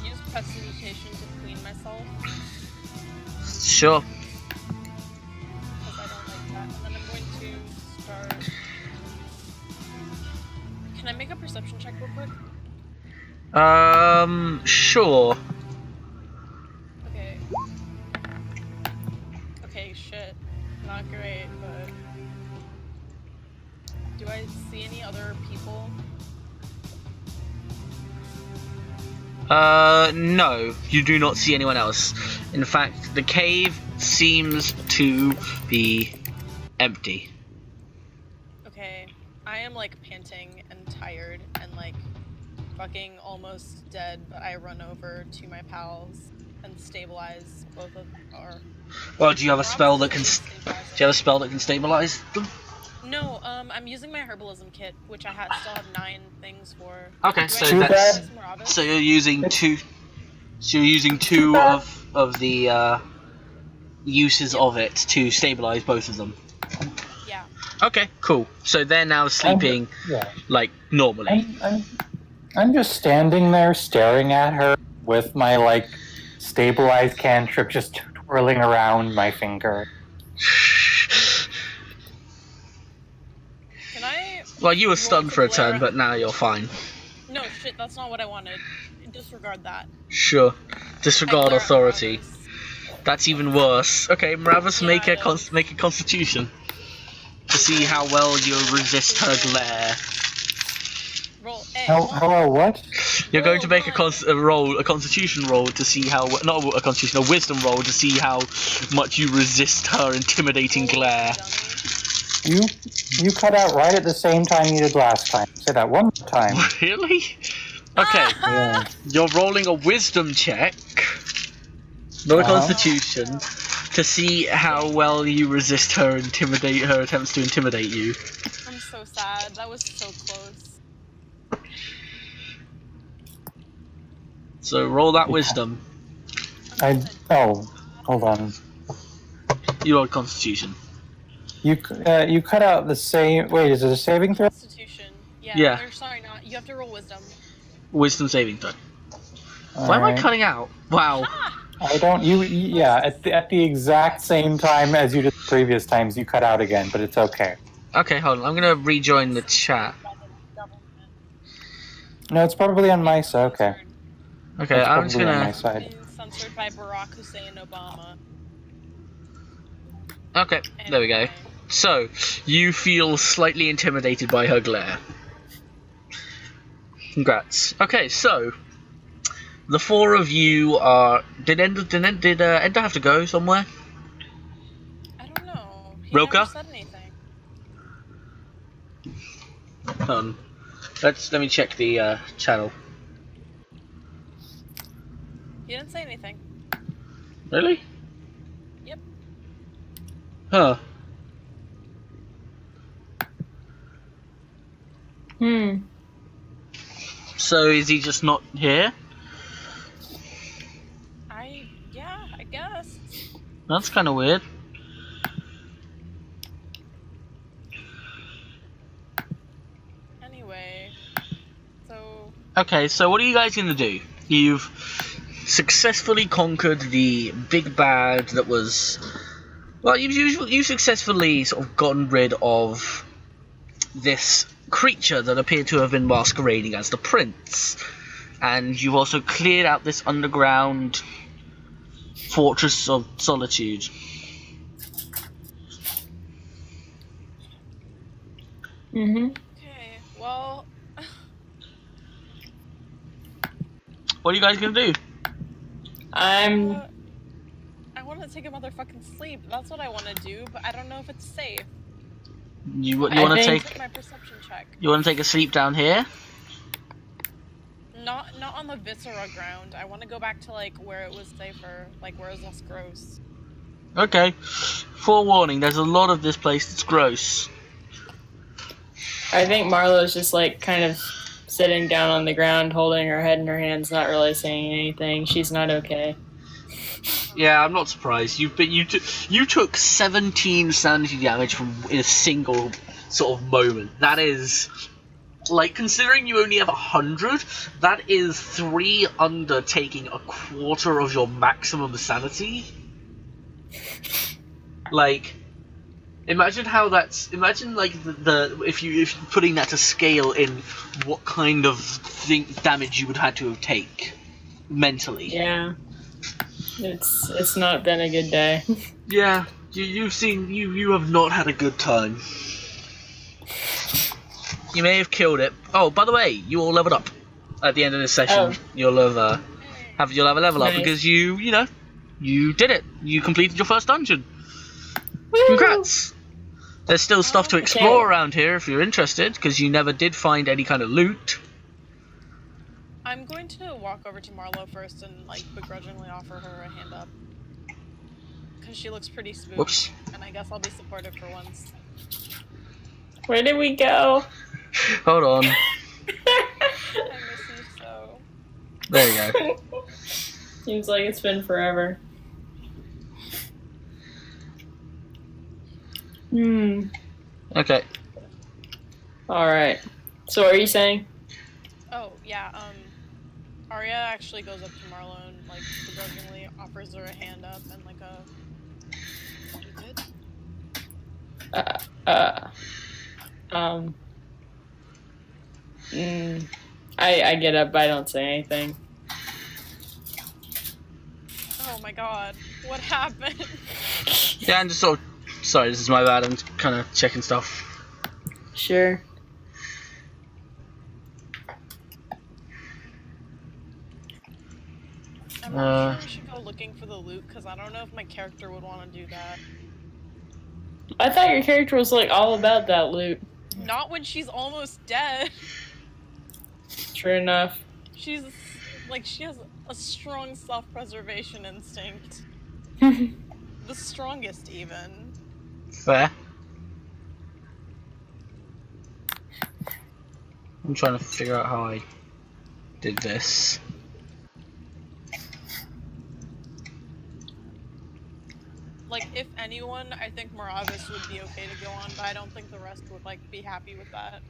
use prestidigitation to clean myself, Sure. because I don't like that. And then I'm going to start... Can I make a perception check real quick? Sure. Okay. Okay, shit. Not great, but... Do I see any other people? No, you do not see anyone else. In fact, the cave seems to be empty. Okay, I am panting and tired and fucking almost dead, but I run over to my pals and stabilize both of our... Well, do you have a spell that can? Do you have a spell that can stabilize them? No, I'm using my herbalism kit, which I still have 9 things for. Okay, Do so I need that's to use more of it? so you're using 2. So you're using 2 of the uses of it to stabilize both of them. Yeah. Okay, cool. So they're now sleeping normally. I'm just standing there staring at her with my stabilized cantrip just twirling around my finger. Well, you were roll stunned to for a glare turn, but now you're fine. No, shit, that's not what I wanted. Disregard that. Sure. I Disregard glare at authority. Maravis. That's even worse. Okay, Maravis, Yeah, make it a is. make a Constitution to see how well you resist her glare. Roll A. How what? You're going to Roll make a one. a Constitution roll to see how not a Constitution, a Wisdom roll to see how much you resist her intimidating Roll, glare. dummy. You cut out right at the same time you did last time. Say that one more time. Really? Okay. Yeah. You're rolling a Wisdom check, not a Constitution, to see how well you resist her attempts to intimidate you. I'm so sad. That was so close. So roll that Wisdom. Hold on. You rolled Constitution. You cut out the same. Wait, is it a saving throw? Constitution. Yeah. Yeah. Or, sorry, not. You have to roll wisdom. Wisdom saving throw. Why am I Alright. cutting out? Wow. I don't. Yeah. At the exact same time as you did the previous times, you cut out again, but it's okay. Okay, hold on. I'm gonna rejoin the chat. No, it's probably on my side. Okay. Okay, It's I'm just probably on my gonna. side. Being censored by Barack Hussein Obama. Okay, there we go. Anyway. So, you feel slightly intimidated by her glare. Congrats. Okay, so the four of you are. Did Ender have to go somewhere? I don't know. He Roka? never said anything. Hold on. Let me check the channel. He didn't say anything. Really? Yep. Huh. So is he just not here? Yeah, I guess. That's kind of weird. Anyway, so Okay, so what are you guys gonna do? You've successfully conquered the big bad that was. Well, you've successfully sort of gotten rid of this creature that appeared to have been masquerading as the prince, and you've also cleared out this underground fortress of solitude. okay. Well, What are you guys gonna do? I'm. I want to take a motherfucking sleep. That's what I want to do, but I don't know if it's safe. You want I to think- take My perception check. you want to take a sleep down here? Not on the viscera ground. I want to go back to like where it was safer, like where it was less gross. Okay. Forewarning, there's a lot of this place that's gross. I think Marlo's just like kind of sitting down on the ground, holding her head in her hands, not really saying anything. She's not okay. Yeah, I'm not surprised. You took 17 sanity damage from in a single sort of moment. That is, like, considering you only have 100, that is 3 under taking a quarter of your maximum sanity. Like, imagine how that's. Imagine like the if you putting that to scale in what kind of damage you would have to take mentally. Yeah. It's not been a good day. Yeah, you have not had a good time. You may have killed it. Oh, by the way, you all leveled up at the end of this session. Oh. You'll have you'll have a level up Nice. because you did it. You completed your first dungeon. Congrats. There's still stuff to explore Okay. around here if you're interested, because you never did find any kind of loot. I'm going to walk over to Marlo first and like begrudgingly offer her a hand up. Because she looks pretty spooked. Whoops. And I guess I'll be supportive for once. Where did we go? Hold on. I miss you so. There you go. Seems like it's been forever. Okay. Alright. So what are you saying? Oh, yeah, Arya actually goes up to Marlo and like begrudgingly offers her a hand up and like a you good? I get up, but I don't say anything. Oh my god. What happened? Yeah, I'm just sort of. Sorry, this is my bad. I'm kind of checking stuff. Sure. I'm not sure we should go looking for the loot because I don't know if my character would want to do that. I thought your character was like all about that loot. Not when she's almost dead. True enough. She's like, she has a strong self-preservation instinct. The strongest, even. Fair. I'm trying to figure out how I did this. Like, if anyone, I think Moravis would be okay to go on, but I don't think the rest would, like, be happy with that.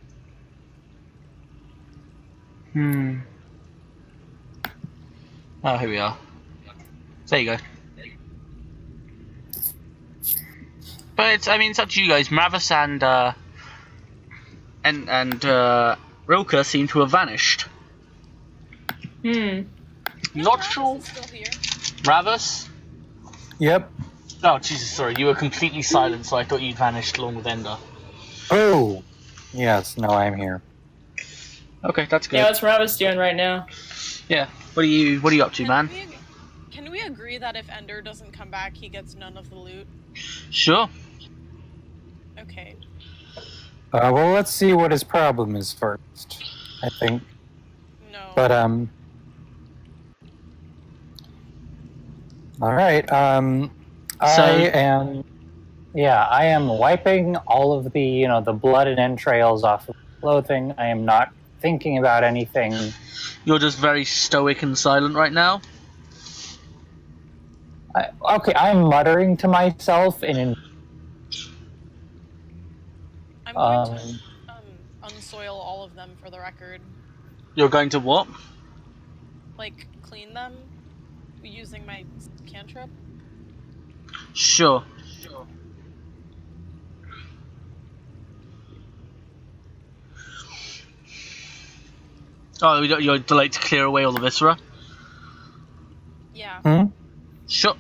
Oh, here we are. There you go. But it's, I mean, it's up to you guys. Mravis and Rilka seem to have vanished. Not sure. Is still here. Mravis? Yep. Oh, Jesus, sorry. You were completely silent, so I thought you'd vanished along with Ender. Oh! Yes, no, I'm here. Okay, that's good. Yeah, what's Robbus doing right now? Yeah. What are you up to, man? Can we agree that if Ender doesn't come back, he gets none of the loot? Sure. Okay. Well, let's see what his problem is first, I think. No. But, alright, I am wiping all of the, the blood and entrails off of the clothing. I am not thinking about anything. You're just very stoic and silent right now? I'm muttering to myself in... I'm going to unsoil all of them for the record. You're going to what? Like, clean them using my cantrip. Sure. Oh, you're like to clear away all the viscera? Yeah. Sure.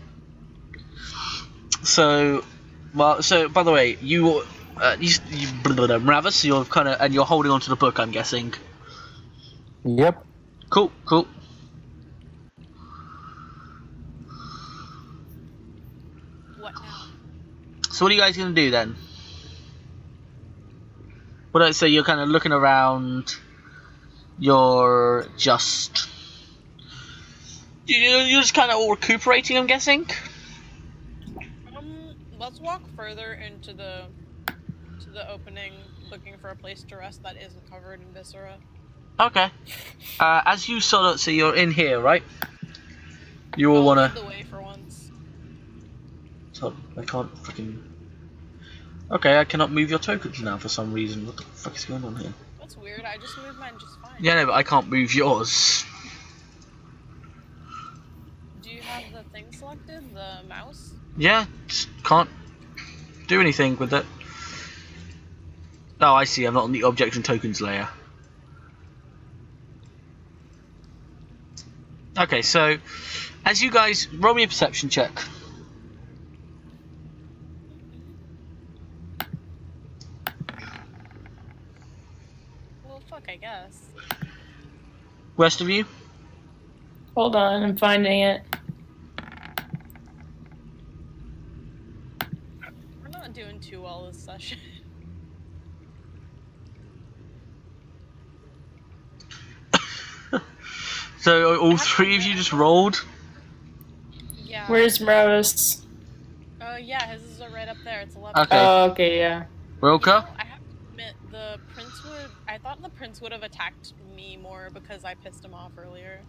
So, by the way, Mravis, you're kind of, and you're holding onto the book, I'm guessing. Yep. Cool. What now? So what are you guys gonna do then? So you're kind of looking around. You're just kind of all recuperating, I'm guessing. Let's walk further into the opening, looking for a place to rest that isn't covered in viscera. Okay. As you so you're in here, right? You all wanna. Lead the way for once. So I can't freaking. Okay, I cannot move your tokens now for some reason. What the fuck is going on here? That's weird. I just moved mine just fine. Yeah, no, but I can't move yours. Do you have the thing selected? The mouse? Yeah, just can't do anything with it. Oh, I see. I'm not on the objects and tokens layer. Okay, so as you guys roll me a perception check. Well, fuck, I guess. Rest of you? Hold on, I'm finding it. We're not doing too well this session. So all three of you just rolled? Yeah. Where's Robbus? Oh, yeah, his is right up there. It's 11. Okay. Oh, okay, yeah. Rilka? I have to admit, I thought the prince would have attacked me more because I pissed him off earlier.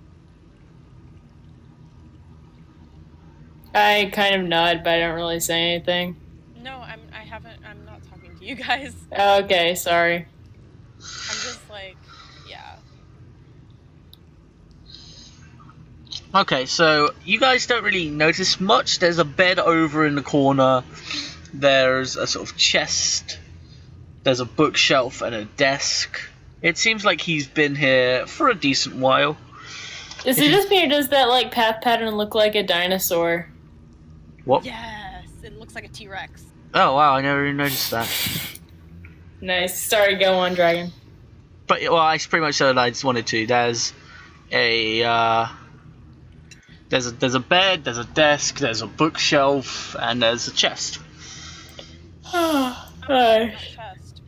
I kind of nod, but I don't really say anything. No, I'm not talking to you guys. Okay, sorry. I'm just like, yeah. Okay, so you guys don't really notice much. There's a bed over in the corner. There's a sort of chest. There's a bookshelf and a desk. It seems like he's been here for a decent while. Is it just me or does that like path pattern look like a dinosaur? What? Yes, it looks like a T-Rex. Oh wow, I never even noticed that. Nice. Sorry, go on, Dragon. But well, I pretty much said I just wanted to. There's a there's a bed, there's a desk, there's a bookshelf, and there's a chest. Hi. Chest.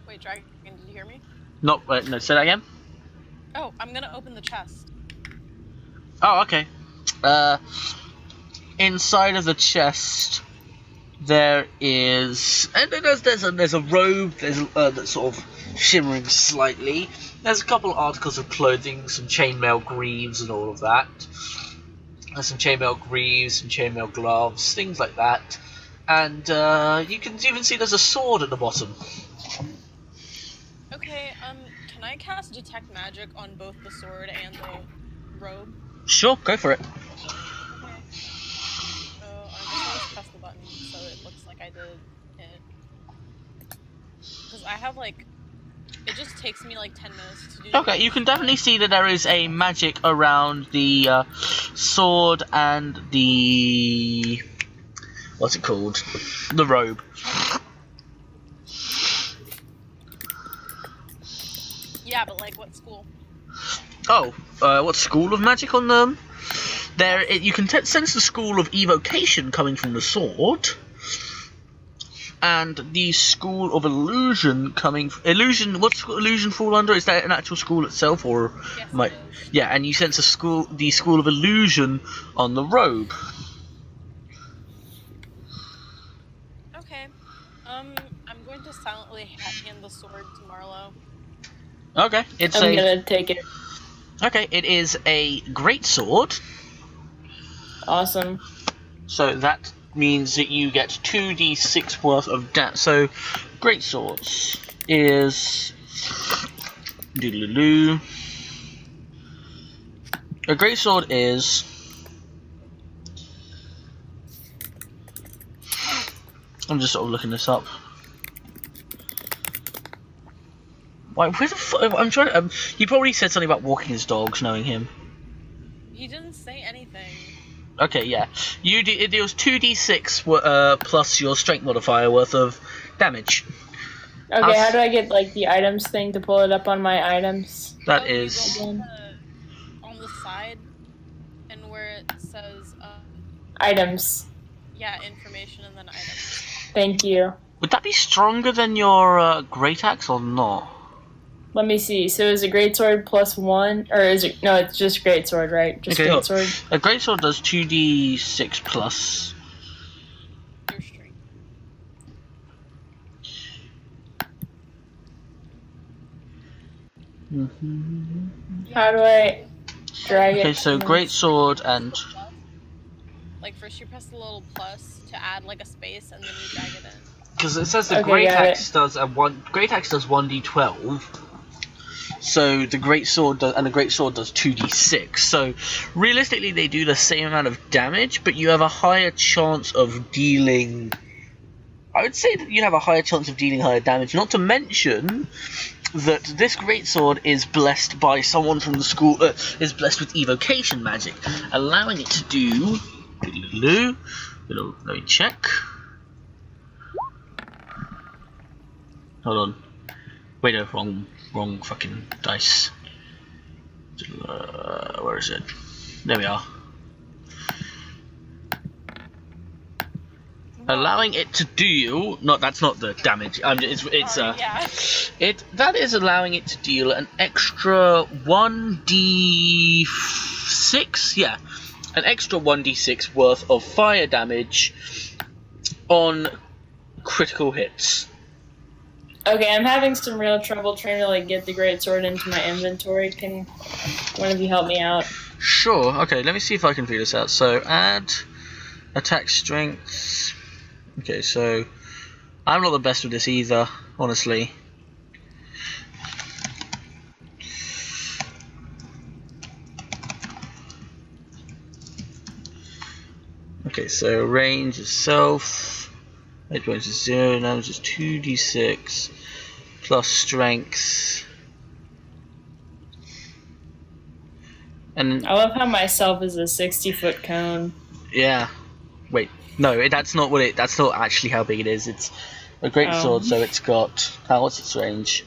Wait, Dragon, did you hear me? Not no. Say that again. Oh, I'm gonna open the chest. Oh, okay. Inside of the chest, there is, and there's a robe. That's sort of shimmering slightly. There's a couple of articles of clothing, some chainmail greaves, and all of that. There's some chainmail greaves, some chainmail gloves, things like that. And you can even see there's a sword at the bottom. Okay, can I cast Detect Magic on both the sword and the robe? Sure, go for it. Okay. So I just press the button so it looks like I did it. Because I have like, it just takes me like 10 minutes to do. Okay, you can definitely see that there is a magic around the sword and the, what's it called? The robe. Yeah, but like what school? Oh, what school of magic on them? You can sense the school of evocation coming from the sword, and the school of illusion coming. What's illusion fall under? Is that an actual school itself, or Yes, might? it is. Yeah, and you sense the school of illusion on the robe. Okay. I'm going to silently hand the sword to Marlo. Okay, I'm gonna take it. Okay, it is a great sword. Awesome. So that means that you get 2d6 worth of damage. So, great swords is doodaloo. A great sword is I'm just sort of looking this up. Why? Where the fuck? I'm trying to. He probably said something about walking his dogs, knowing him. He didn't say anything. Okay, yeah. It deals 2d6 plus your strength modifier worth of damage. Okay, how do I get like the items thing to pull it up on my items? That You is. go on the side, and where it says, Items. yeah, information and then items. Thank you. Would that be stronger than your great axe or not? Let me see. So is it greatsword +1, or is it? No, it's just greatsword, right? Just Okay, hold. greatsword. A greatsword does 2d6 plus. Your strength. How do I drag it? Okay, so greatsword and Like first you press the little plus to add like a space, and then you drag it in. because it says the Okay, great got axe does great axe does 1d12. So the great sword does, and the great sword does 2d6. So realistically, they do the same amount of damage, but you have a higher chance of dealing. I would say that you have a higher chance of dealing higher damage. Not to mention that this greatsword is blessed by someone from the school. Is blessed with evocation magic, allowing it to do. Let me check. Hold on. Wait, no, wrong fucking dice. Where is it? There we are. Allowing it to deal. That's not the damage. Yeah. That is allowing it to deal an extra 1d6. Yeah, an extra 1d6 worth of fire damage on critical hits. Okay, I'm having some real trouble trying to like get the greatsword into my inventory. Can one of you help me out? Sure. Okay, let me see if I can figure this out. So add attack strength. Okay, so I'm not the best with this either, honestly. Okay, so range itself. Hit points is 0, now it's just 2d6 plus strength. And I love how myself is a 60-foot cone. yeah. Wait, no, that's not what it. That's not actually how big it is. It's a great sword, so it's got. What's its range?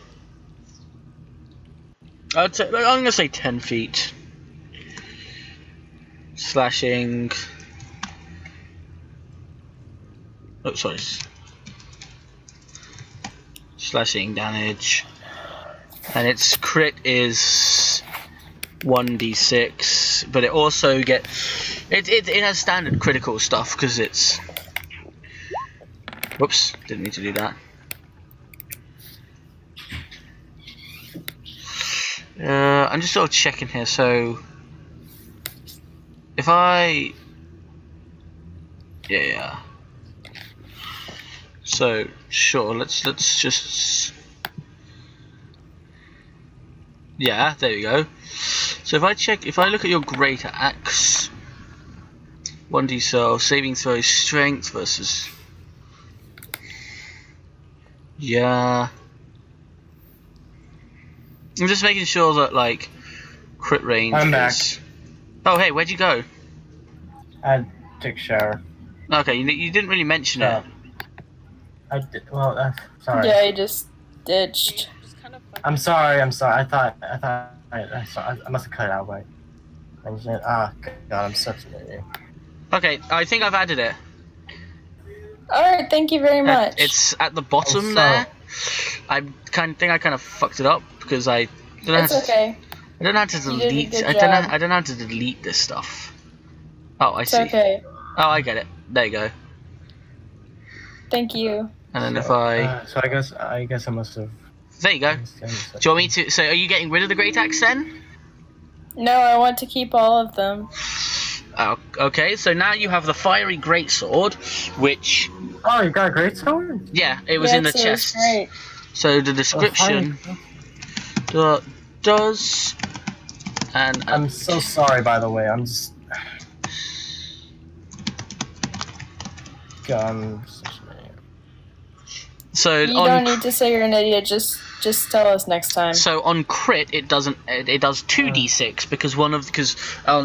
I'm gonna say 10 feet. Slashing. Oh, sorry. Slashing damage, and its crit is 1d6, but it also it has standard critical stuff because it's. Whoops! Didn't mean to do that. I'm just sort of checking here. So if I, yeah. So sure, let's just. Yeah, there you go. So if I look at your great axe, 1d12 saving throw strength versus. Yeah. I'm just making sure that like crit range I'm is. back. Oh hey, where'd you go? I took a shower. Okay, you didn't really mention it. I did. Well, sorry. Yeah, he just ditched. I'm sorry. I thought. I must have cut it out by. God, I'm such an idiot. Okay, I think I've added it. Alright, thank you very much. It's at the bottom Oh, there. I kind of fucked it up because I don't know. It's okay. I don't know how to You did a delete. good I don't know. job. I don't know how to delete this stuff. Oh, I It's see. okay. Oh, I get it. There you go. Thank you. And then if I, So I guess I must have. there you go. Do you want me to? So, are you getting rid of the great axe then? No, I want to keep all of them. Oh, okay. So now you have the fiery greatsword, which Oh, you got a great sword. yeah, it was in the so it's chest. Great. So the description does, and I'm so sorry, by the way. I'm just. God, I'm such an idiot. so You on don't need to say you're an idiot. Just tell us next time. so on crit it doesn't. It does 2d6 because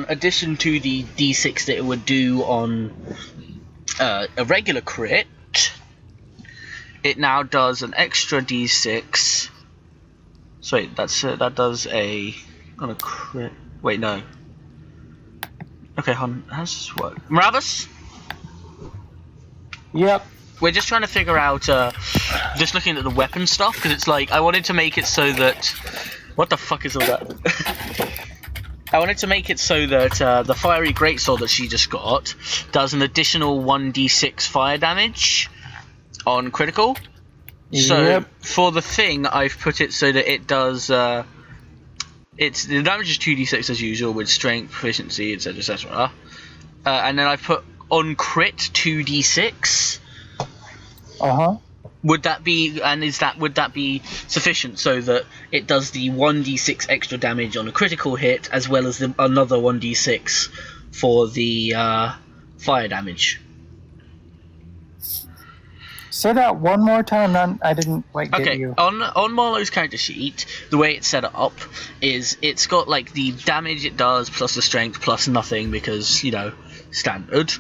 addition to the d6 that it would do on a regular crit, it now does an extra d6. So wait, that does a on a crit. Wait, no. Okay, how does this work? Maravis? Yep. We're just trying to figure out, just looking at the weapon stuff, because it's like, I wanted to make it so that, what the fuck is all that? I wanted to make it so that the fiery greatsword that she just got does an additional 1d6 fire damage on critical. So, Yep. for the thing, I've put it so that it does, the damage is 2d6 as usual, with strength, proficiency, etc, etc. And then I've put on crit 2d6. Would that be, and would that be sufficient so that it does the 1d6 extra damage on a critical hit as well as another 1d6 for the fire damage? Say that one more time. I didn't quite get Okay, you. on Marlowe's character sheet, the way it's set up is it's got like the damage it does plus the strength plus nothing because, you know, standard.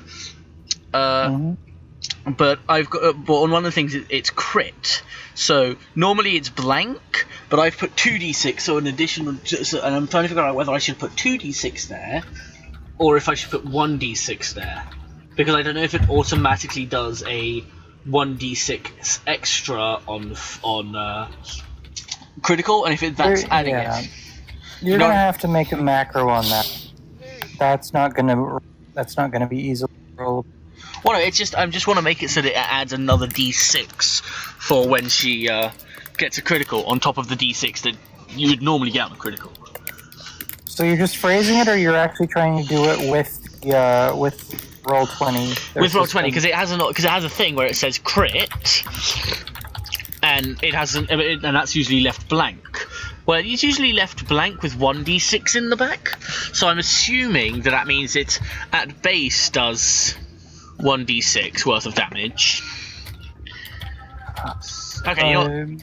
But I've got, but on one of the things it's crit. So normally it's blank, but I've put 2d6, so an additional. And I'm trying to figure out whether I should put 2d6 there, or if I should put 1d6 there, because I don't know if it automatically does a 1d6 extra on critical, and if that's adding it. You're gonna have to make a macro on that. That's not gonna be easily rollable. Well, no, it's just I just want to make it so that it adds another d6 for when she gets a critical on top of the d6 that you would normally get on a critical. So you're just phrasing it, or you're actually trying to do it with Roll20? With Roll20, because it has a thing where it says crit, and it hasn't, and that's usually left blank. Well, it's usually left blank with 1d6 in the back, so I'm assuming that means it at base does 1d6 worth of damage. Okay,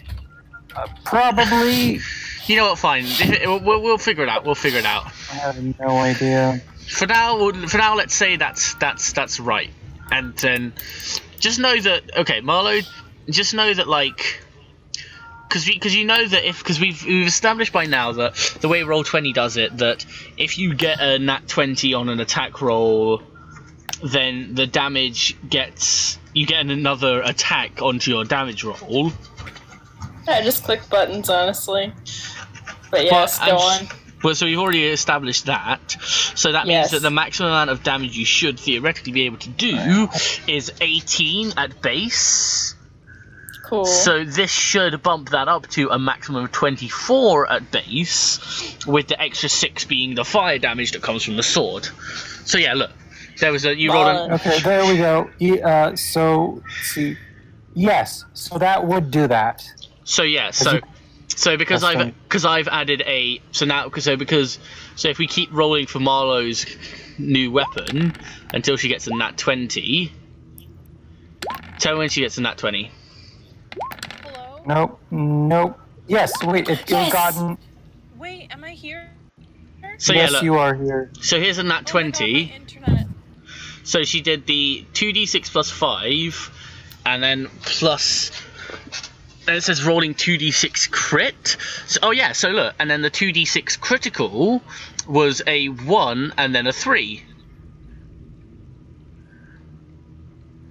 Probably. you know what? Fine. We'll figure it out. We'll figure it out. I have no idea. For now, let's say that's right, and then just know that Marlo. Just know that because you know that because we've established by now that the way Roll20 does it, that if you get a nat 20 on an attack roll, then the damage you get another attack onto your damage roll. I just click buttons, honestly. But yes, go on. Well, so we've already established that. So that means that the maximum amount of damage you should theoretically be able to do is 18 at base. Cool. So this should bump that up to a maximum of 24 at base, with the extra 6 being the fire damage that comes from the sword. So yeah, look, there was you rolled an... Okay, there we go. So see, yes, so that would do that. So yeah, so because I've added a so if we keep rolling for Marlo's new weapon until she gets a nat 20. Tell me when she gets a nat 20. Nope. Yes, wait, it's gotten... Wait, am I here? So yes, yeah, look, you are here. So here's a nat 20. My internet. So she did the 2d6 plus 5, and then plus... And it says rolling 2d6 crit. So, so look, and then the 2d6 critical was a 1 and then a 3.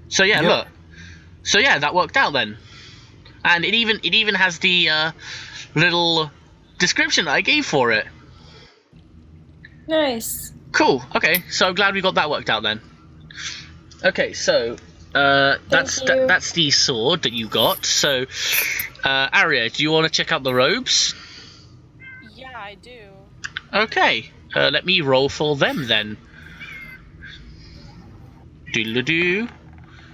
So yeah, look. So yeah, that worked out then. And it even has the little description that I gave for it. Nice. Cool. Okay, so glad we got that worked out then. Okay, so that's the sword that you got. So, Arya, do you want to check out the robes? Yeah, I do. Okay, let me roll for them then. Doodle-doo.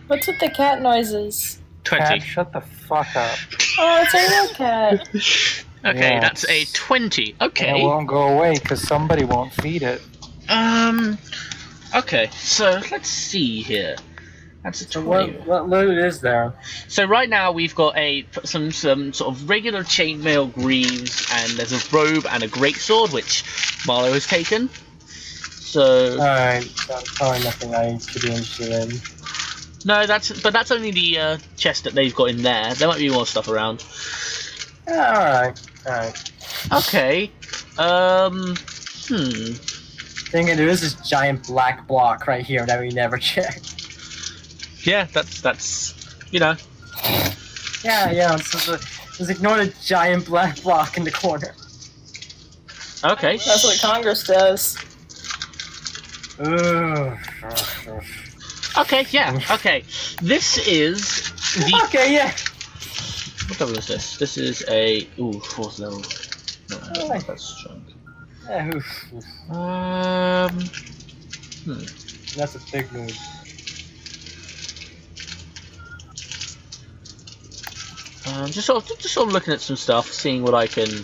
What's with the cat noises? 20. Cat, shut the fuck up. Oh, it's a real cat. Okay, Yes. that's a 20. Okay. And it won't go away because somebody won't feed it. Okay, so let's see here. That's a 20. So what loot is there? So right now we've got some sort of regular chainmail greaves, and there's a robe and a greatsword, which Marlo has taken. So Alright, that's probably nothing I should be interested in. no, that's only the chest that they've got in there. There might be more stuff around. Alright. Okay. Thing there is this giant black block right here that we never checked. Yeah, that's you know. Yeah, just ignore the giant black block in the corner. Okay. That's what Congress does. Ugh. Okay, yeah, okay. This is the... Okay, yeah. What level is this? This is a... Ooh, 4th level. No, Alright. that's strong. Yeah, That's a big move. Just sort of looking at some stuff, seeing what I can...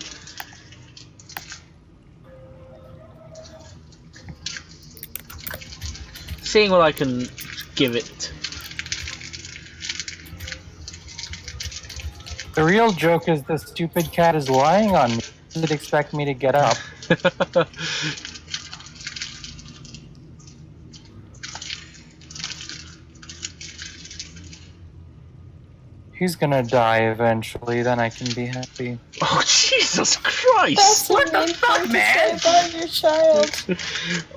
Seeing what I can give it. The real joke is the stupid cat is lying on me. Does it expect me to get up? He's gonna die eventually, then I can be happy. Oh, Jesus Christ! That's What the mean fuck, thing to man? say about your child.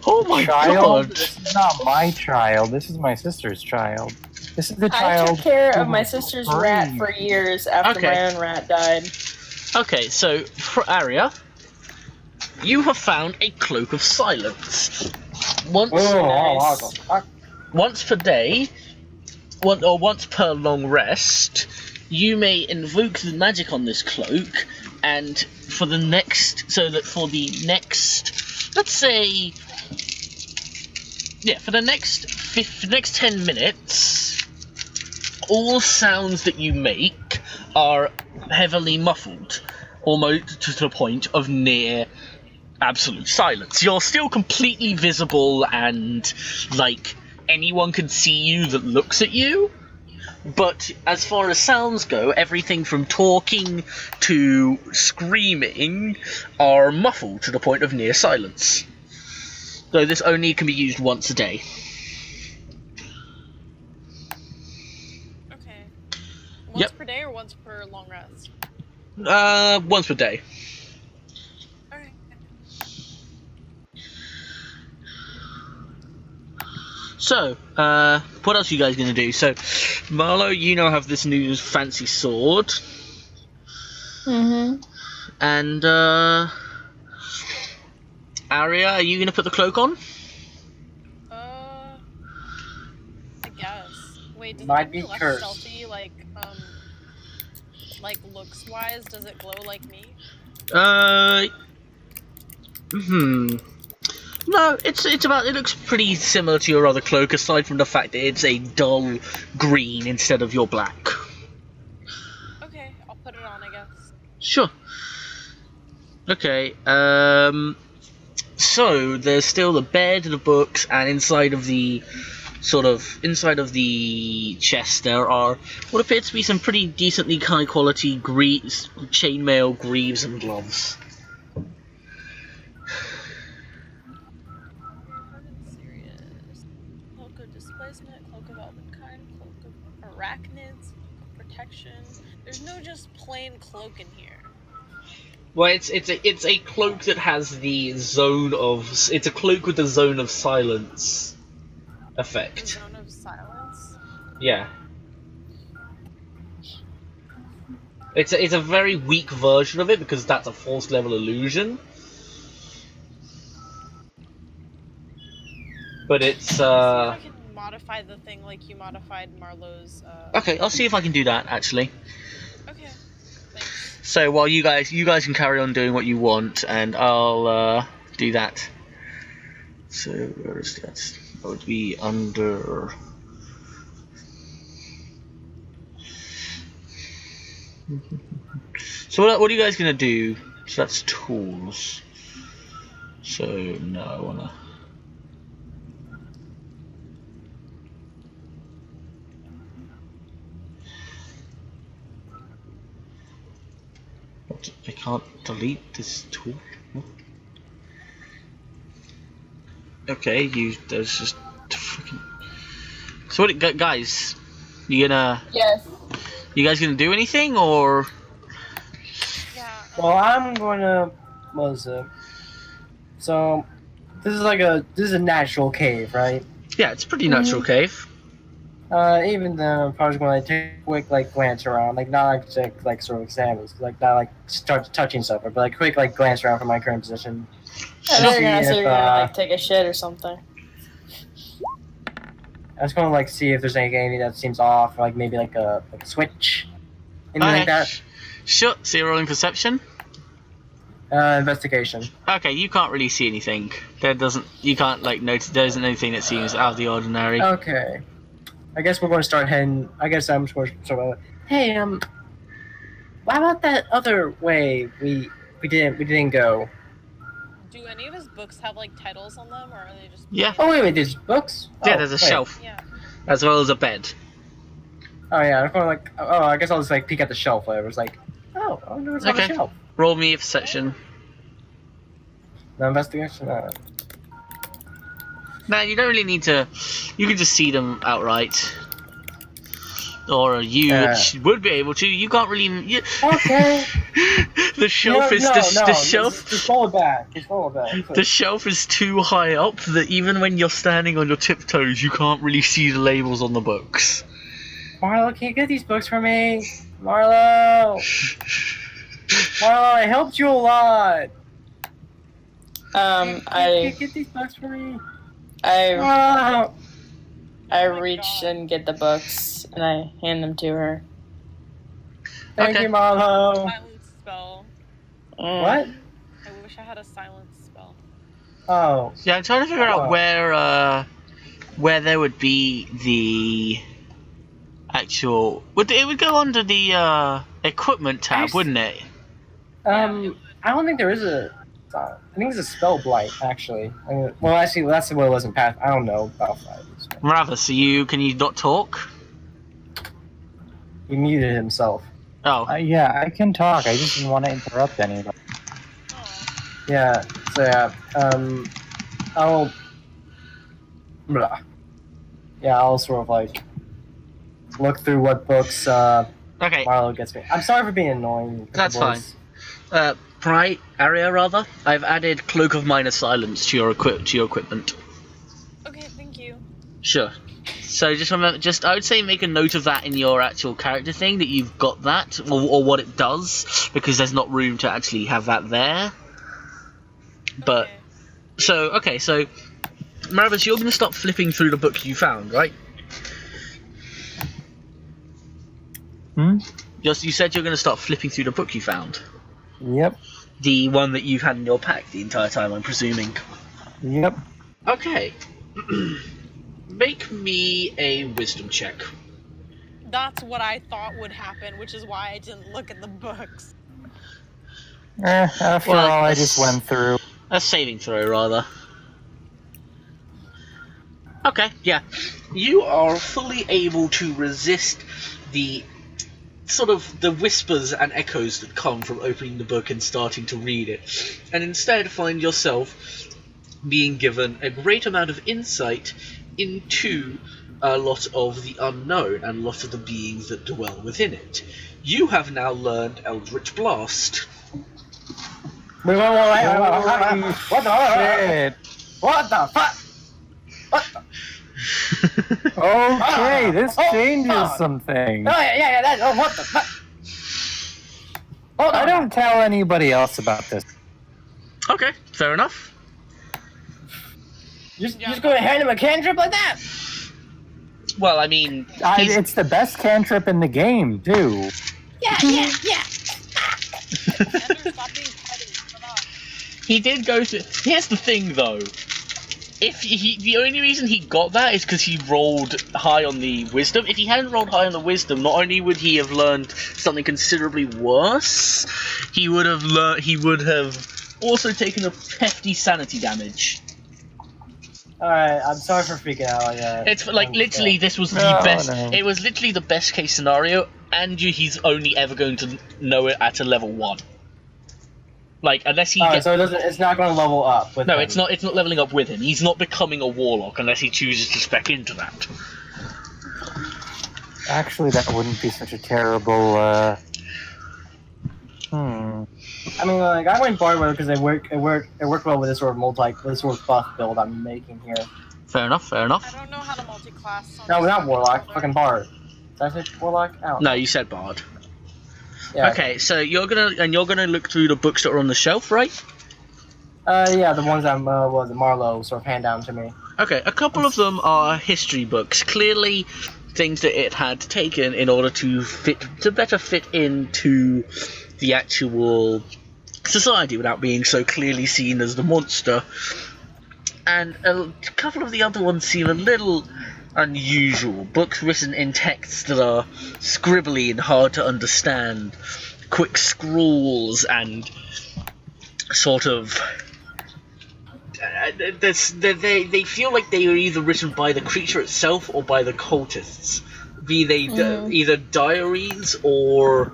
Oh my Child? god! This is not my child. This is my sister's child. This is the I child. took care who of my was sister's free. rat for years after Okay. my own rat died. Okay, so, for Arya, you have found a Cloak of Silence. Once per day, once per long rest, you may invoke the magic on this cloak, and for the next, let's say, yeah, for the next 10 minutes, all sounds that you make are heavily muffled, almost to the point of near absolute silence. You're still completely visible and, like, anyone can see you that looks at you, But as far as sounds go, everything from talking to screaming are muffled to the point of near silence. Though this only can be used once a day. Okay. Once Yep. per day or once per long rest? Once per day. Alright. So, what else are you guys gonna do? So, Marlo, you now have this new fancy sword. Mm-hmm. And, Arya, are you gonna put the cloak on? I guess. Wait, does Might it make me be less cursed. stealthy, like looks-wise? Does it glow like me? No, it's about. It looks pretty similar to your other cloak, aside from the fact that it's a dull green instead of your black. Okay, I'll put it on, I guess. Sure. Okay. So there's still the bed, the books, and inside of the chest there are what appear to be some pretty decently high quality chainmail greaves and gloves. Serious. Cloak of displacement, cloak of elvenkind, cloak of arachnids, cloak of protection. There's no just plain cloak in here. Well, it's a cloak that has the zone of. It's a cloak with the zone of silence The effect. zone of silence. Yeah. It's a very weak version of it because that's a fourth level illusion. But it's See if I can modify the thing like you modified Marlowe's. Okay, I'll see if I can do that actually. Okay. Thanks. So while you guys can carry on doing what you want, and I'll do that. So where is that? That would be under. So what are you guys gonna do? So that's tools. So no, I wanna. What? I can't delete this tool. Okay, there's just fucking. So what, guys? You gonna? Yes. You guys gonna do anything or? Yeah. Well, I'm gonna. What is it? So, this is a natural cave, right? Yeah, it's a pretty natural cave. Even though I'm probably going to take a quick glance around, not sort of examine, not start touching stuff, but quick glance around from my current position. I thought you were See gonna say if, you're gonna take a shit or something. I was going to see if there's anything that seems off, maybe a switch, anything like that. Sure. So you're rolling perception. Investigation. Okay, you can't really see anything. You can't notice. There isn't anything that seems out of the ordinary. Okay. I guess we're going to start heading. I guess I'm just going to sort of. Hey, how about that other way we didn't go? Do any of his books have titles on them, or are they just? Yeah. Oh wait, there's books. Yeah, Oh, there's a wait. shelf Yeah. as well as a bed. Oh yeah, I'm going oh, I guess I'll just peek at the shelf. I was oh, I wonder what's on the Okay. shelf. Roll me a perception. No investigation. No, you don't really need to. You can just see them outright. Or you would be able to. You can't really. Okay. The shelf is the shelf. Just roll it back. Just roll it back. The shelf is too high up that even when you're standing on your tiptoes, you can't really see the labels on the books. Marlo, can you get these books for me? Marlo! Marlo, I helped you a lot! Can you get these books for me? Marlo! I reach and get the books and I hand them to her. Thank Okay. you, Marlo! Silence spell. What? I wish I had a silence spell. Oh. Yeah, I'm trying to figure out where there would be the actual. It would go under the equipment tab, wouldn't it? I don't think there is a... I think it's a spell blight, actually. Well, actually, that's what it was in past. I don't know about that. Rather, can you not talk? He muted himself. Oh, Yeah, I can talk. I just didn't want to interrupt anybody. Yeah. So yeah. I'll. Blah. Yeah, I'll sort of like look through what books okay, Marlo gets me. I'm sorry for being annoying. with the that's fine. voice. Aria, rather. I've added Cloak of Minor Silence to your equipment. Okay, thank you. Sure. So just remember, I would say make a note of that in your actual character thing, that you've got that, or what it does, because there's not room to actually have that there. But, Okay. so, Maribus, you're going to stop flipping through the book you found, right? You said you're going to start flipping through the book you found. Yep. The one that you've had in your pack the entire time, I'm presuming. Yep. Okay. Make me a wisdom check. That's what I thought would happen, which is why I didn't look at the books. After all, I just went through. A saving throw, rather. Okay, yeah. You are fully able to resist the sort of the whispers and echoes that come from opening the book and starting to read it, and instead find yourself being given a great amount of insight into a lot of the unknown and a lot of the beings that dwell within it. You have now learned Eldritch Blast. Wait, what the Shit. What the fuck? What the? Okay, this changes oh. something. Oh yeah, that. Oh, what the fuck? Hold on. I don't tell anybody else about this. Okay, fair enough. You're just going to hand him a cantrip like that? Well, I mean, It's the best cantrip in the game, too. Yeah. Andrew, stop being petty. Shut up. he did go to. Here's the thing, though. The only reason he got that is because he rolled high on the wisdom. If he hadn't rolled high on the wisdom, not only would he have learned something considerably worse, he would have also taken a hefty sanity damage. Alright, I'm sorry for freaking out like that. It's like literally, this was the best. It was literally the best case scenario, and he's only ever going to know it at a level 1. Like, unless he gets... so it's not going to level up with him. it's not leveling up with him. He's not becoming a warlock unless he chooses to spec into that. Actually, that wouldn't be such a terrible, I mean, like, I went bard with it because it worked well with this sort of buff build I'm making here. Fair enough. I don't know how to multi-class. No, not warlock, fucking bard. Did I say warlock? I don't know. No, you said bard. Yeah. Okay, so you're gonna look through the books that are on the shelf, right? Yeah, the ones that Marlo sort of hand down to me. Okay, a couple of them are history books. Clearly, things that it had taken in order to better fit into the actual society without being so clearly seen as the monster. And a couple of the other ones seem a little unusual. Books written in texts that are scribbly and hard to understand. Quick scrawls and sort of... they feel like they are either written by the creature itself or by the cultists. Be they either diaries or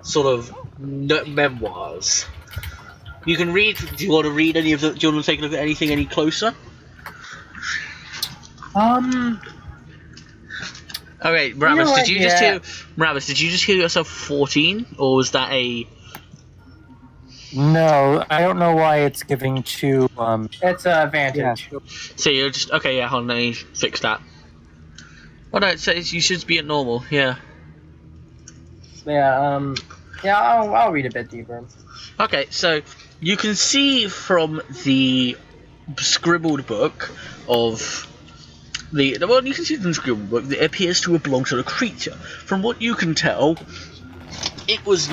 sort of memoirs. You can read. Do you want to read any of the? Do you want to take a look at anything any closer? Okay, Rabbis, did you just hear? Rabbis, did you just hear yourself 14, or was that a? No, I don't know why it's giving 2. It's advantage. Yeah. So you're just okay. Yeah, hold on, let me fix that. Oh no, it says you should be at normal. Yeah. Yeah. Yeah. I'll read a bit deeper. Okay, so you can see from the scribbled book of you can see from the scribbled book that it appears to have belonged to the creature. From what you can tell, it was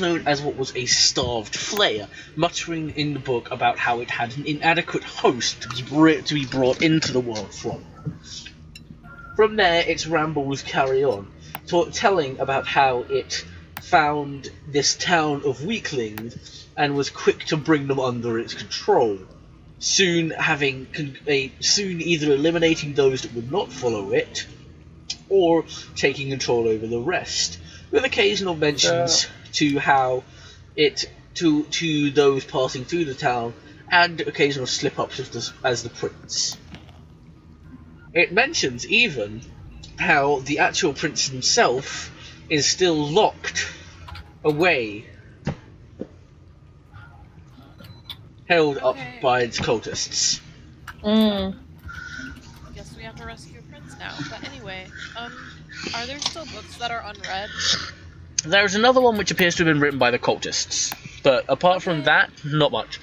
known as what was a starved flayer, muttering in the book about how it had an inadequate host to be brought into the world from. From there, its rambles carry on, telling about how it found this town of weaklings and was quick to bring them under its control, soon either eliminating those that would not follow it or taking control over the rest, with occasional mentions to how it to those passing through the town, and occasional slip-ups as the prince. It mentions even how the actual prince himself is still locked away, held up by its cultists. Guess we have to rescue Prince now. But anyway, are there still books that are unread? There's another one which appears to have been written by the cultists, but apart from that, not much.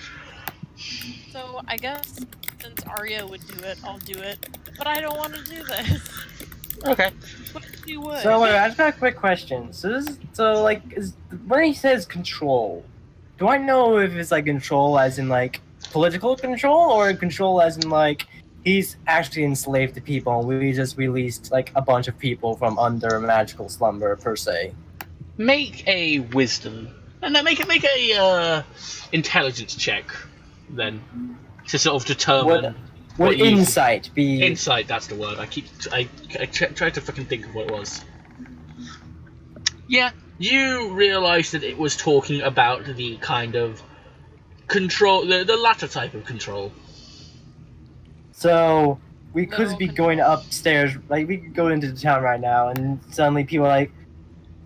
So I guess since Arya would do it, I'll do it. But I don't want to do this. Okay. But you would. So wait, I've got a quick question. When he says control, do I know if it's like control as in like political control, or control as in like he's actually enslaved the people and we just released like a bunch of people from under magical slumber per se? Make a wisdom, and then make a intelligence check, then, to sort of determine. Would insight be? Insight, that's the word. I tried to fucking think of what it was. Yeah, you realise that it was talking about the kind of control, the latter type of control. So we could be going upstairs, like we could go into the town right now, and suddenly people are like,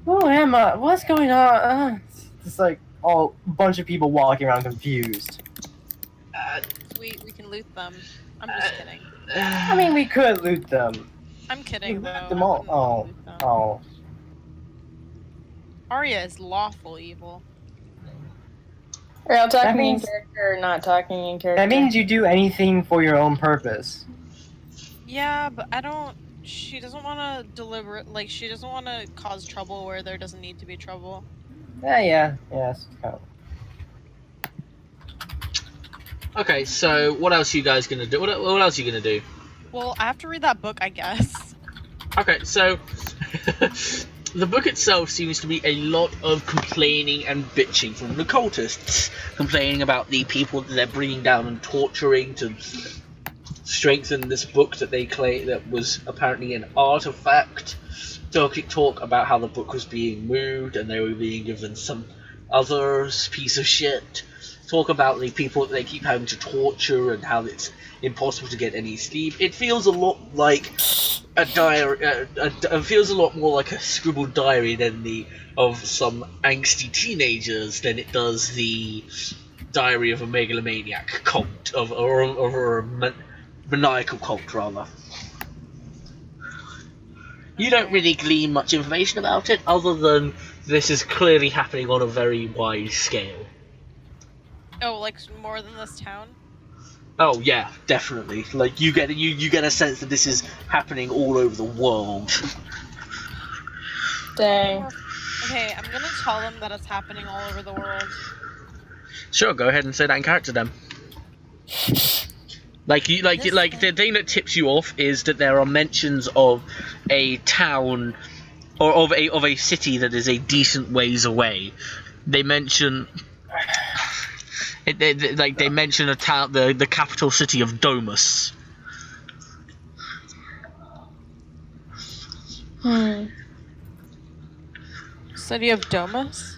"Oh, Emma, what's going on?" It's like a bunch of people walking around confused. We can loot them. I'm just kidding. I mean, we could loot them. I'm kidding, though. Loot them all. Oh. Arya is lawful evil. Are y'all talking in means- character or not talking in character? That means you do anything for your own purpose. Yeah, but I don't. She doesn't want to she doesn't want to cause trouble where there doesn't need to be trouble. Yeah. It's kind of... Okay, so what else are you guys gonna do? What else are you gonna do? Well, I have to read that book, I guess. Okay, so the book itself seems to be a lot of complaining and bitching from the cultists, complaining about the people that they're bringing down and torturing to strengthen this book that they claim that was apparently an artifact. Talk about how the book was being moved and they were being given some other piece of shit. Talk about the people that they keep having to torture and how it's impossible to get any sleep. It feels a lot like a diary. It feels a lot more like a scribbled diary of some angsty teenagers than it does the diary of a megalomaniac cult or a maniacal cult, rather. You don't really glean much information about it, other than this is clearly happening on a very wide scale. Oh, like more than this town? Oh yeah, definitely. Like you get a sense that this is happening all over the world. Dang. Okay, I'm gonna tell them that it's happening all over the world. Sure, go ahead and say that in character then. The thing that tips you off is that there are mentions of a town or of a city that is a decent ways away. They mention they mention a town, the capital city of Domus. City of Domus?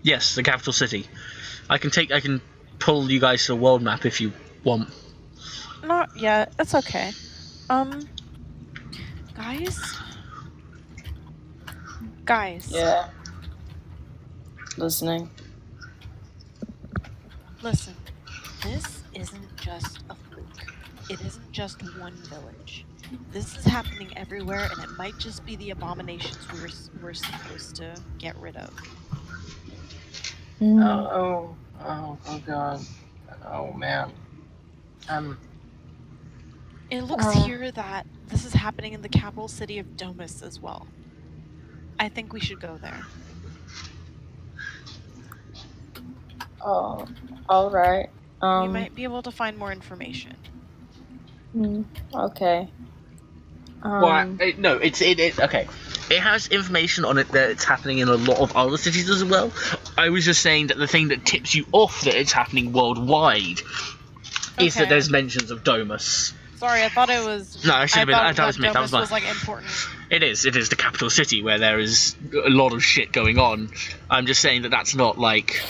Yes, the capital city. I can pull you guys to the world map if you want. Not yet. It's okay. Guys. Yeah. Listening. Listen. This isn't just a fluke. It isn't just one village. This is happening everywhere, and it might just be the abominations we're supposed to get rid of. Oh god. Oh man. It looks here that this is happening in the capital city of Domus as well. I think we should go there. Oh, all right. We might be able to find more information. Okay. Okay. It has information on it that it's happening in a lot of other cities as well. I was just saying that the thing that tips you off that it's happening worldwide is that there's mentions of Domus. Sorry, I thought it was. No, I should have been. That was me. Domus That was my. was like important. It is the capital city where there is a lot of shit going on. I'm just saying that that's not like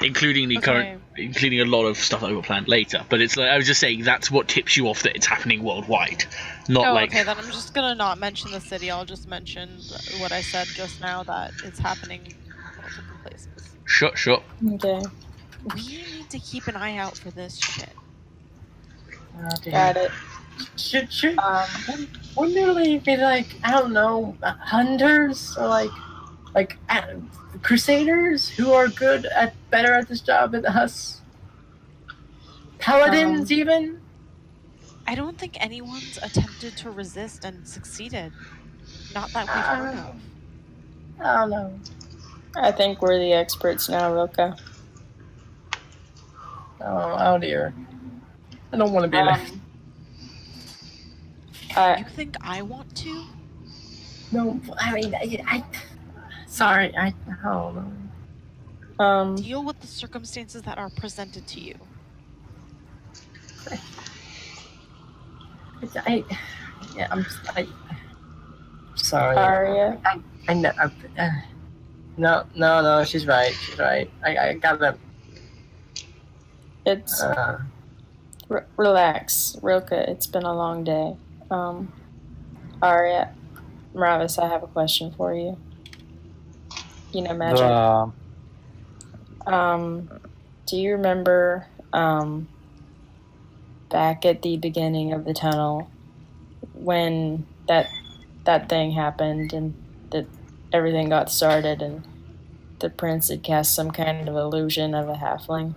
including the current, including a lot of stuff that we'll plan later. But it's like I was just saying that's what tips you off that it's happening worldwide, not like. Okay, then I'm just gonna not mention the city. I'll just mention what I said just now, that it's happening in multiple places. Sure. Okay. We need to keep an eye out for this shit. Got it. Should wouldn't there like be like, I don't know, hunters or like crusaders who are better at this job than us? Paladins even? I don't think anyone's attempted to resist and succeeded. Not that we've heard of. I don't know. I think we're the experts now, Rilka. Oh dear. I don't want to be an You think I want to? No, I mean, sorry, I don't know. Deal with the circumstances that are presented to you. I'm sorry. Arya. I know. No, she's right. I gotta. It's relax, Rilka. It's been a long day. Arya, Maravis, I have a question for you. You know magic. Do you remember back at the beginning of the tunnel when that thing happened and that everything got started and the prince had cast some kind of illusion of a halfling?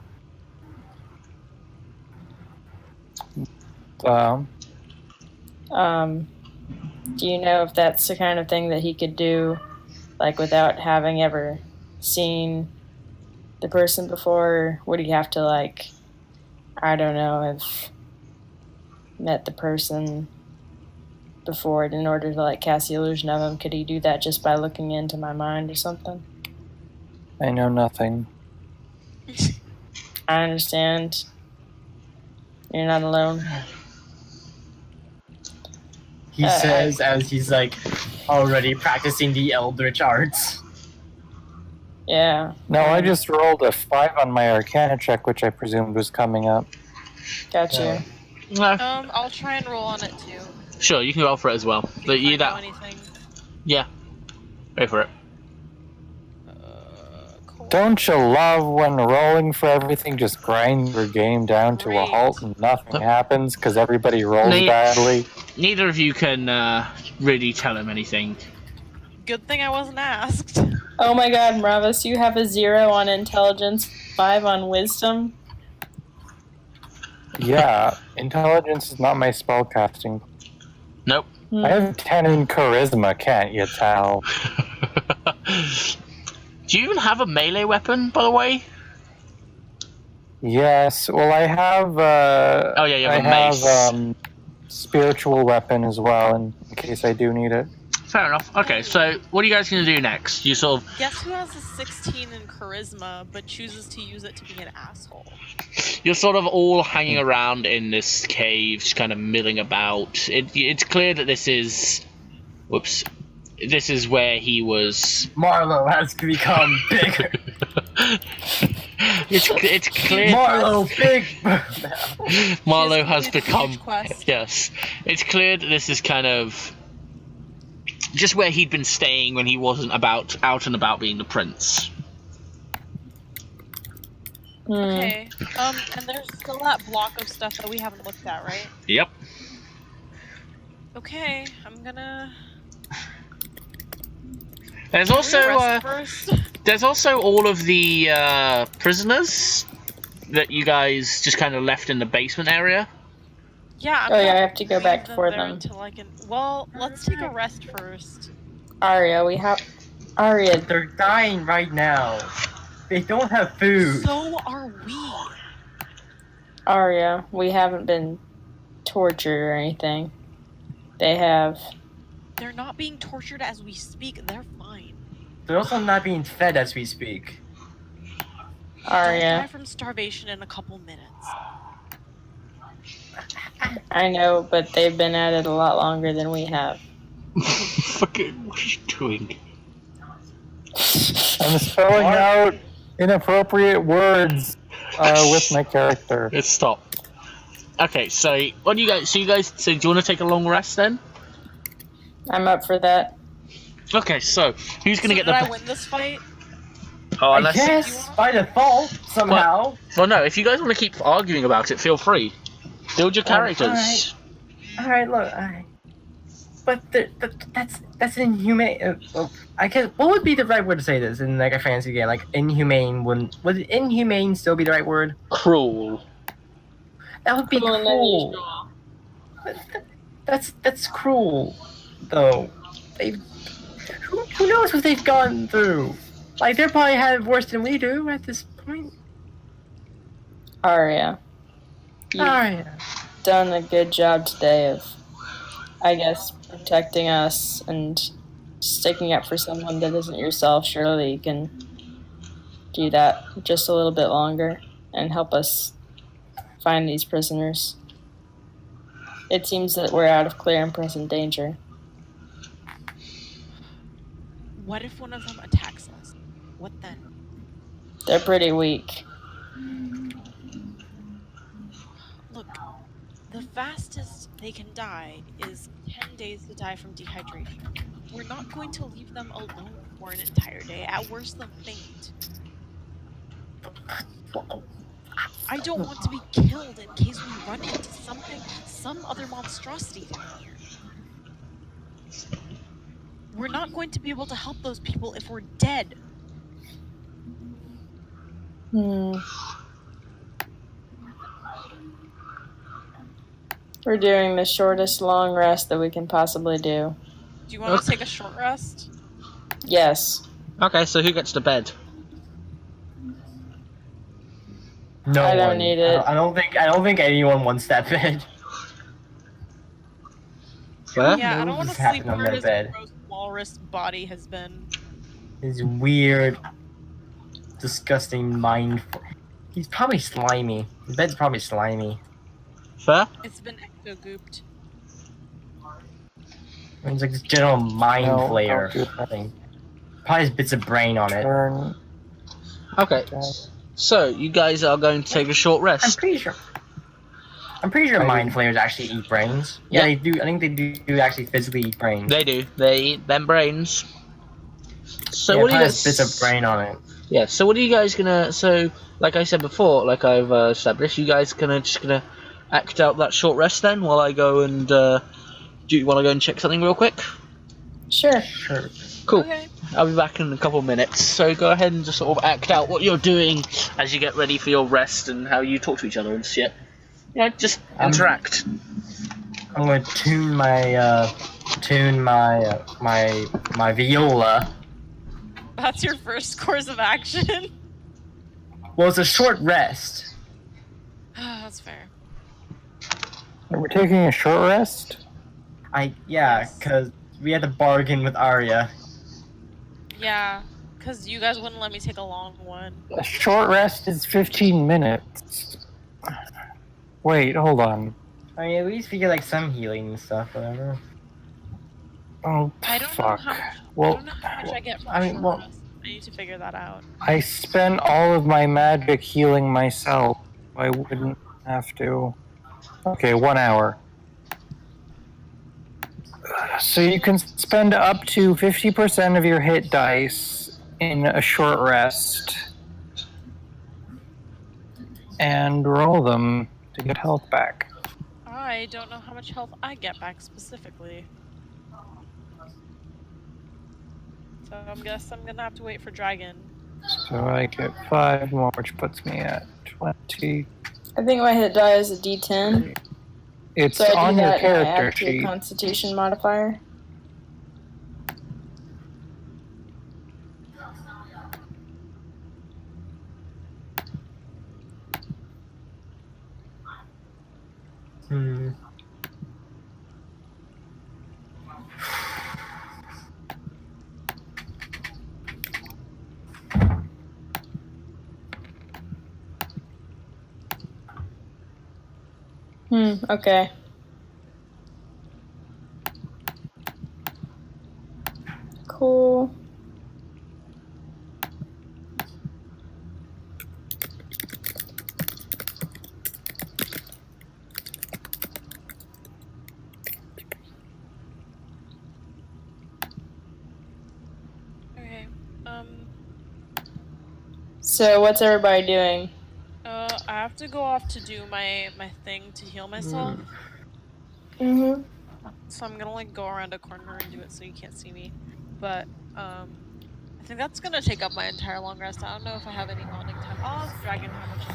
Do you know if that's the kind of thing that he could do, like, without having ever seen the person before? Or would he have to, like, I don't know, have met the person before in order to, like, cast the illusion of him? Could he do that just by looking into my mind or something? I know nothing. I understand. You're not alone. He says as he's like already practicing the Eldritch arts. Yeah. No, I just rolled a 5 on my Arcana check, which I presumed was coming up. Gotcha. I'll try and roll on it too. Sure, you can go for it as well. But If I know anything. Yeah, go for it. Cool. Don't you love when rolling for everything just grinds your game down to a Great. halt and nothing happens because everybody rolls badly? Neither of you can really tell him anything. Good thing I wasn't asked. Oh my god, Maravis, you have a 0 on intelligence, 5 on wisdom. Yeah, intelligence is not my spellcasting. Nope. I have 10 in charisma, can't you tell? Do you even have a melee weapon, by the way? Yes, well I have Oh yeah, you have a mace. Spiritual weapon as well in case I do need it. Fair enough. Okay, so what are you guys going to do next? You sort of... Guess who has a 16 in charisma but chooses to use it to be an asshole? You're sort of all hanging around in this cave, just kind of milling about. It's clear that this is... Whoops. This is where he was... Marlowe has become bigger. It's clear... Marlowe, big... Marlowe has completed a become... huge quest. Yes. It's clear that this is kind of... just where he'd been staying when he wasn't out and about being the prince. Okay. And there's still that block of stuff that we haven't looked at, right? Yep. Okay, I'm gonna... There's also first. there's also all of the prisoners that you guys just kind of left in the basement area. Yeah. I have to go leave back them for there them. until I can... Well, let's take a rest first. Arya, we have... Arya, They're dying right now. They don't have food. So are we. Arya, we haven't been tortured or anything. They have... They're not being tortured as we speak. They're fine. They're also not being fed as we speak. They'll die Arya, from starvation in a couple minutes. I know, but they've been at it a lot longer than we have. Fucking, what are you doing? I'm spelling out inappropriate words with my character. Let's stop. Okay, so what do you guys? So do you want to take a long rest then? I'm up for that. Okay, so who's gonna So get did I the? win this fight? Oh, I unless. guess by default somehow. Well, no. If you guys want to keep arguing about it, feel free. Build your characters. All right, look. But that's inhumane. I guess what would be the right word to say this in like a fantasy game? Like inhumane would inhumane still be the right word? Cruel. That would be Cruel and cruel. That's cruel, though. Who knows what they've gone through? Like they probably had it worse than we do at this point. Arya, you've Alright. done a good job today of, I guess, protecting us and sticking up for someone that isn't yourself. Surely you can do that just a little bit longer and help us find these prisoners. It seems that we're out of clear and present danger. What if one of them attacks us? What then? They're pretty weak. Look, the fastest they can die is 10 days to die from dehydration. We're not going to leave them alone for an entire day. At worst, they'll faint. I don't want to be killed in case we run into some other monstrosity down here. We're not going to be able to help those people if we're dead. We're doing the shortest long rest that we can possibly do. Do you want to take a short rest? Yes. Okay, so who gets to bed? No, I don't one. need it. I don't think anyone wants that bed. Where? Yeah, I What don't want is to sleep happening on where that his bed? gross walrus body has been. His weird, disgusting mind. He's probably slimy. The bed's probably slimy. Fair? It's been ecto-gooped. It's like this general mind No, flayer. don't do that. Thing. Probably has bits of brain on it. Turn. Okay. So you guys are going to take a short I'm rest. pretty sure. Mind flayers actually eat brains. Yeah, Yeah. they do. I think they do actually physically eat brains. They do. They eat them brains. So yeah, what do you probably guys? has bits of brain on it. Yeah. So what are you guys gonna? So like I said before, like I've established, you guys just gonna act out that short rest then, while I go and do you want to go and check something real quick? Sure. Sure. Cool. Okay. I'll be back in a couple of minutes. So go ahead and just sort of act out what you're doing as you get ready for your rest and how you talk to each other and shit. You know, just interact. I'm gonna tune my viola. That's your first course of action. Well, it's a short rest. That's fair. We're taking a short rest? Yes. Because we had to bargain with Arya. Yeah, because you guys wouldn't let me take a long one. A short rest is 15 minutes. Wait, hold on. I mean, at least we get like some healing and stuff, whatever. Oh, I don't fuck. know how much. I Well, don't know how much I get from I mean, short well- rest. I need to figure that out. I spent all of my magic healing myself. I wouldn't have to. Okay, 1 hour. So you can spend up to 50% of your hit dice in a short rest and roll them to get health back. I don't know how much health I get back specifically. So I guess I'm gonna have to wait for Dragon. So I get 5 more, which puts me at 20. I think my hit die is a D10. It's So I do on your that and I character add to your sheet. Constitution modifier. Hmm. Okay. So what's everybody doing? I have to go off to do my thing to heal myself. Mm-hmm. So I'm gonna like go around a corner and do it so you can't see me. But I think that's gonna take up my entire long rest. I don't know if I have any bonding time. I'll ask Dragon how much it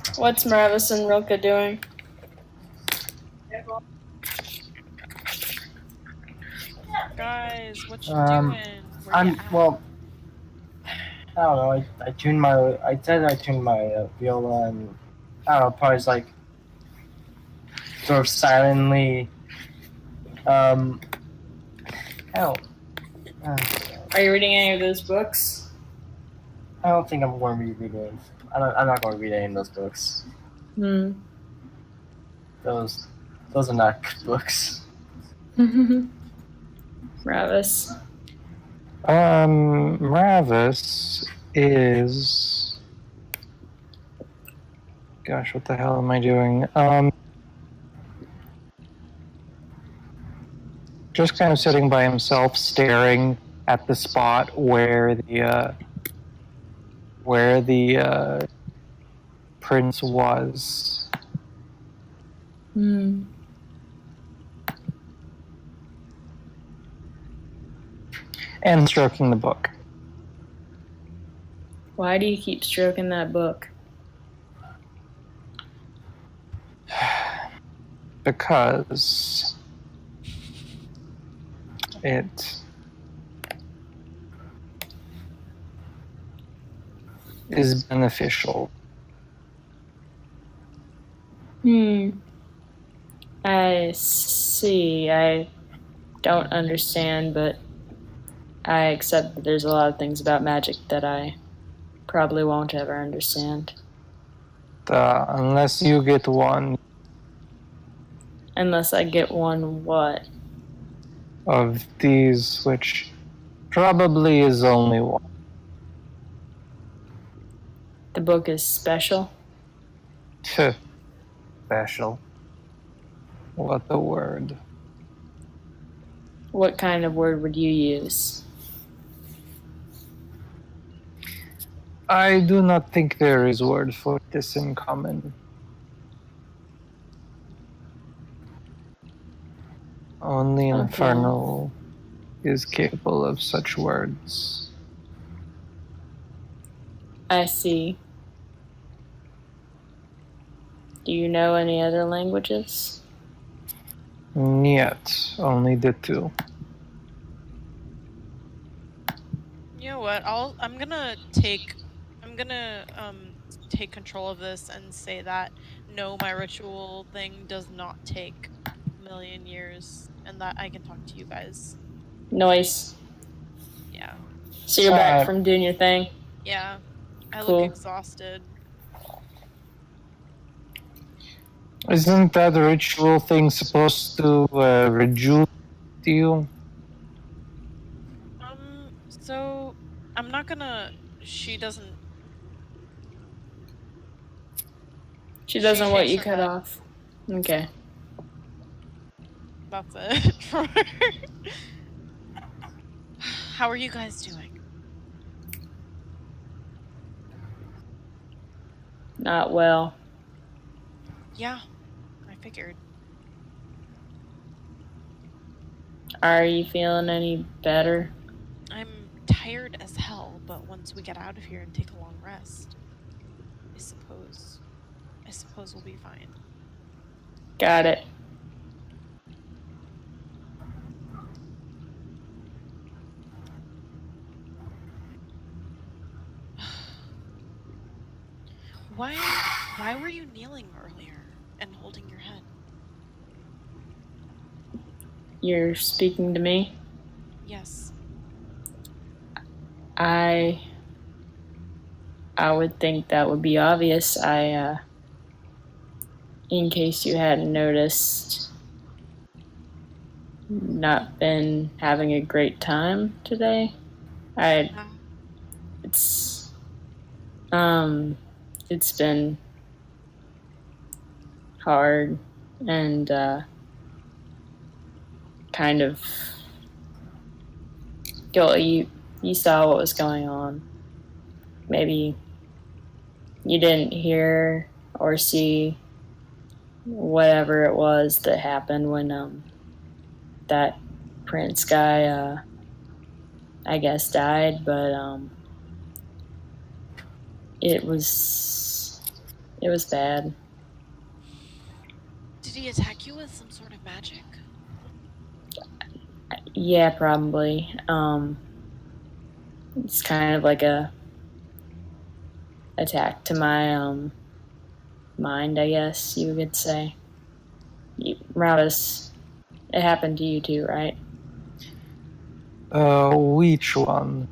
takes. What's Maravis and Rilka doing? Guys, what you Um, doing? Where you at? well, I don't know. I tuned my. I said I tuned my viola, and I don't know. Probably just, like sort of silently. Hell. Are you reading any of those books? I don't think I'm going to be reading. I'm not going to read any of those books. Hmm. Those are not good books. Maravis. Ravis is. Gosh, what the hell am I doing? Just kind of sitting by himself, staring at the spot where the prince was. Hmm. And stroking the book. Why do you keep stroking that book? Because it is beneficial. I see. I don't understand, but I accept that there's a lot of things about magic that I probably won't ever understand. Unless you get one Unless I get one what? of these, which probably is only one. The book is special. Special. What a word. What kind of word would you use? I do not think there is word for this in common. Only Okay. Infernal is capable of such words. I see. Do you know any other languages? Yet, only the two. You know what? I'm gonna take control of this and say that no, my ritual thing does not take a million years, and that I can talk to you guys. Noise. Yeah. So you're back from doing your thing? Yeah. I Cool. look exhausted. Isn't that ritual thing supposed to rejuvenate you? So I'm not gonna. She doesn't. She doesn't She want shakes you her cut head. off. Okay. That's it. For her. How are you guys doing? Not well. Yeah, I figured. Are you feeling any better? I'm tired as hell, but once we get out of here and take a long rest, I suppose we'll be fine. Got it. Why were you kneeling earlier and holding your head? You're speaking to me? Yes. I would think that would be obvious. In case you hadn't noticed, not been having a great time today. It's it's been hard and kind of guilty. you saw what was going on. Maybe you didn't hear or see whatever it was that happened when that prince guy I guess died, but it was bad. Did he attack you with some sort of magic? Yeah, probably. It's kind of like a attack to my mind, I guess you could say. Ravis, it happened to you too, right? Which one?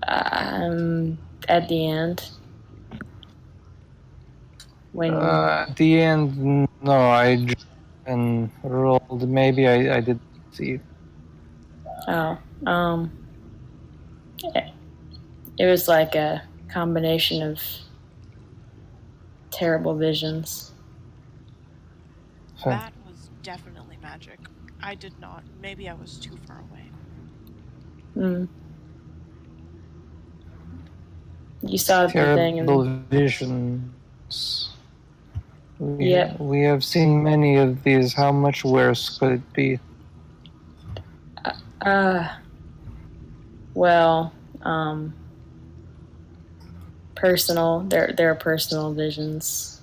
At the end. When At the end, no, I just and rolled. Maybe I didn't see it. it was like a combination of terrible visions. That was definitely magic. I did not. Maybe I was too far away. You saw the thing Terrible and visions. Yep. We have seen many of these. How much worse could it be? well, personal. They're personal visions.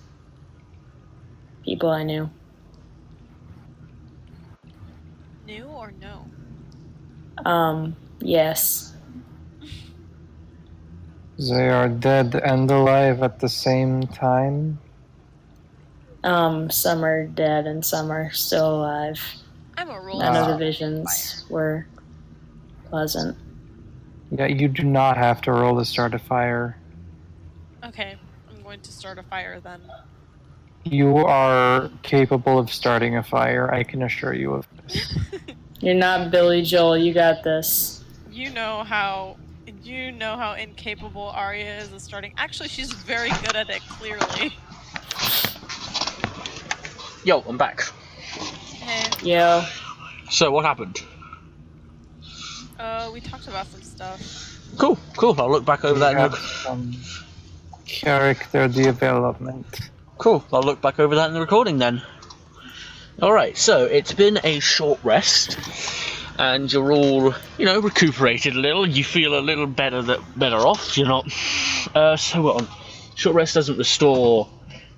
People I knew. New or no? Yes. They are dead and alive at the same time. Some are dead and some are still alive. I'm a roll. None of the visions were pleasant. Yeah, you do not have to roll to start a fire. Okay, I'm going to start a fire then. You are capable of starting a fire, I can assure you of this. You're not Billy Joel. You got this. You know how incapable Arya is of starting. Actually, she's very good at it, clearly. Yo, I'm back. Hey. Yo. So what happened? We talked about some stuff. Cool. I'll look back over that. We have some character development. Cool. I'll look back over that in the recording then. Alright, so it's been a short rest, and you're all, recuperated a little. You feel a little better off. You're not. So what? Short rest doesn't restore.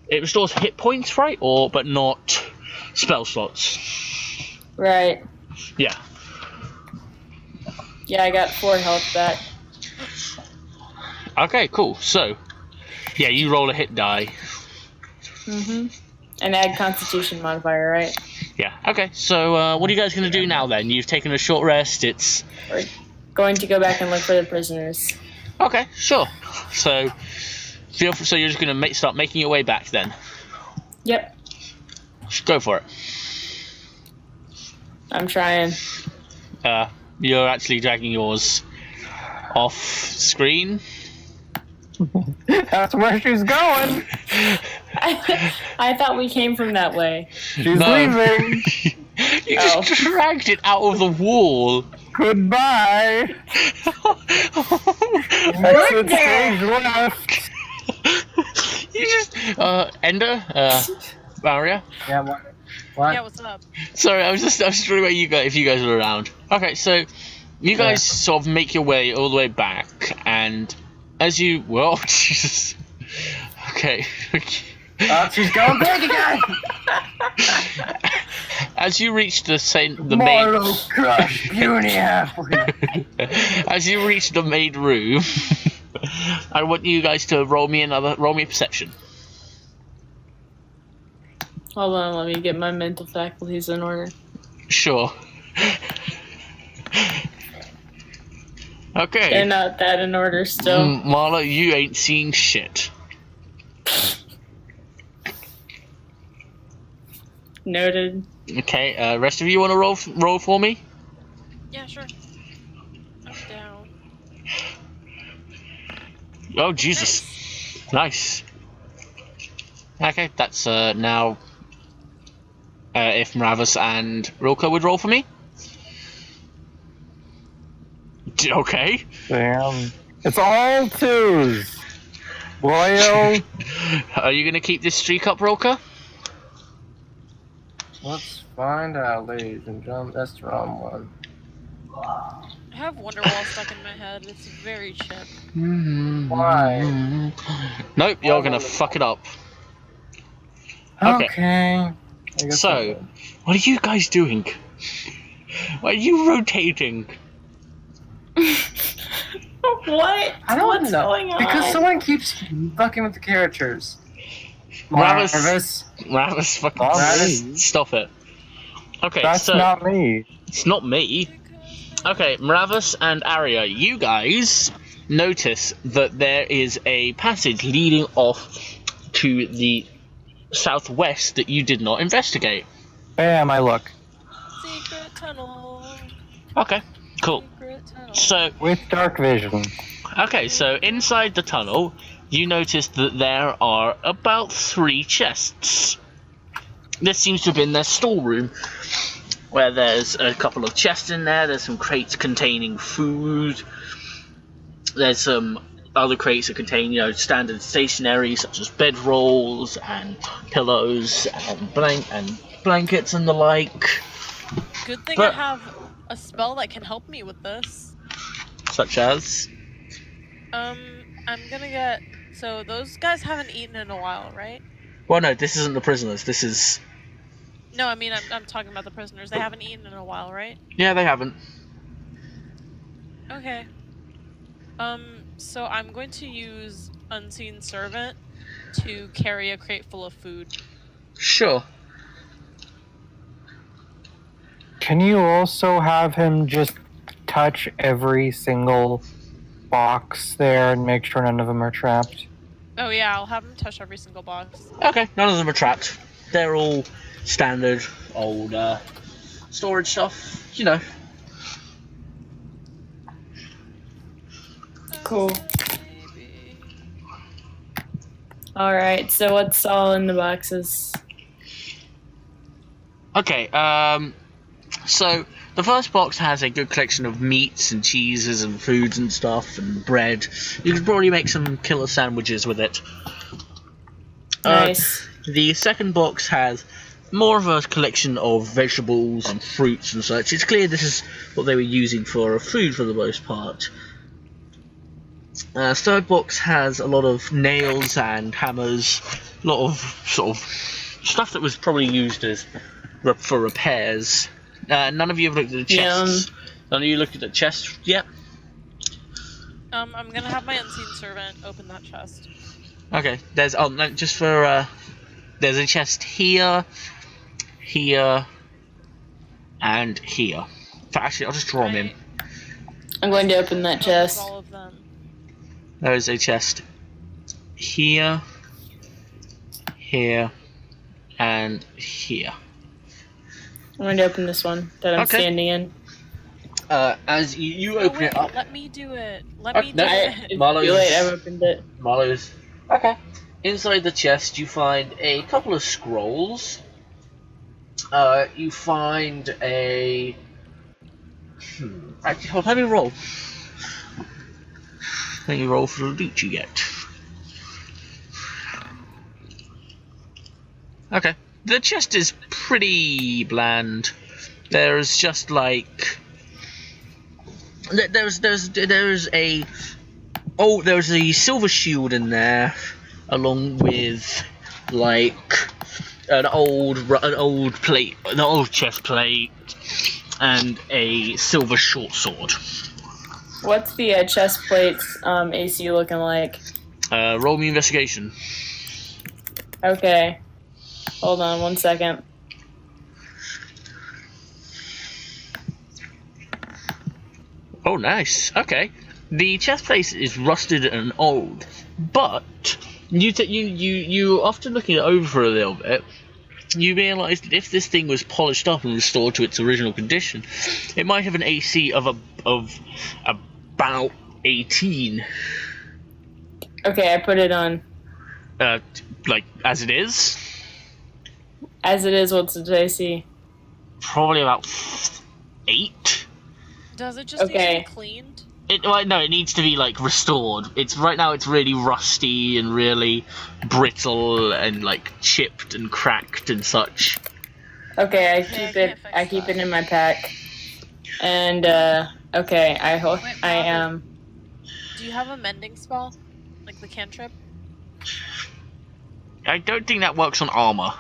It restores hit points, right? But not spell slots. Right. Yeah. Yeah, I got 4 health back. Okay, cool. So, yeah, you roll a hit die. And add Constitution modifier, right? Yeah. Okay. So, what are you guys going to do now then? You've taken a short rest. We're going to go back and look for the prisoners. Okay. Sure. So, you're just going to start making your way back then. Yep. Go for it. I'm trying. You're actually dragging yours off screen. That's where she's going! I thought we came from that way. She's leaving! You just dragged it out of the wall. Goodbye! Exit stage left! You just... Ender? Maria? Yeah, what? Yeah, what's up? Sorry, I was just wondering if you guys were around. Okay, so you guys sort of make your way all the way back, and as you... Well, Jesus. Okay. Oh, she's going big again! As you reach the Mortal crush, puny halfway. As you reach the main room, I want you guys to roll me a perception. Hold on, let me get my mental faculties in order. Sure. Okay. They're not that in order still. Marla, you ain't seeing shit. Noted. Okay, rest of you want to roll for me? Yeah, sure. I'm down. Oh, Jesus. Nice. Okay, that's now if Mravus and Rilka would roll for me. Okay. Damn. It's all twos. Boyo. Are you gonna keep this streak up, Roka? Let's find out, ladies and gentlemen. That's the wrong one. I have Wonderwall stuck in my head. It's very chip. Why? Nope, you're gonna fuck it up. Okay. Okay. I guess So, I what are you guys doing? Why are you rotating? What? I don't What's know. going on? Because someone keeps fucking with the characters. Ravis, fucking Ravis. stop it. Okay, That's so not me. it's not me. Okay, Maravis and Arya, you guys notice that there is a passage leading off to the southwest that you did not investigate. Bam, I look. Secret tunnel. Okay, cool. Secret tunnel. So, With dark vision. okay, so inside the tunnel, you notice that there are about 3 chests. This seems to have been their storeroom, where there's a couple of chests in there, there's some crates containing food, there's some other crates that contain, standard stationery such as bedrolls and pillows and blankets and the like. Good thing But- I have a spell that can help me with this. Such as? I'm gonna get. So those guys haven't eaten in a while, right? Well, no, this isn't the prisoners, this is... No, I mean I'm talking about the prisoners. They haven't eaten in a while, right? Yeah, they haven't. Okay. So I'm going to use Unseen Servant to carry a crate full of food. Sure. Can you also have him just touch every single box there and make sure none of them are trapped? Oh yeah, I'll have him touch every single box. Okay, none of them are trapped. They're all standard old storage stuff, Cool. Maybe. Alright, so what's all in the boxes? Okay, so the first box has a good collection of meats and cheeses and foods and stuff and bread. You could probably make some killer sandwiches with it. Nice. The second box has more of a collection of vegetables and fruits and such. It's clear this is what they were using for food for the most part. Third box has a lot of nails and hammers, a lot of sort of stuff that was probably used as for repairs. None of you have looked at the chests. None of you looked at the chest yet. I'm gonna have my Unseen Servant open that chest. Okay, there's there's a chest here, here, and here. Actually, I'll just draw them in. I'm going to open that chest. All of them. There is a chest here, here, and here. I'm going to open this one that I'm Okay. standing in. As you No, open wait, it up, let me do it. Let me do no, it. It's Marlowe's- too late, I've opened it. Marlowe's. Okay. Inside the chest, you find a couple of scrolls. You find a. Actually, hold on, let me roll. Let me roll for the loot you get. Okay. The chest is pretty bland. There's just like. There's a. Oh, there's a silver shield in there, along with like an old plate, an old chest plate, and a silver short sword. What's the chest plate's AC looking like? Roll me investigation. Okay. Hold on 1 second. Oh, nice. Okay. The chest plate is rusted and old, but you after looking it over for a little bit, you realise that if this thing was polished up and restored to its original condition, it might have an AC of about 18. Okay, I put it on. Like as it is, As it is, what's its AC? probably about 8. Does it just need to Okay. be cleaned? No, it needs to be like restored. It's right now. It's really rusty and really brittle and like chipped and cracked and such. Okay, I Yeah, keep can't it. fix I keep that. it in my pack. And okay, I hope Wait, I Robin. am. Do you have a mending spell? Like the cantrip? I don't think that works on armor.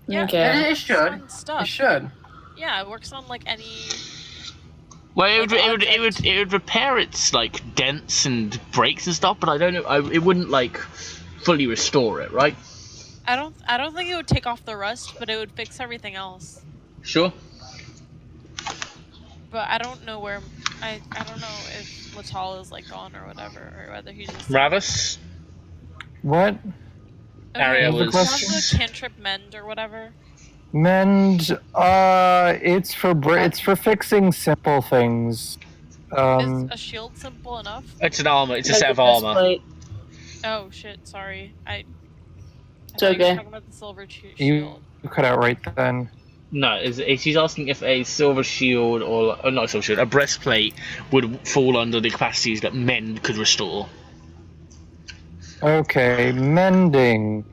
Yeah, Okay. It should. on stuff. It should. Yeah, it works on like any. Well, Like object. it would repair its like dents and breaks and stuff, but I don't know. It wouldn't like fully restore it, right? I don't think it would take off the rust, but it would fix everything else. Sure. But I don't know where. I don't know if Latal is like gone or whatever, or whether he just. Ravis. What? Aria do you was- have the cantrip mend or whatever? Mend. It's for fixing simple things. Is a shield simple enough? It's an armor. It's a Like set a of armor. breastplate. Oh shit! Sorry, I It's thought you were okay. talking about the silver You shield. cut out right then. No, she's asking if a silver shield or not a silver shield, a breastplate would fall under the capacities that mend could restore. Okay, mending.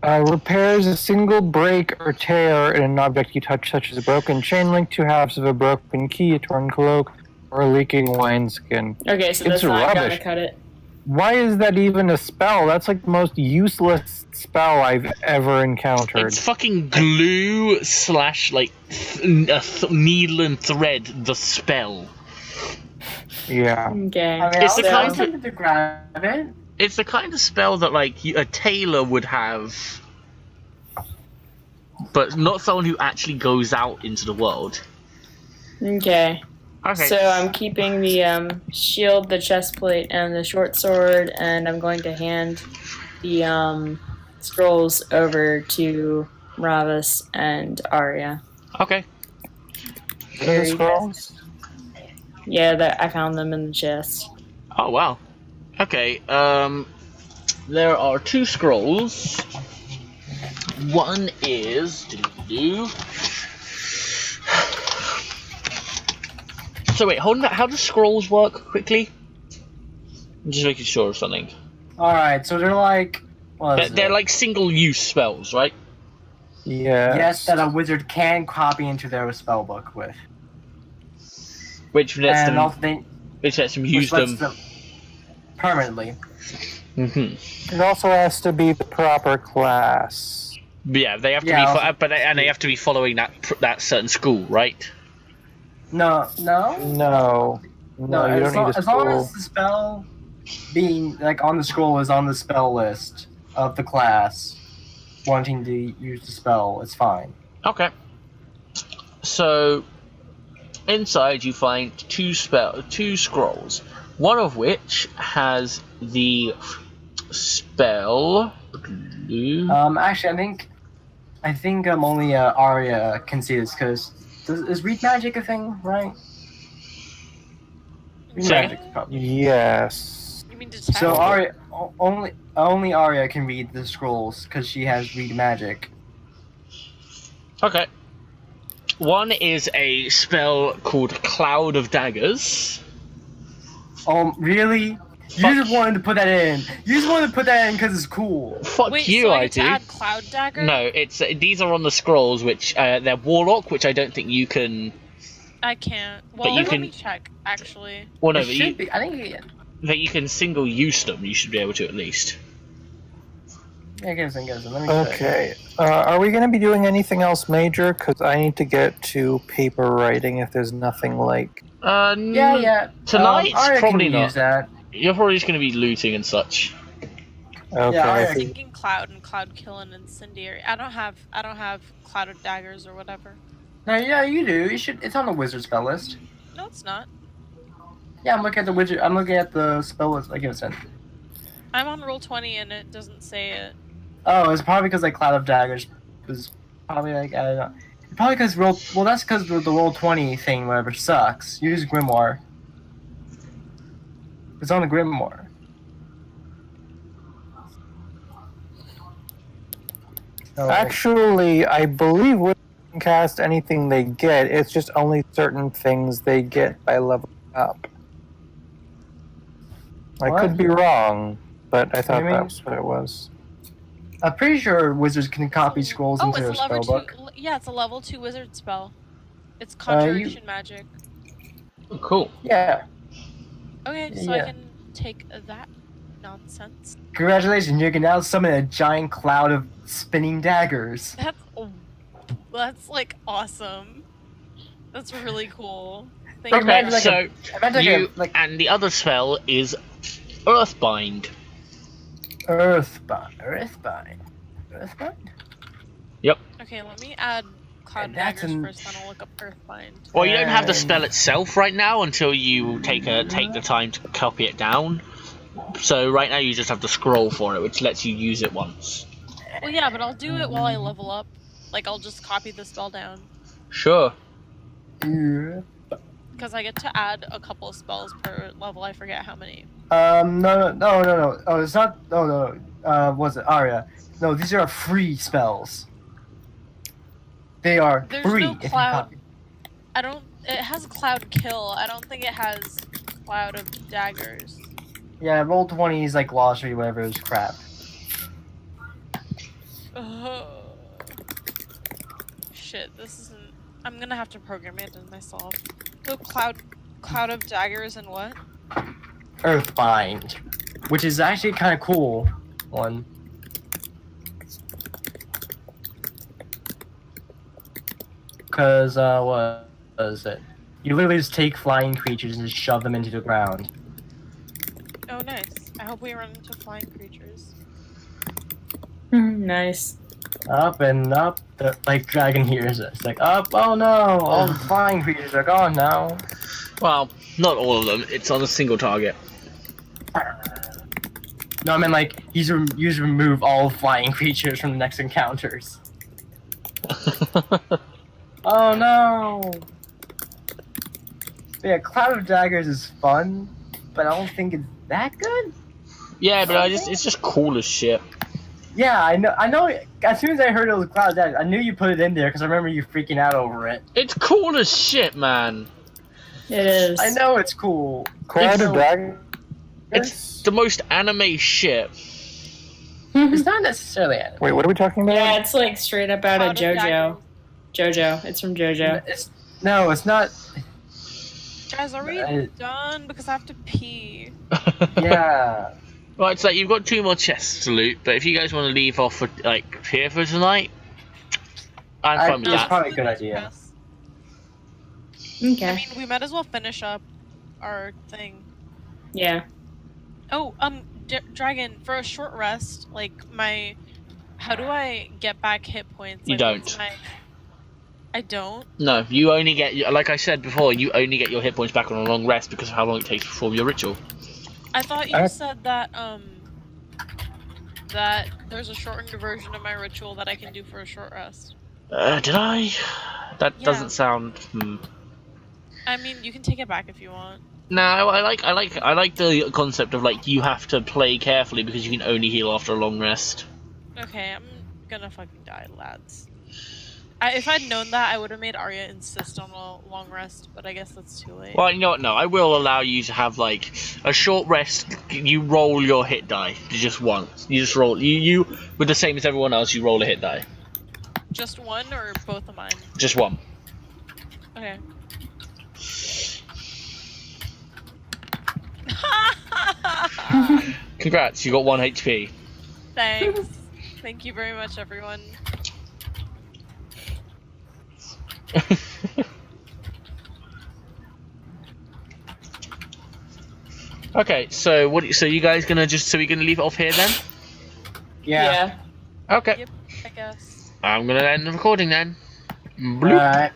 Repairs a single break or tear in an object you touch, such as a broken chain link, two halves of a broken key, a torn cloak, or a leaking wineskin. Okay, so It's that's not rubbish. gonna cut it. Why is that even a spell? That's like the most useless spell I've ever encountered. It's fucking glue slash like needle and thread the spell. Yeah. Okay. I mean, It's the I kind was of- tempted to grab it. It's the kind of spell that like a tailor would have, but not someone who actually goes out into the world. Okay. Okay. So I'm keeping the shield, the chest plate, and the short sword, and I'm going to hand the scrolls over to Ravis and Arya. Okay. What are the scrolls? Yeah, that I found them in the chest. Oh wow. Okay. There are two scrolls. One is. So wait, hold on. How do scrolls work quickly? I'm just making sure of something. Alright, so they're like. What is They're it? like single-use spells, right? Yes. Yes, that a wizard can copy into their spellbook with. Which lets And them, also they. use which lets them. permanently. Mm-hmm. It also has to be the proper class. Yeah, they have to Yeah, be, also- and they have to be following that certain school, right? No. No. No, you as, don't long, need a as long school. as the spell being like on the scroll is on the spell list of the class wanting to use the spell, it's fine. Okay. So inside you find two scrolls, one of which has the spell. Actually, I think only Arya can see this because is read magic a thing, right? Read Sorry? magic, probably. Yes. You mean detect? So Arya only Arya can read the scrolls because she has read magic. Okay. One is a spell called Cloud of Daggers. Really? You just wanted to put that in. You just wanted to put that in because it's cool. Fuck Wait, you, so I I get to do. add Cloud Dagger? No, it's these are on the scrolls, which they're Warlock, which I don't think you can. I can't. Well, you let can- me check, actually. Well, no, It but should be. I think. that you can single use them. You should be able to at least. I guess. Let me check. Okay. Are we going to be doing anything else major? Because I need to get to paper writing if there's nothing like. Yeah. Tonight's Arya probably can not. use that. You're probably just going to be looting and such. Okay. Yeah, I- Thinking Cloud and Cloud Kill and Incendiary. I don't have Cloud of Daggers or whatever. No, yeah, you do. You should. It's on the wizard spell list. No, it's not. Yeah, I'm looking at the wizard. I'm looking at the spell list. Like I said. I'm on roll 20 and it doesn't say it. Oh, it's probably because like Cloud of Daggers was probably like I don't know. Probably because roll. Well, that's because the roll 20 thing, whatever, sucks. Use Grimoire. It's on the Grimoire. Oh, Actually, I believe we can cast anything they get. It's just only certain things they get by leveling up. I What? could be wrong, but I thought You mean- that was what it was. I'm pretty sure wizards can copy scrolls Oh, into it's a a level spell 2. book. Yeah, it's a level 2 wizard spell. It's conjuration magic. Oh, cool. Yeah. Okay, so Yeah. I can take that nonsense. Congratulations, you can now summon a giant cloud of spinning daggers. That's like awesome. That's really cool. Thank Like, you. imagine, like, so Imagine like you a like and the other spell is Earthbind. Earthbind. Okay, let me add cloud And that's daggers an- first, then I'll look up Earthbind. Well, you don't have the And- spell itself right now until you take the time to copy it down. So right now you just have the scroll for it, which lets you use it once. Well, yeah, but I'll do it while I level up. Like, I'll just copy the spell down. Sure. Because I get to add a couple of spells per level. I forget how many. No. Oh, it's not. No. Was it Arya? No, these are free spells. They are There's free. no if you cloud. copy. It has cloud kill. I don't think it has cloud of daggers. Yeah, roll 20s like glossary, whatever is crap. Shit, this isn't. I'm gonna have to program it in myself. So cloud of daggers and what? Earthbind, which is actually kind of cool one. Cause what is it? You literally just take flying creatures and just shove them into the ground. Oh, nice. I hope we run into flying creatures. Nice. Up and up, like dragon hears us. It's like up, oh no, all the flying creatures are gone now. Well, not all of them. It's on a single target. No, I mean like you just remove all flying creatures from the next encounters. Oh no! Yeah, Cloud of Daggers is fun, but I don't think it's that good. Yeah, but it's just cool as shit. Yeah, I know. As soon as I heard it was Cloud of Daggers, I knew you put it in there because I remember you freaking out over it. It's cool as shit, man. It is. I know it's cool. Cloud It's of so- Daggers? It's the most anime shit. It's not necessarily anime. Wait, what are we talking about? Yeah, it's like straight up out of Cloud of JoJo. daggers. JoJo. It's from JoJo. It's not. Guys, are we I- done? Because I have to pee. Yeah. Well, it's like you've got 2 more chests to loot, but if you guys want to leave off for, like here for tonight, I'm fine with That's that. probably a good idea. Okay. I mean, we might as well finish up our thing. Yeah. Oh, Dragon, for a short rest, like how do I get back hit points? You Like, don't. what's I don't? No, you only get, like I said before, you only get your hit points back on a long rest because of how long it takes to perform your ritual. I thought you said that, that there's a shortened version of my ritual that I can do for a short rest. Did I? That Yeah. doesn't sound. I mean, you can take it back if you want. No, I like the concept of like you have to play carefully because you can only heal after a long rest. Okay, I'm gonna fucking die, lads. If I'd known that, I would have made Arya insist on a long rest, but I guess that's too late. Well, you know what? No, I will allow you to have like a short rest. You roll your hit die just once. You just roll. You with the same as everyone else. You roll a hit die. Just one or both of mine? Just one. Okay. Congrats, you got 1 HP. Thanks. Thank you very much, everyone. Okay, so what? So you guys gonna we gonna leave it off here then? Yeah. Okay. Yep, I guess. I'm gonna end the recording then. Bloop. Alright.